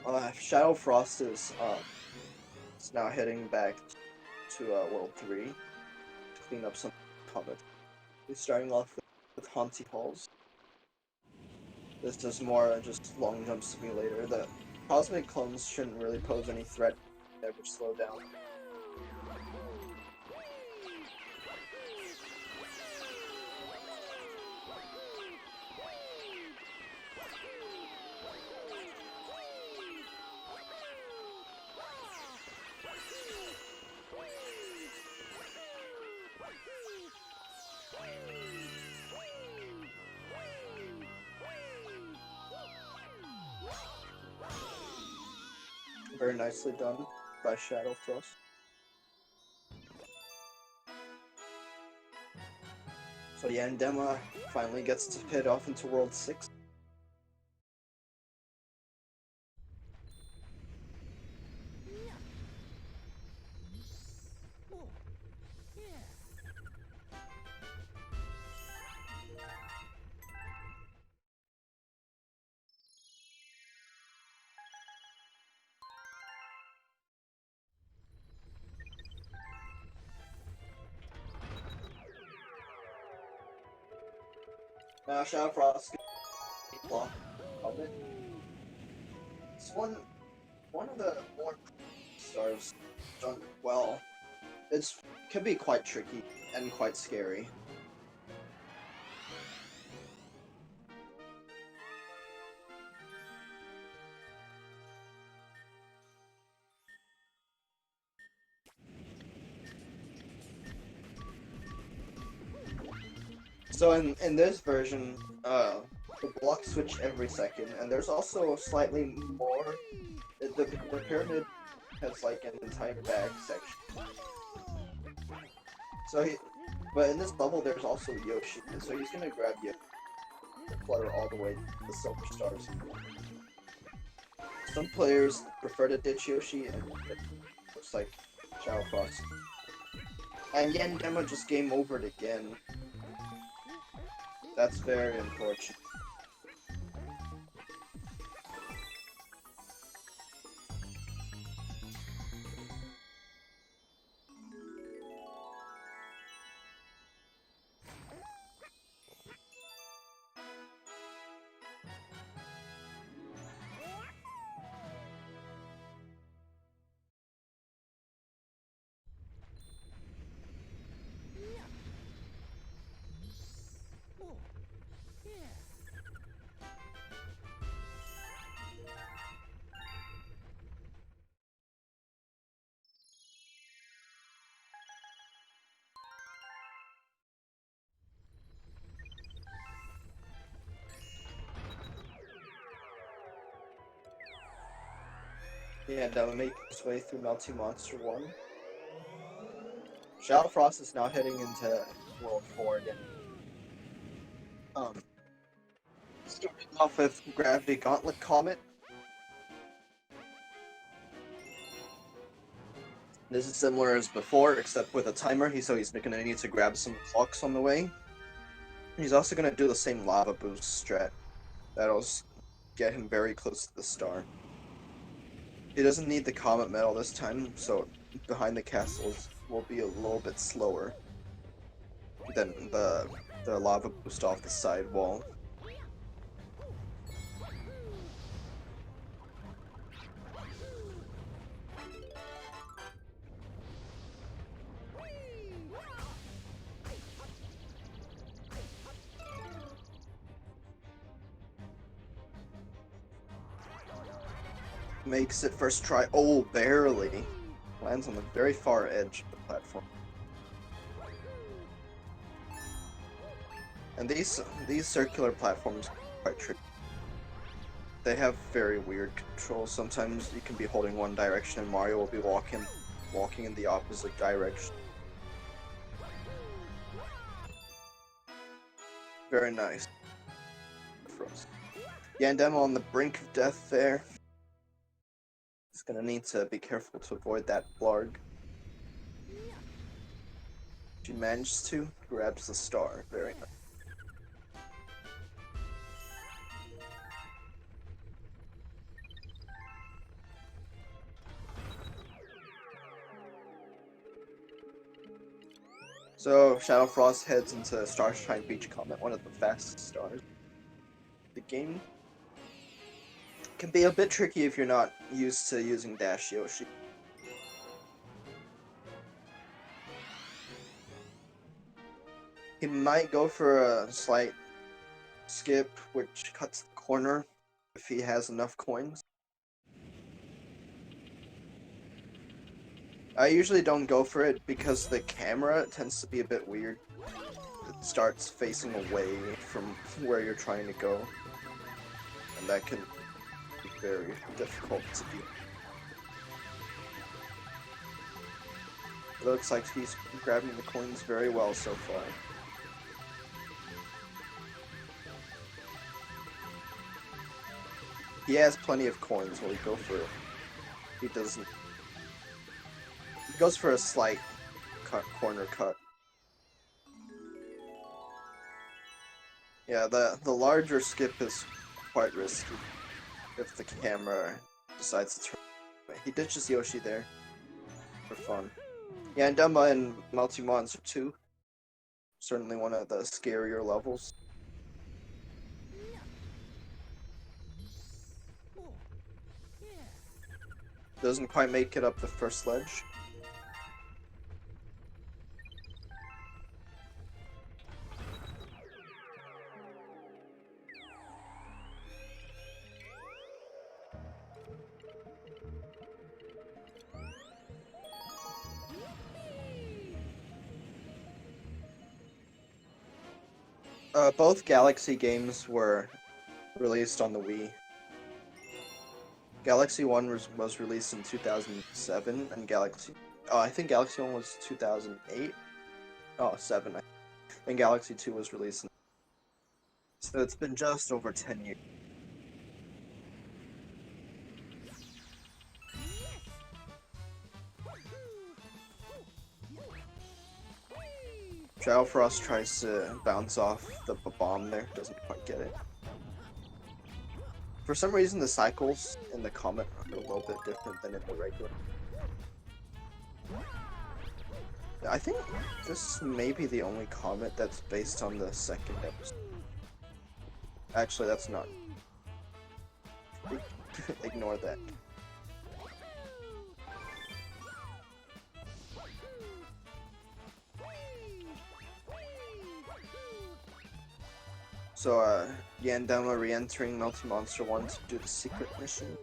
ShadowFrost is now heading back to World 3 to clean up some comments. He's starting off with Haunty Halls. This is more just long jump simulator. The cosmic clones shouldn't really pose any threat, never slow down. Very nicely done by ShadowFrost. So Yandema finally gets to head off into World 6. Now ShadowFrost block of it. It's one of the more stars done well. It can be quite tricky and quite scary. So in this version, the blocks switch every second, and there's also slightly more. The pyramid has like an entire bag section. So but in this level, there's also Yoshi, and so he's gonna grab you to flutter all the way to the silver stars. Some players prefer to ditch Yoshi, and it looks like ShadowFrost. And Yandema just game overed again. That's very unfortunate. Yandema making his way through Melty Monster 1. ShadowFrost is now heading into World 4 again. Starting off with Gravity Gauntlet Comet. This is similar as before, except with a timer, so he's going to need to grab some clocks on the way. He's also going to do the same lava boost strat. That'll get him very close to the star. He doesn't need the Comet Medal this time, so behind the castles will be a little bit slower than the lava boost off the side wall. Makes it first try. Oh, barely. Lands on the very far edge of the platform. And these circular platforms are quite tricky. They have very weird controls. Sometimes you can be holding one direction and Mario will be walking in the opposite direction. Very nice. Yandema on the brink of death there. He's gonna need to be careful to avoid that blarg. She manages to, grabs the star. Very nice. So ShadowFrost heads into Starshine Beach Comet, one of the fastest stars. The game can be a bit tricky if you're not used to using Dash Yoshi. He might go for a slight skip, which cuts the corner if he has enough coins. I usually don't go for it because the camera tends to be a bit weird. It starts facing away from where you're trying to go, and that can be very difficult to do. It looks like he's grabbing the coins very well so far. He has plenty of coins, will he go for it? He doesn't. He goes for a slight corner cut. Yeah, the larger skip is quite risky if the camera decides to turn away. He ditches Yoshi there for fun. Yeah, Yandema and Melty Monster 2. Certainly one of the scarier levels. Doesn't quite make it up the first ledge. Both Galaxy games were released on the Wii. Galaxy 1 was released in 2007, and I think Galaxy 1 was 2008? Oh, 7. And Galaxy 2 was released in... So it's been just over 10 years. ShadowFrost tries to bounce off the bomb there, doesn't quite get it. For some reason, the cycles in the Comet are a little bit different than in the regular. I think this may be the only Comet that's based on the second episode. Actually, that's not. Ignore that. So, Yandema re-entering Melty Monster 1 to do the secret mission.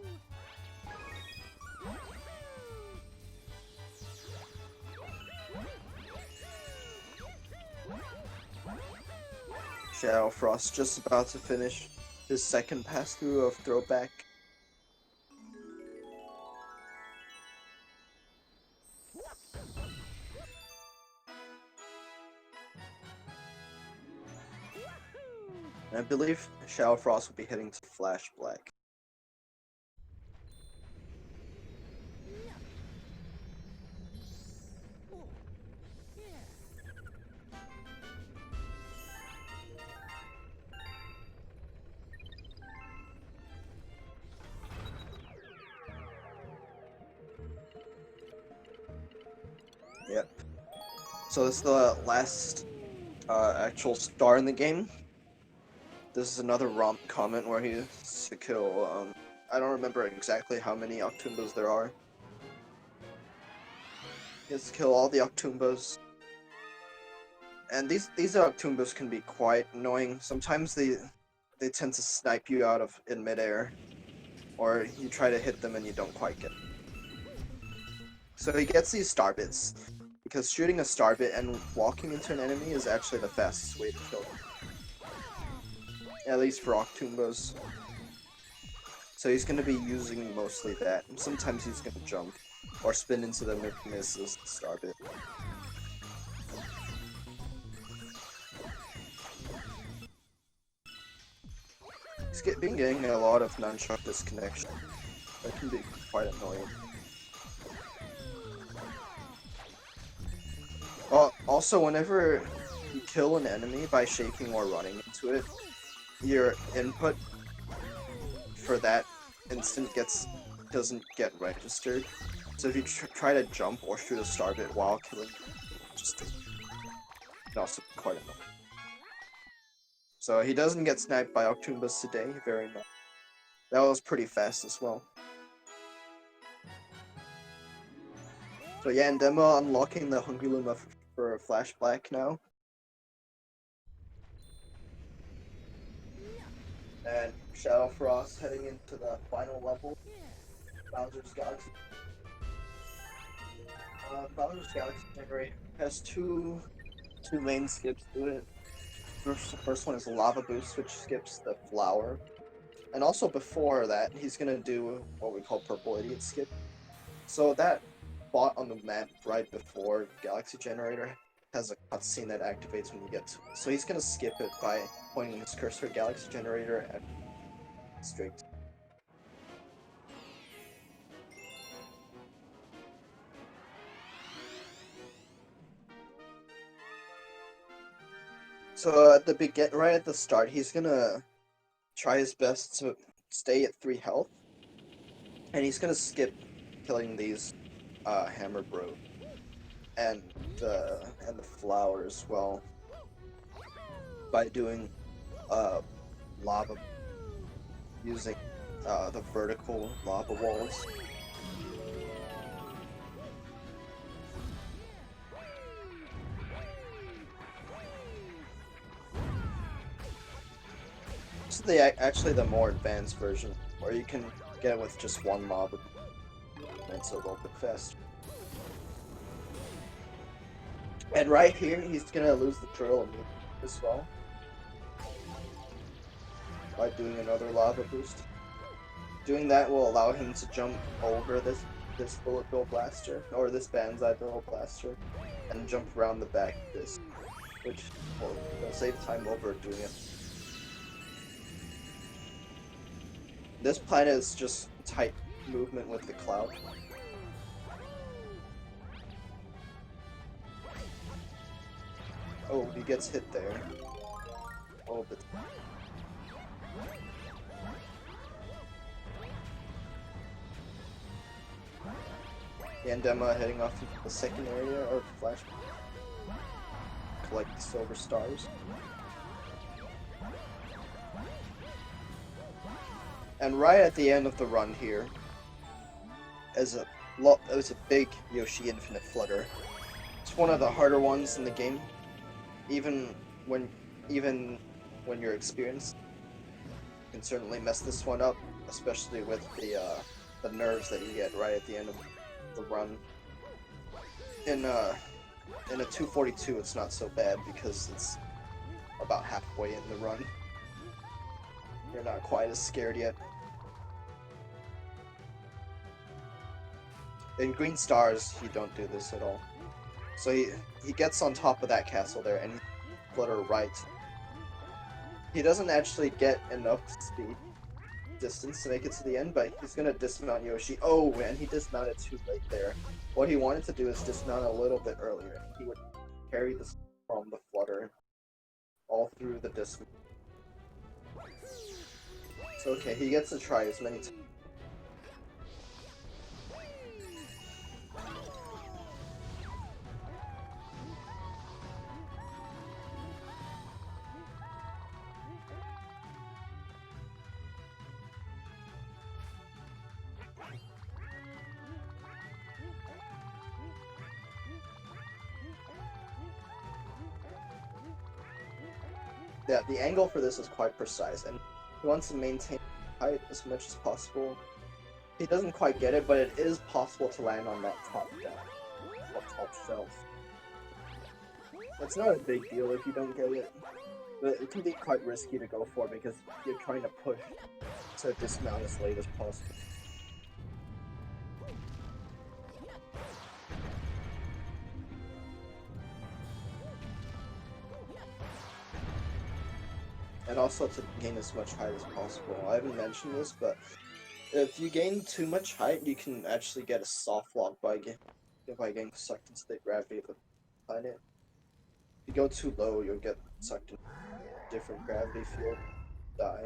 ShadowFrost just about to finish his second pass-through of Throwback. And I believe ShadowFrost will be heading to Flash Black. Yep. So this is the last actual star in the game. This is another romp comment where he has to kill, I don't remember exactly how many Octumbos there are. He has to kill all the Octumbos. And these Octumbos can be quite annoying. Sometimes they tend to snipe you out of in midair. Or you try to hit them and you don't quite get it. So he gets these star bits. Because shooting a star bit and walking into an enemy is actually the fastest way to kill them. At least for Octumbos. So he's going to be using mostly that. And sometimes he's going to jump. Or spin into them if he misses the star bit. He's been getting a lot of nunchuck disconnection. That can be quite annoying. Also, whenever you kill an enemy by shaking or running into it, your input for that instant doesn't get registered. So if you try to jump or shoot a star bit while killing, just also quite annoying. So he doesn't get sniped by Octumbos today, very much. That was pretty fast as well. So yeah, Yandema unlocking the Hungry Luma for Flash Black now. And ShadowFrost heading into the final level. Bowser's Galaxy. Bowser's Galaxy Generator has two main skips to it. The first one is Lava Boost, which skips the flower. And also before that, he's gonna do what we call Purple Idiot Skip. So that spot on the map right before Galaxy Generator has a cutscene that activates when you get to it. So he's gonna skip it by pointing his cursor at Galaxy Generator and straight. So at the right at the start, he's gonna try his best to stay at 3 health, and he's gonna skip killing these Hammer Bro and the flower as well by doing lava using the vertical lava walls. This is actually the more advanced version, where you can get it with just one mob, and it's a little bit faster. And right here, he's gonna lose the drill as well by doing another lava boost. Doing that will allow him to jump over this bullet bill blaster, or this banzai bill blaster, and jump around the back of this, which will save time over doing it. This planet is just tight movement with the cloud. Oh, he gets hit there. Oh, but Yandema heading off to the second area, or flash. Collect the silver stars. And right at the end of the run here, as a big Yoshi Infinite Flutter. It's one of the harder ones in the game. Even when you're experienced, you can certainly mess this one up, especially with the nerves that you get right at the end of the run. In a 242, it's not so bad because it's about halfway in the run. You're not quite as scared yet. In Green Stars, you don't do this at all. So he gets on top of that castle there, and he flutter right. He doesn't actually get enough speed distance to make it to the end, but he's gonna dismount Yoshi. Oh, and he dismounted too late there. What he wanted to do is dismount a little bit earlier. He would carry this from the flutter all through the dismount. It's okay, he gets to try as many times. Yeah, the angle for this is quite precise, and he wants to maintain height as much as possible. He doesn't quite get it, but it is possible to land on that top shelf. It's not a big deal if you don't get it, but it can be quite risky to go for because you're trying to push to dismount as late as possible. And also to gain as much height as possible. I haven't mentioned this, but if you gain too much height, you can actually get a soft lock by getting sucked into the gravity of the planet. If you go too low, you'll get sucked into a different gravity field, die.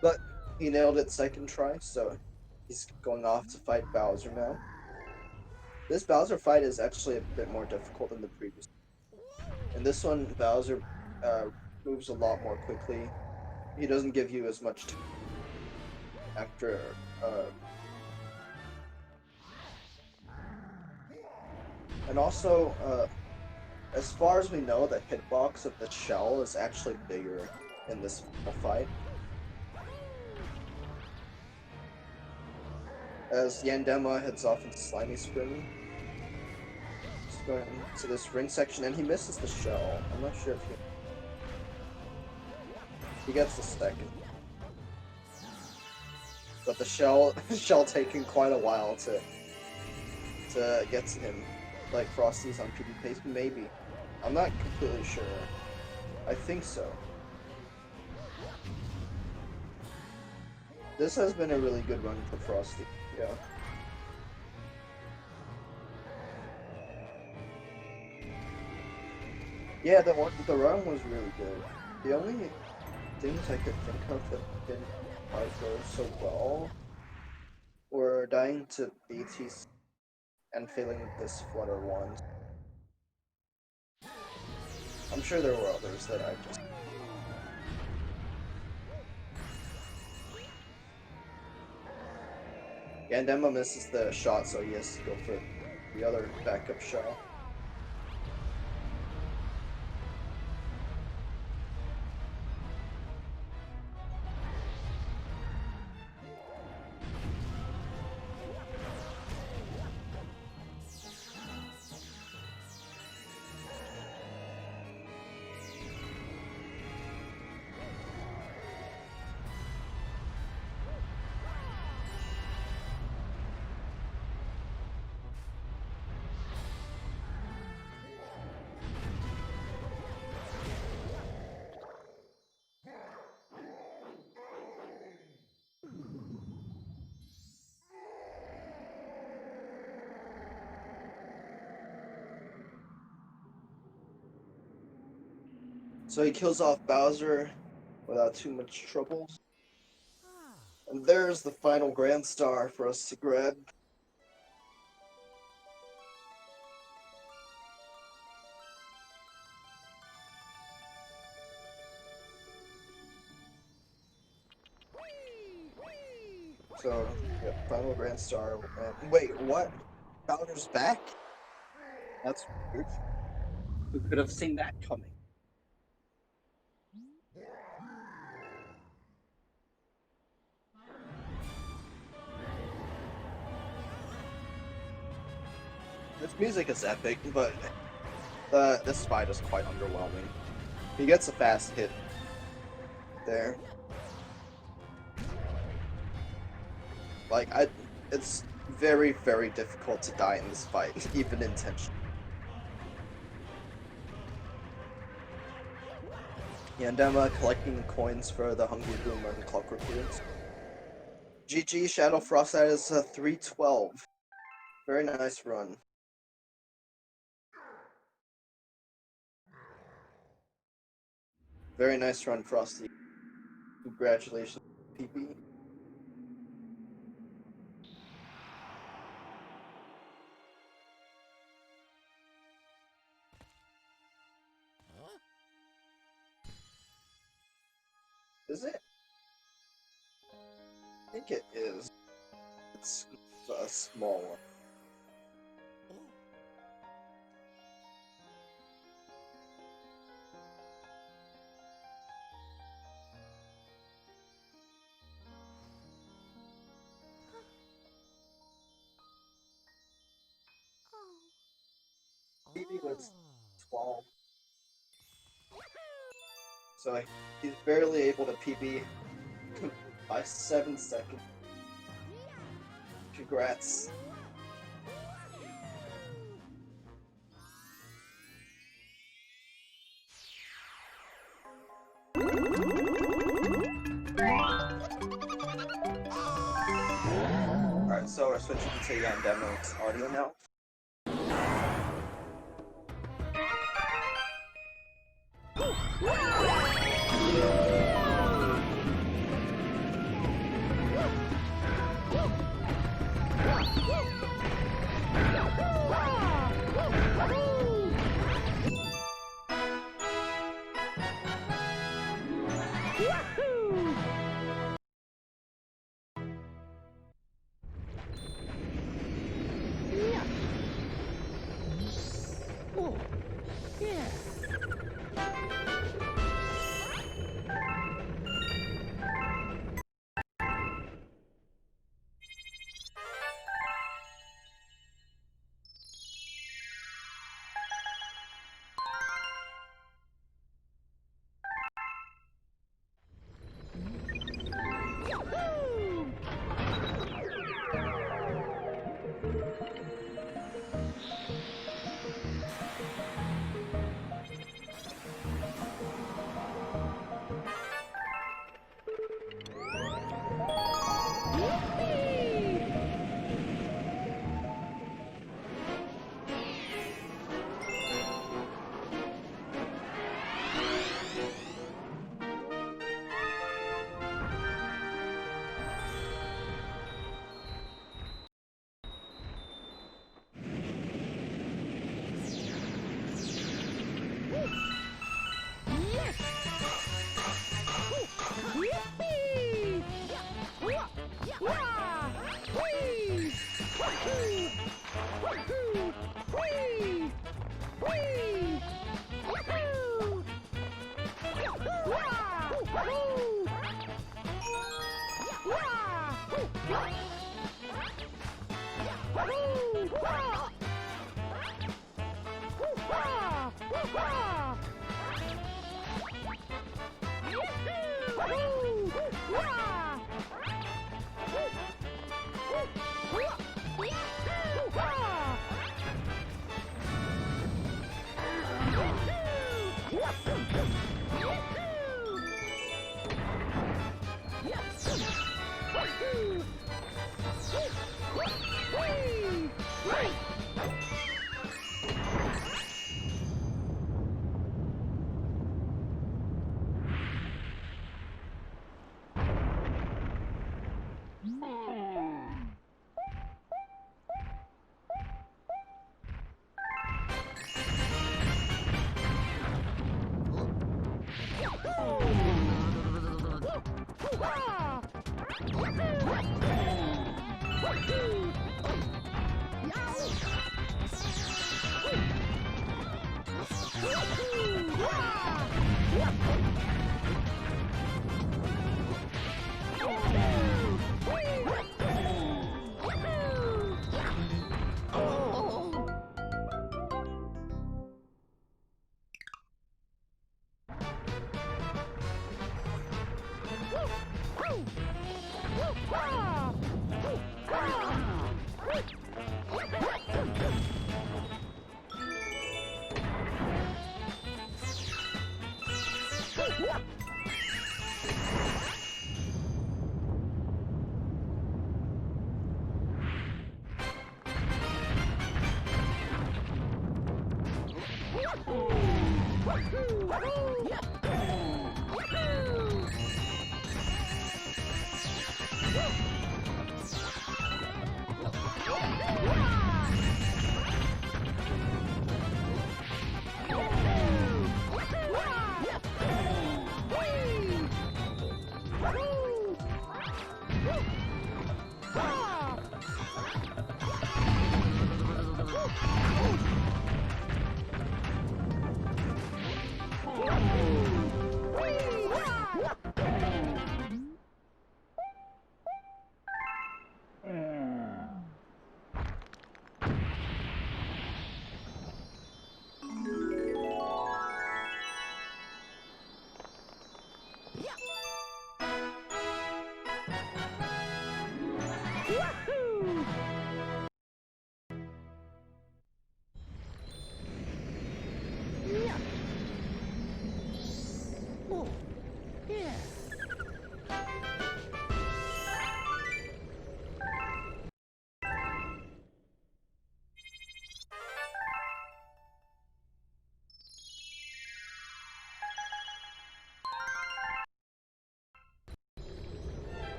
But he nailed it second try, so he's going off to fight Bowser now. This Bowser fight is actually a bit more difficult than the previous. In this one, Bowser moves a lot more quickly. He doesn't give you as much time after and also as far as we know, the hitbox of the shell is actually bigger in this fight. As Yandema heads off into Slimy Spring, he's going to this ring section and he misses the shell. I'm not sure if he gets the second. But the shell taking quite a while to get to him. Like Frosty's on PvP, maybe. I'm not completely sure. I think so. This has been a really good run for Frosty. Yeah. Yeah, the run was really good. The only things I could think of that didn't quite go so well were dying to BTs and failing this flutter one. I'm sure there were others that I just... Yandema misses the shot, so he has to go for the other backup shot. So he kills off Bowser without too much trouble. And there's the final Grand Star for us to grab. So, yeah, final Grand Star. Wait, what? Bowser's back? That's weird. Who could have seen that coming? This music is epic, but this fight is quite underwhelming. He gets a fast hit there. Like, it's very, very difficult to die in this fight, even intentionally. Yandema collecting coins for the Hungry Boomer and Clockwork Heroes. GG ShadowFrost, that is 312. Very nice run. Very nice run, Frosty. Congratulations, PB. Is it? I think it is. It's a small one. PB was 12. So he's barely able to PB by 7 seconds. Congrats. Alright, so we're switching to Yandemo's audio now.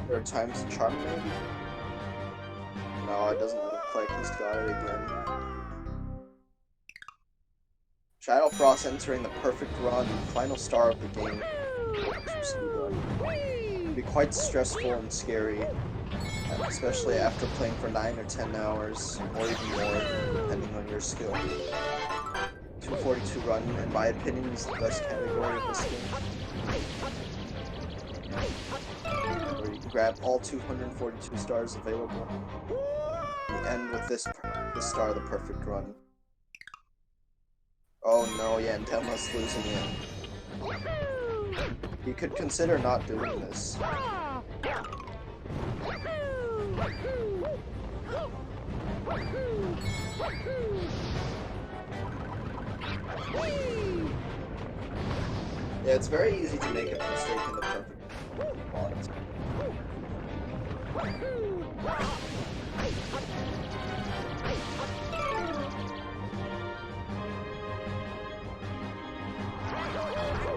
There are times to charm maybe? No, it doesn't look like he's got it again. ShadowFrost entering the perfect run, final star of the game. It can be quite stressful and scary, especially after playing for 9 or 10 hours, or even more, depending on your skill. 242 run, in my opinion, is the best category of this game. Where you can grab all 242 stars available. You end with this star, the perfect run. Oh no, Yandema's losing it. You could consider not doing this. Yeah, it's very easy to make a mistake in the perfect spot.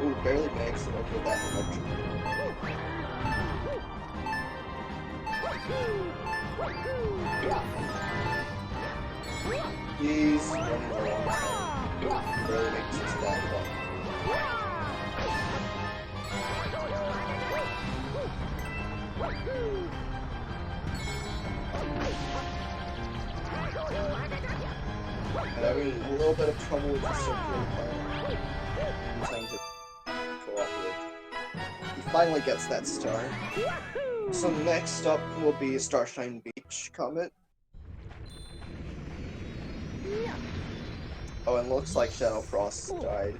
Ooh, barely makes it over that electric. He's running a long time. Barely makes it to that one. And having a little bit of trouble with the circular plan. Sometimes it cooperative. He finally gets that star. So next up will be Starshine Beach Comet. Oh, and looks like ShadowFrost died.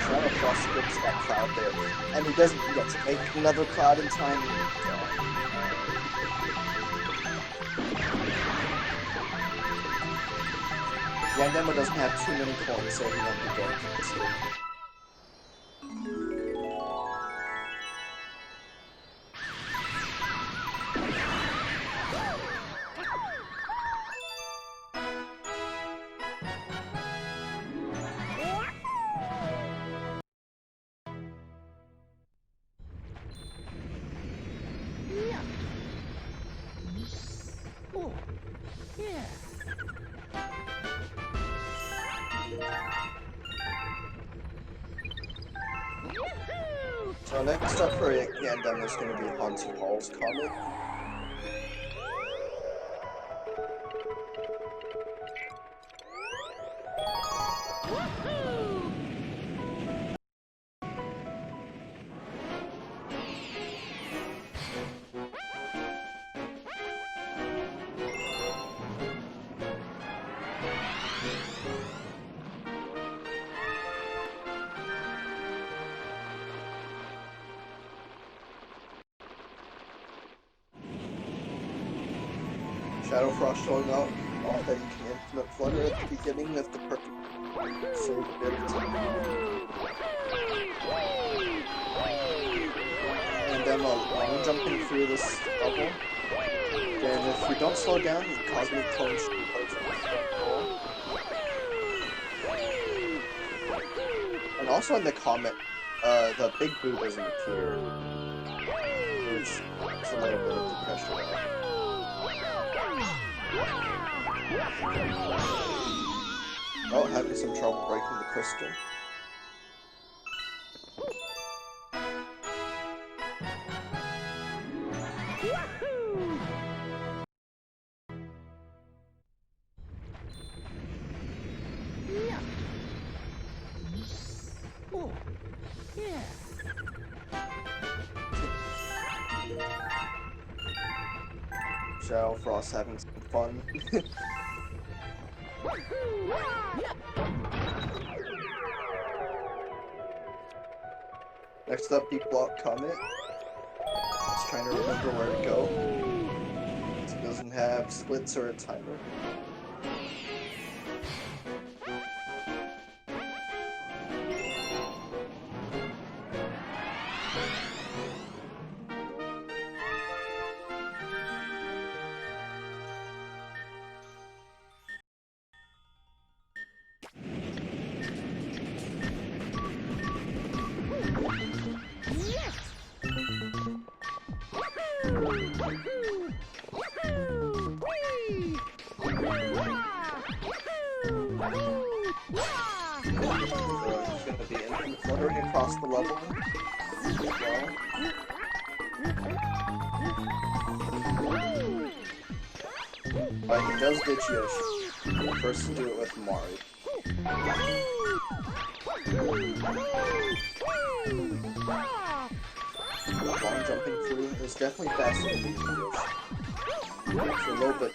ShadowFrost gets that cloud there, and he doesn't get to make another cloud in time. Yandema doesn't have too many coins, so he won't be going for this game. So next up for Yandema is going to be Haunting Halls Comet. ShadowFrost showing off that you can infinite flutter at the beginning with the perfect save ability. And then long jumping through this level. And if you don't slow down, the cosmic tones should be placed on the And also in the comet, the big boo doesn't appear, which is a little bit of the pressure. Oh, having some trouble breaking the crystal. ShadowFrost having some fun. Next up, Deep Block Comet. Just trying to remember where to go. It doesn't have splits or a timer. Fluttering across the level. But he does ditch Yoshi. First to do it with Mari. Long jumping through is definitely faster than Yoshi. It's a little bit.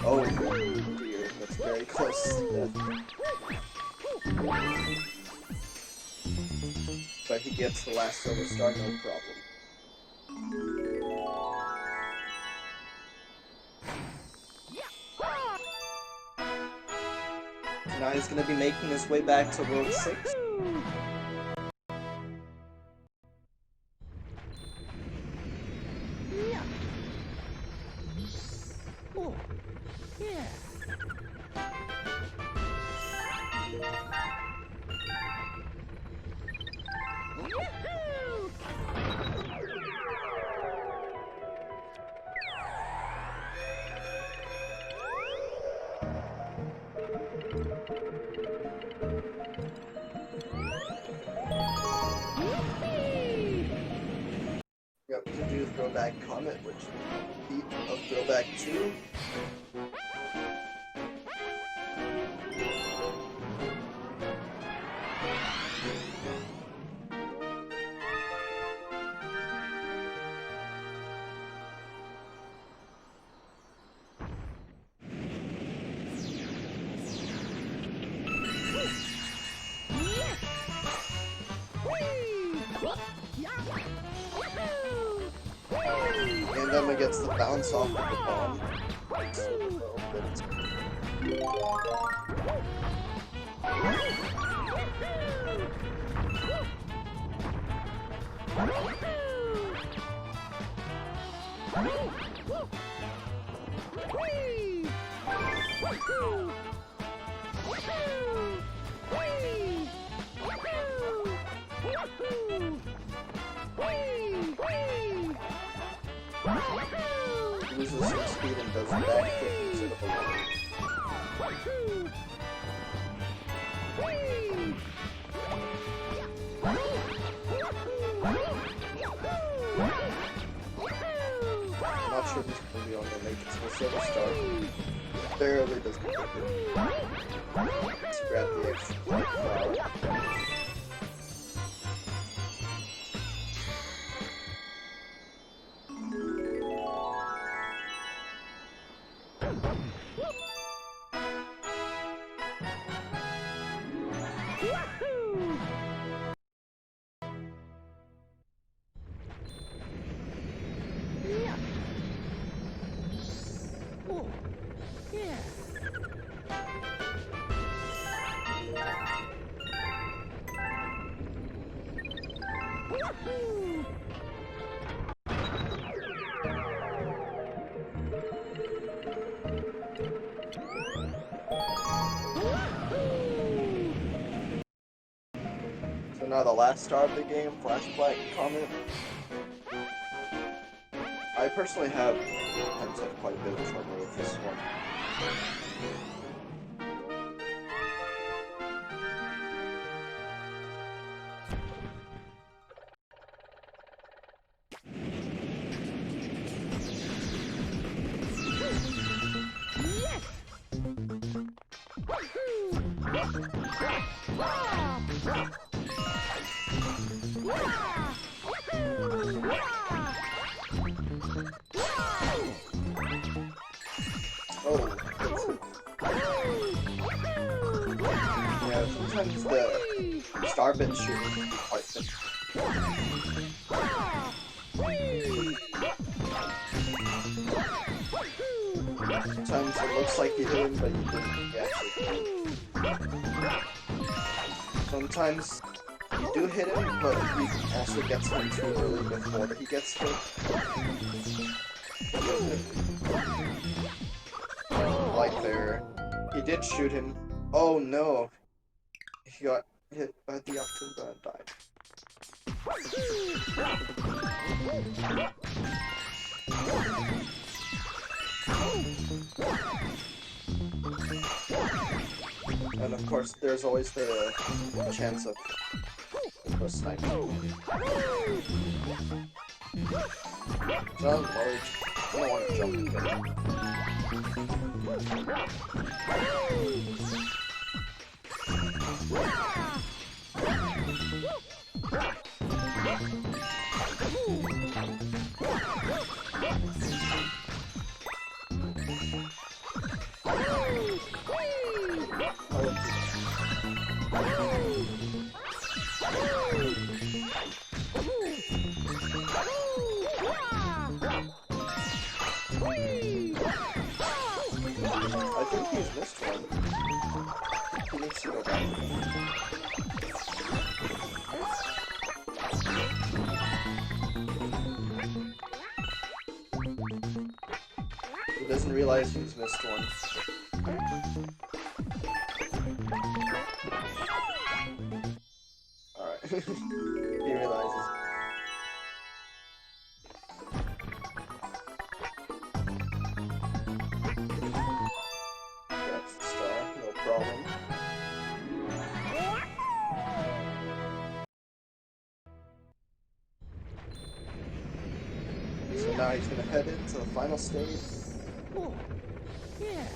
Oh dear, that's very close to death. But he gets the last silver star, no problem. So now he's going to be making his way back to World 6. Yep, we can do Throwback Comet, which is a repeat of Throwback 2. Yandema gets the bounce off of the bomb. Loses some speed and does a backflip instead of a wall. I'm not sure if he's going to be able to make it to the silver star. Barely does get it. Let's grab the extra flower. now the last star of the game, Flash Black Comet. I personally have quite a bit of trouble with this one. Oh. Yeah, sometimes the star bit shooting can be quite thick. Sometimes it looks like you hit him, but you didn't. You actually didn't. Sometimes you do hit him, but he also gets him too early before he gets hit. Like there. He did shoot him. Oh no! He got hit by the October and died. And of course, there's always the chance of a sniper. So large. I don't want to jump and get it. I think he's missed one. He needs to go back. He doesn't realize he's missed one. Alright. He realizes. So now he's gonna head into the final stage. Oh, yeah.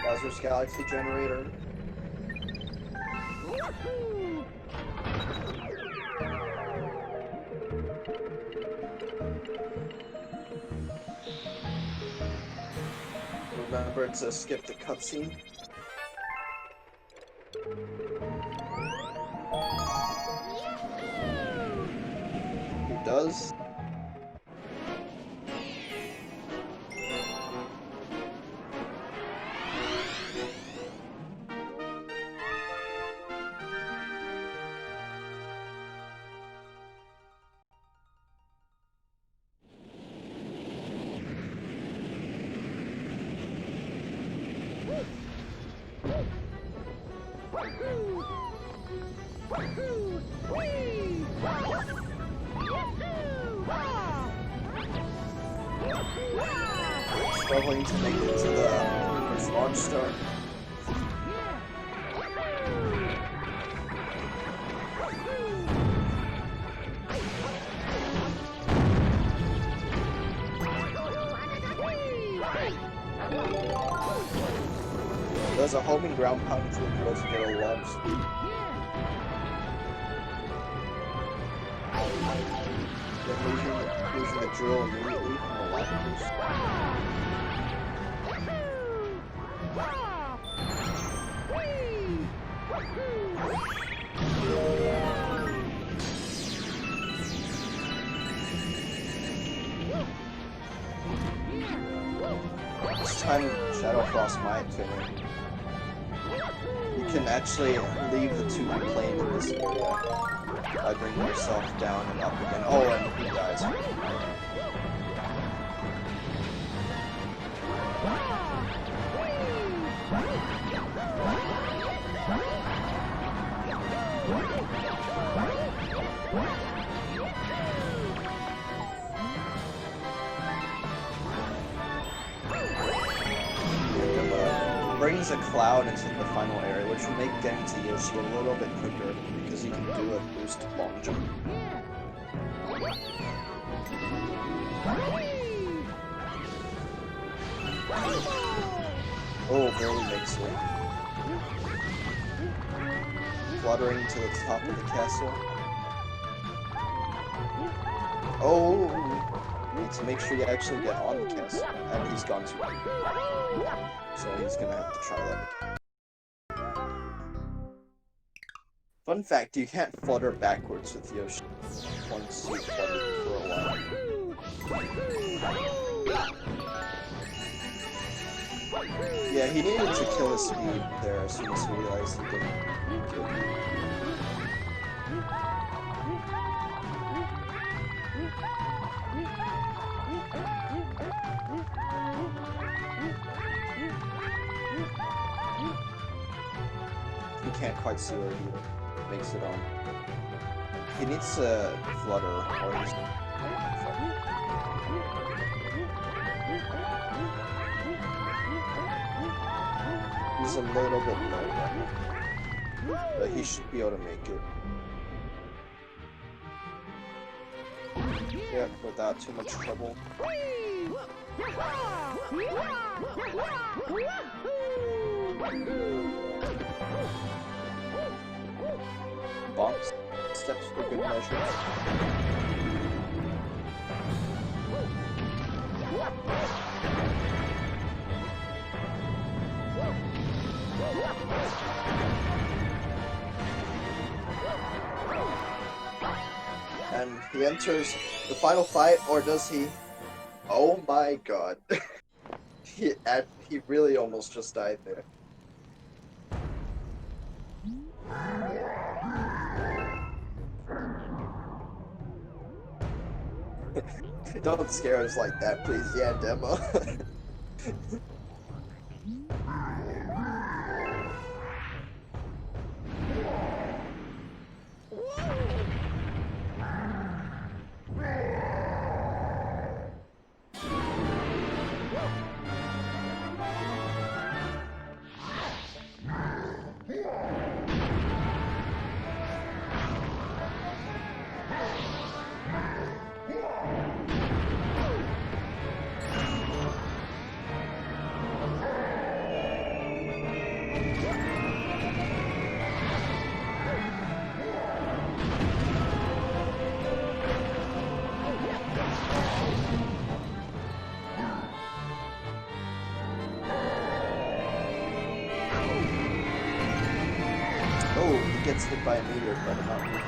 Bowser's Galaxy Generator. Remember to skip the cutscene. He does. Struggling to make it to the first launch start. There's a homing ground pound to able to get a launch speed. Then losing the drill immediately from the lava boost. This time ShadowFrost might finish. You can actually leave the 2D plane in this area by bringing yourself down and up again. Oh, and he dies. brings a cloud into the final area, which will make getting to Yoshi a little bit quicker because you can do a boost long jump. Oh, barely makes it. Fluttering to the top of the castle. Oh! Need to make sure you actually get on the castle. And he's gone too late. So he's gonna have to try that again. Fun fact, you can't flutter backwards with Yoshi once you flutter for a while. Yeah, he needed to kill his speed there as soon as he realized he didn't make it. He can't quite see where he makes it on. He needs to flutter or he's... He's a little bit low, but he should be able to make it. Yeah, without too much trouble. Bumps, steps for good measure. And he enters the final fight, or does he? Oh my god. he really almost just died there. Don't scare us like that, please, Yandema. Oh, he gets hit by a meteor by the mountain.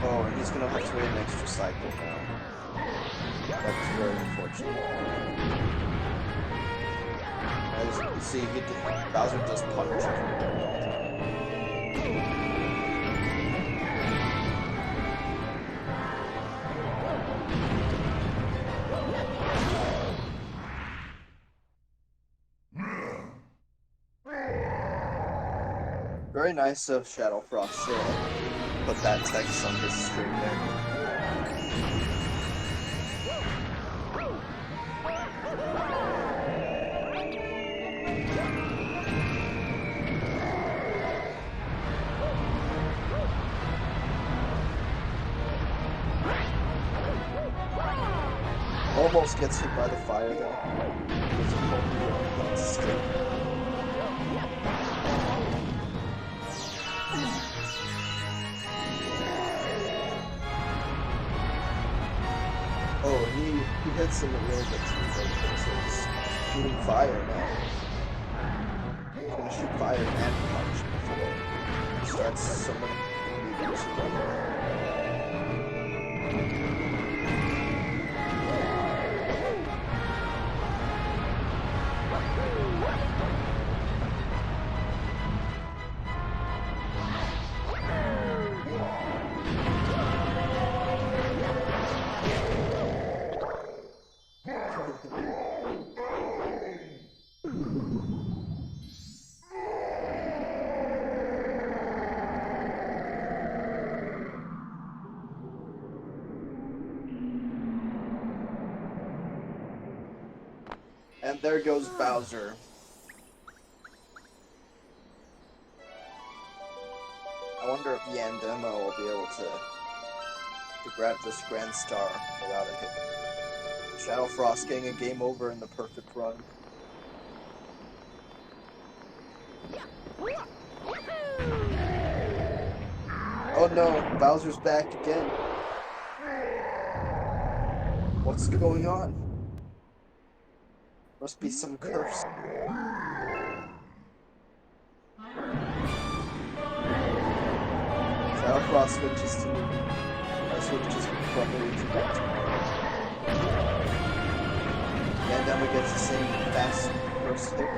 Oh, and he's gonna have to wait an extra cycle now. That's very unfortunate. As you can see, Bowser does punish him. Very nice of ShadowFrost to put that text on his stream there. Almost gets hit by the fire though. Oh, he hits him a little bit too late, so he's shooting fire now. He's gonna shoot fire and punch before he starts summoning meteors again. And there goes Bowser. wonder if Yandema will be able to grab this Grand Star without a hit. ShadowFrost getting a game over in the perfect run. Oh no, Bowser's back again. What's going on? Must be some curse. ShadowFrost switches to front rage back to Yandema gets the same fast first hit.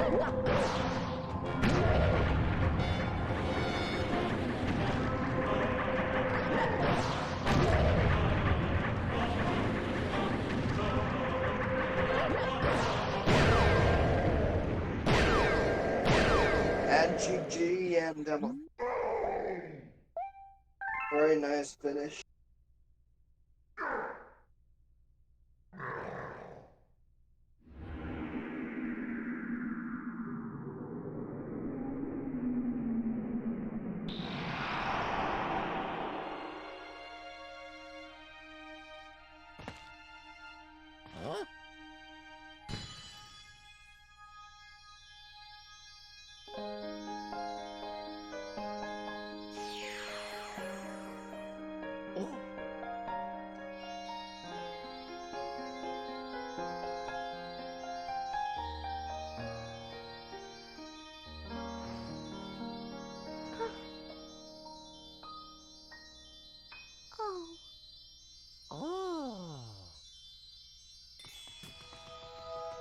And GG Yandema. Very nice finish. Huh? Oh.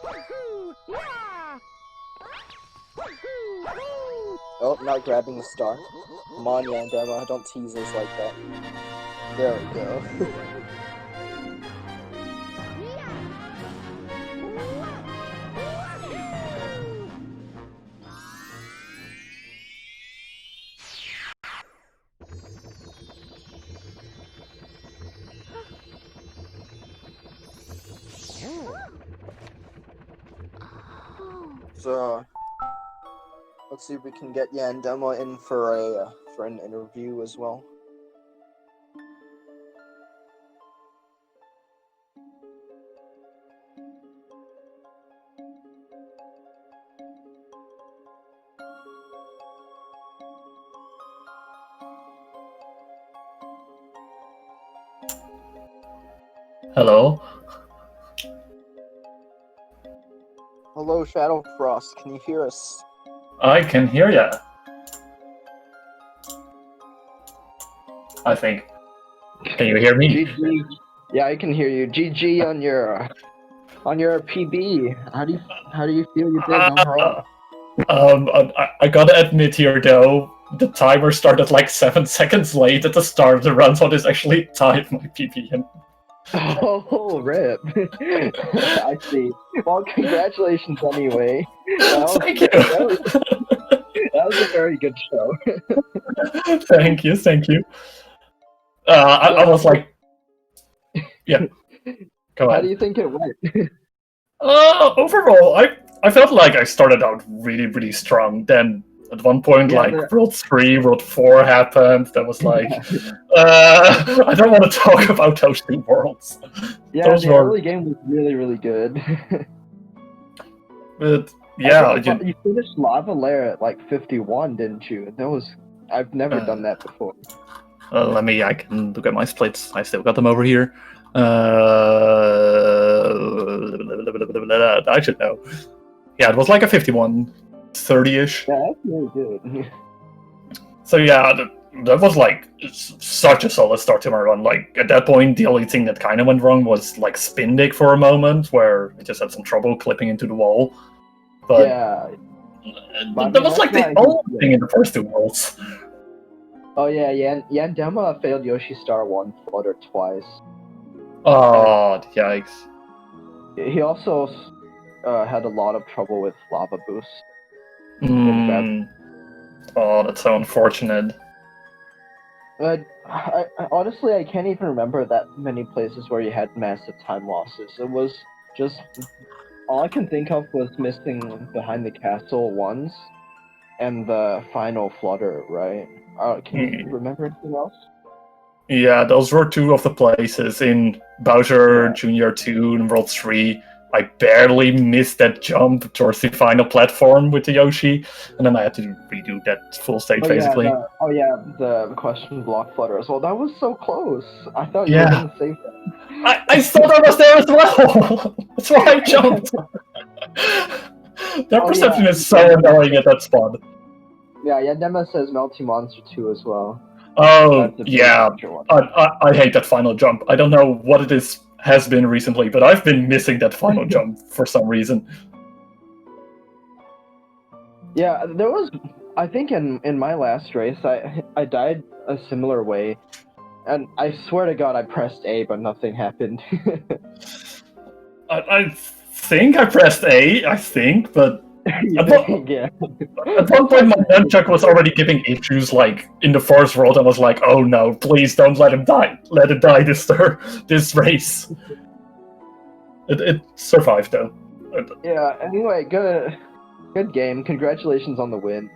Woohoo! Yeah! Woohoo! Oh, not grabbing the star. Come on, Yandema, don't tease us like that. There we go. So, let's see if we can get Yandema in for an interview as well. Hello? Hello, ShadowFrost. Can you hear us? I can hear ya. I think. Can you hear me? GG. Yeah, I can hear you. GG on your PB. How do you feel you did overall? I gotta admit here though, the timer started like 7 seconds late at the start of the run, so this actually tied my PB in. Oh, rip. I see. Well, congratulations anyway. Thank you. That was a very good show. Thank you. I was like, yeah. Go How ahead. do you think it went? Overall, I felt like I started out really strong. Then at one point, Yeah, like World 3, World 4 happened. That was like, I don't want to talk about those two worlds. Yeah, those the early game was really good. But yeah, you finished Lava Lair at like 51, didn't you? I've never done that before. I can look at my splits. I still got them over here. I should know. Yeah, it was like a 51, 30-ish. Yeah, that's really good. So yeah, that was like such a solid start to my run. Like at that point, the only thing that kind of went wrong was like spin dig for a moment, where I just had some trouble clipping into the wall. But yeah, that was like the only thing in the first two worlds. Oh yeah, Yandema failed Yoshi Star 1 flutter twice. Oh, yikes. He also had a lot of trouble with Lava Boost. Oh, that's so unfortunate. Honestly, I can't even remember that many places where you had massive time losses. It was just... All I can think of was missing behind the castle once. and the final flutter, right? Can you remember anything else? Yeah, those were two of the places in Bowser Yeah. Jr. 2 and World 3. I barely missed that jump towards the final platform with the Yoshi, and then I had to redo that full stage basically. The question block flutter as well. That was so close. I thought you were Yeah. gonna save that. I thought I was there as well! That's why I jumped! That perception is so annoying at that spot. Yeah, Yandema says Melty Monster 2 as well. Oh, That's a yeah. major one. I hate that final jump. I don't know what it has been recently, but I've been missing that final jump for some reason. Yeah, there was. I think in my last race, I died a similar way, and I swear to God, I pressed A, but nothing happened. I think I pressed A, but You At think, yeah. at one point my nunchuck was already giving issues, like, in the first world. I was like, oh no, please don't let him die. Let it die this race. It survived, though. Yeah, anyway, good game. Congratulations on the win.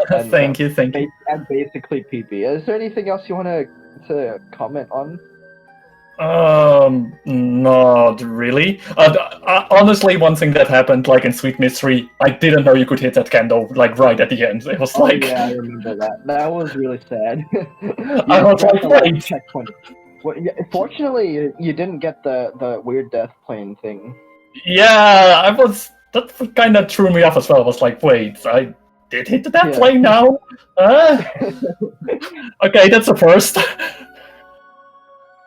And, Thank you. And basically PB. Is there anything else you want to comment on? Not really. Honestly, one thing that happened, like in Sweet Mystery, I didn't know you could hit that candle, like, right at the end. It was like... yeah, I remember that. That was really sad. I was like, wait. Checkpoint. Well, yeah, fortunately, you didn't get the weird death plane thing. Yeah, that kind of threw me off as well. I was like, wait, I did hit that plane now? Okay, that's a first.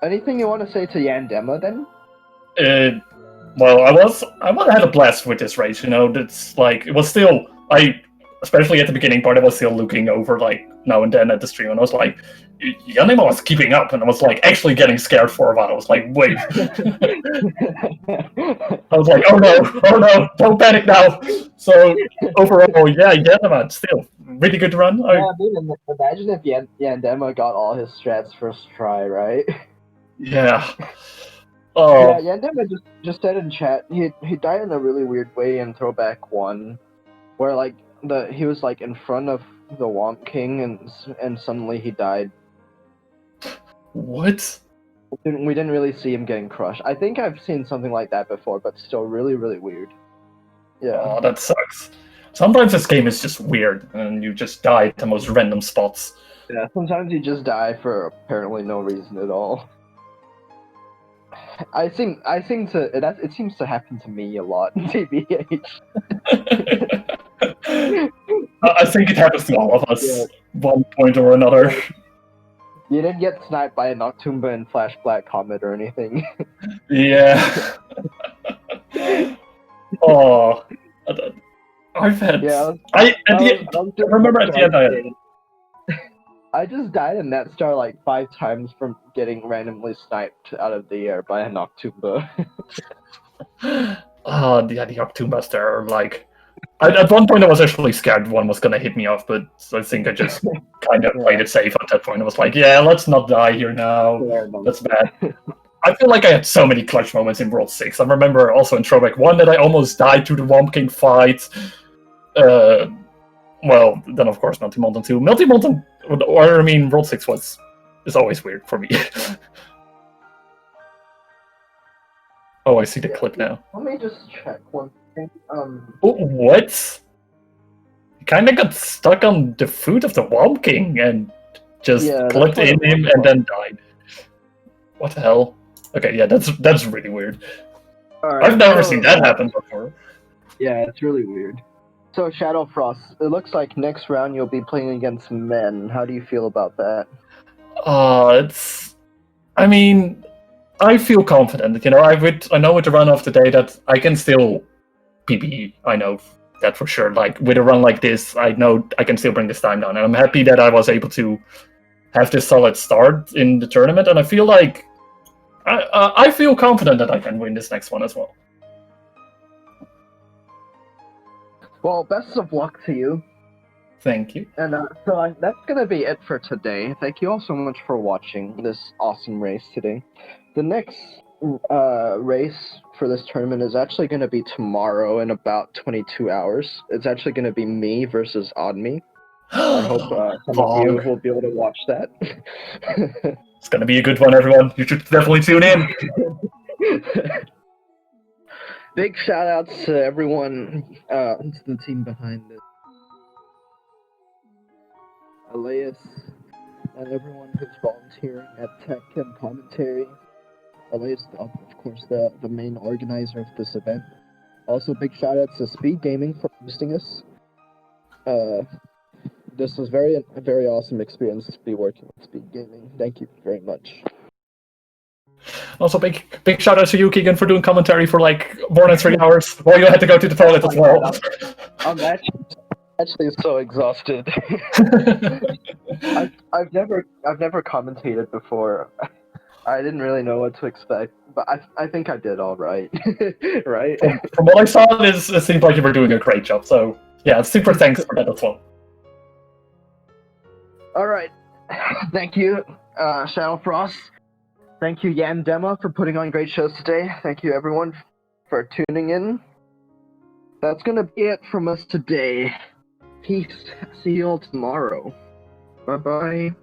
Anything you want to say to Yandema then? Well, I had a blast with this race, you know. That's like, it was still, especially at the beginning part, I was still looking over, like, now and then at the stream, and I was like, Yandema was keeping up, and I was like actually getting scared for a while. I was like, wait. I was like, oh no, don't panic now. So overall, yeah, Yandema still really good run. Yeah, imagine if Yandema got all his strats first try, right? Yeah. Oh. Yeah, Yandema just said in chat he died in a really weird way in Throwback 1, where like he was like in front of the Womp King and suddenly he died. What? We didn't really see him getting crushed. I think I've seen something like that before, but still really, really weird. Yeah. Oh, that sucks. Sometimes this game is just weird, and you just die at the most random spots. Yeah, sometimes you just die for apparently no reason at all. It seems to happen to me a lot, TBH. I think it happens to all of us, one point or another. You didn't get sniped by a Noctumba and Flash Black Comet or anything. Yeah. Oh, I've had. Yeah, I remember at the end I just died in that star like 5 times from getting randomly sniped out of the air by a Noctumba. Oh, yeah, the Noctumbas there are like. At one point, I was actually scared one was gonna hit me off, but I think I just kind of played it safe at that point. I was like, yeah, let's not die here now. That's bad. I feel like I had so many clutch moments in World 6. I remember also in Throwback 1 that I almost died to the Womp King fight. Well, then of course Melty Mountain 2. Melty Mountain, or I mean, World 6 is always weird for me. Oh, I see the clip now. Let me just check one thing. What? You kind of got stuck on the foot of the Womp King and just clipped in him and then died. What the hell? Okay, yeah, that's really weird. Right, I've never seen that happen before. Yeah, it's really weird. So, ShadowFrost, it looks like next round you'll be playing against men. How do you feel about that? I mean, I feel confident. You know, I know with the run of the day that I can still PB. I know that for sure. Like with a run like this, I know I can still bring this time down, and I'm happy that I was able to have this solid start in the tournament. And I feel like I feel confident that I can win this next one as well. Well, best of luck to you. Thank you. And so that's gonna be it for today. Thank you all so much for watching this awesome race today. The next race for this tournament is actually going to be tomorrow in about 22 hours. It's actually going to be me versus Oddme. I hope some of you will be able to watch that. It's gonna be a good one, everyone. You should definitely tune in. Big shout outs to everyone, to the team behind this. Elias, and everyone who's volunteering at tech and commentary. Elias, of course, the main organizer of this event. Also, big shout outs to SpeedGaming for hosting us. This was a very awesome experience to be working with SpeedGaming. Thank you very much. Also, big shout out to you, Keegan, for doing commentary for like more than 3 hours while you had to go to the toilet as well. I'm actually so exhausted. I've never commentated before. I didn't really know what to expect, but I think I did all right. Right? From what I saw, it seemed like you were doing a great job. So yeah, super thanks for that as well. All right. Thank you, ShadowFrost. Thank you, Yandema, for putting on great shows today. Thank you, everyone, for tuning in. That's gonna be it from us today. Peace. See you all tomorrow. Bye-bye.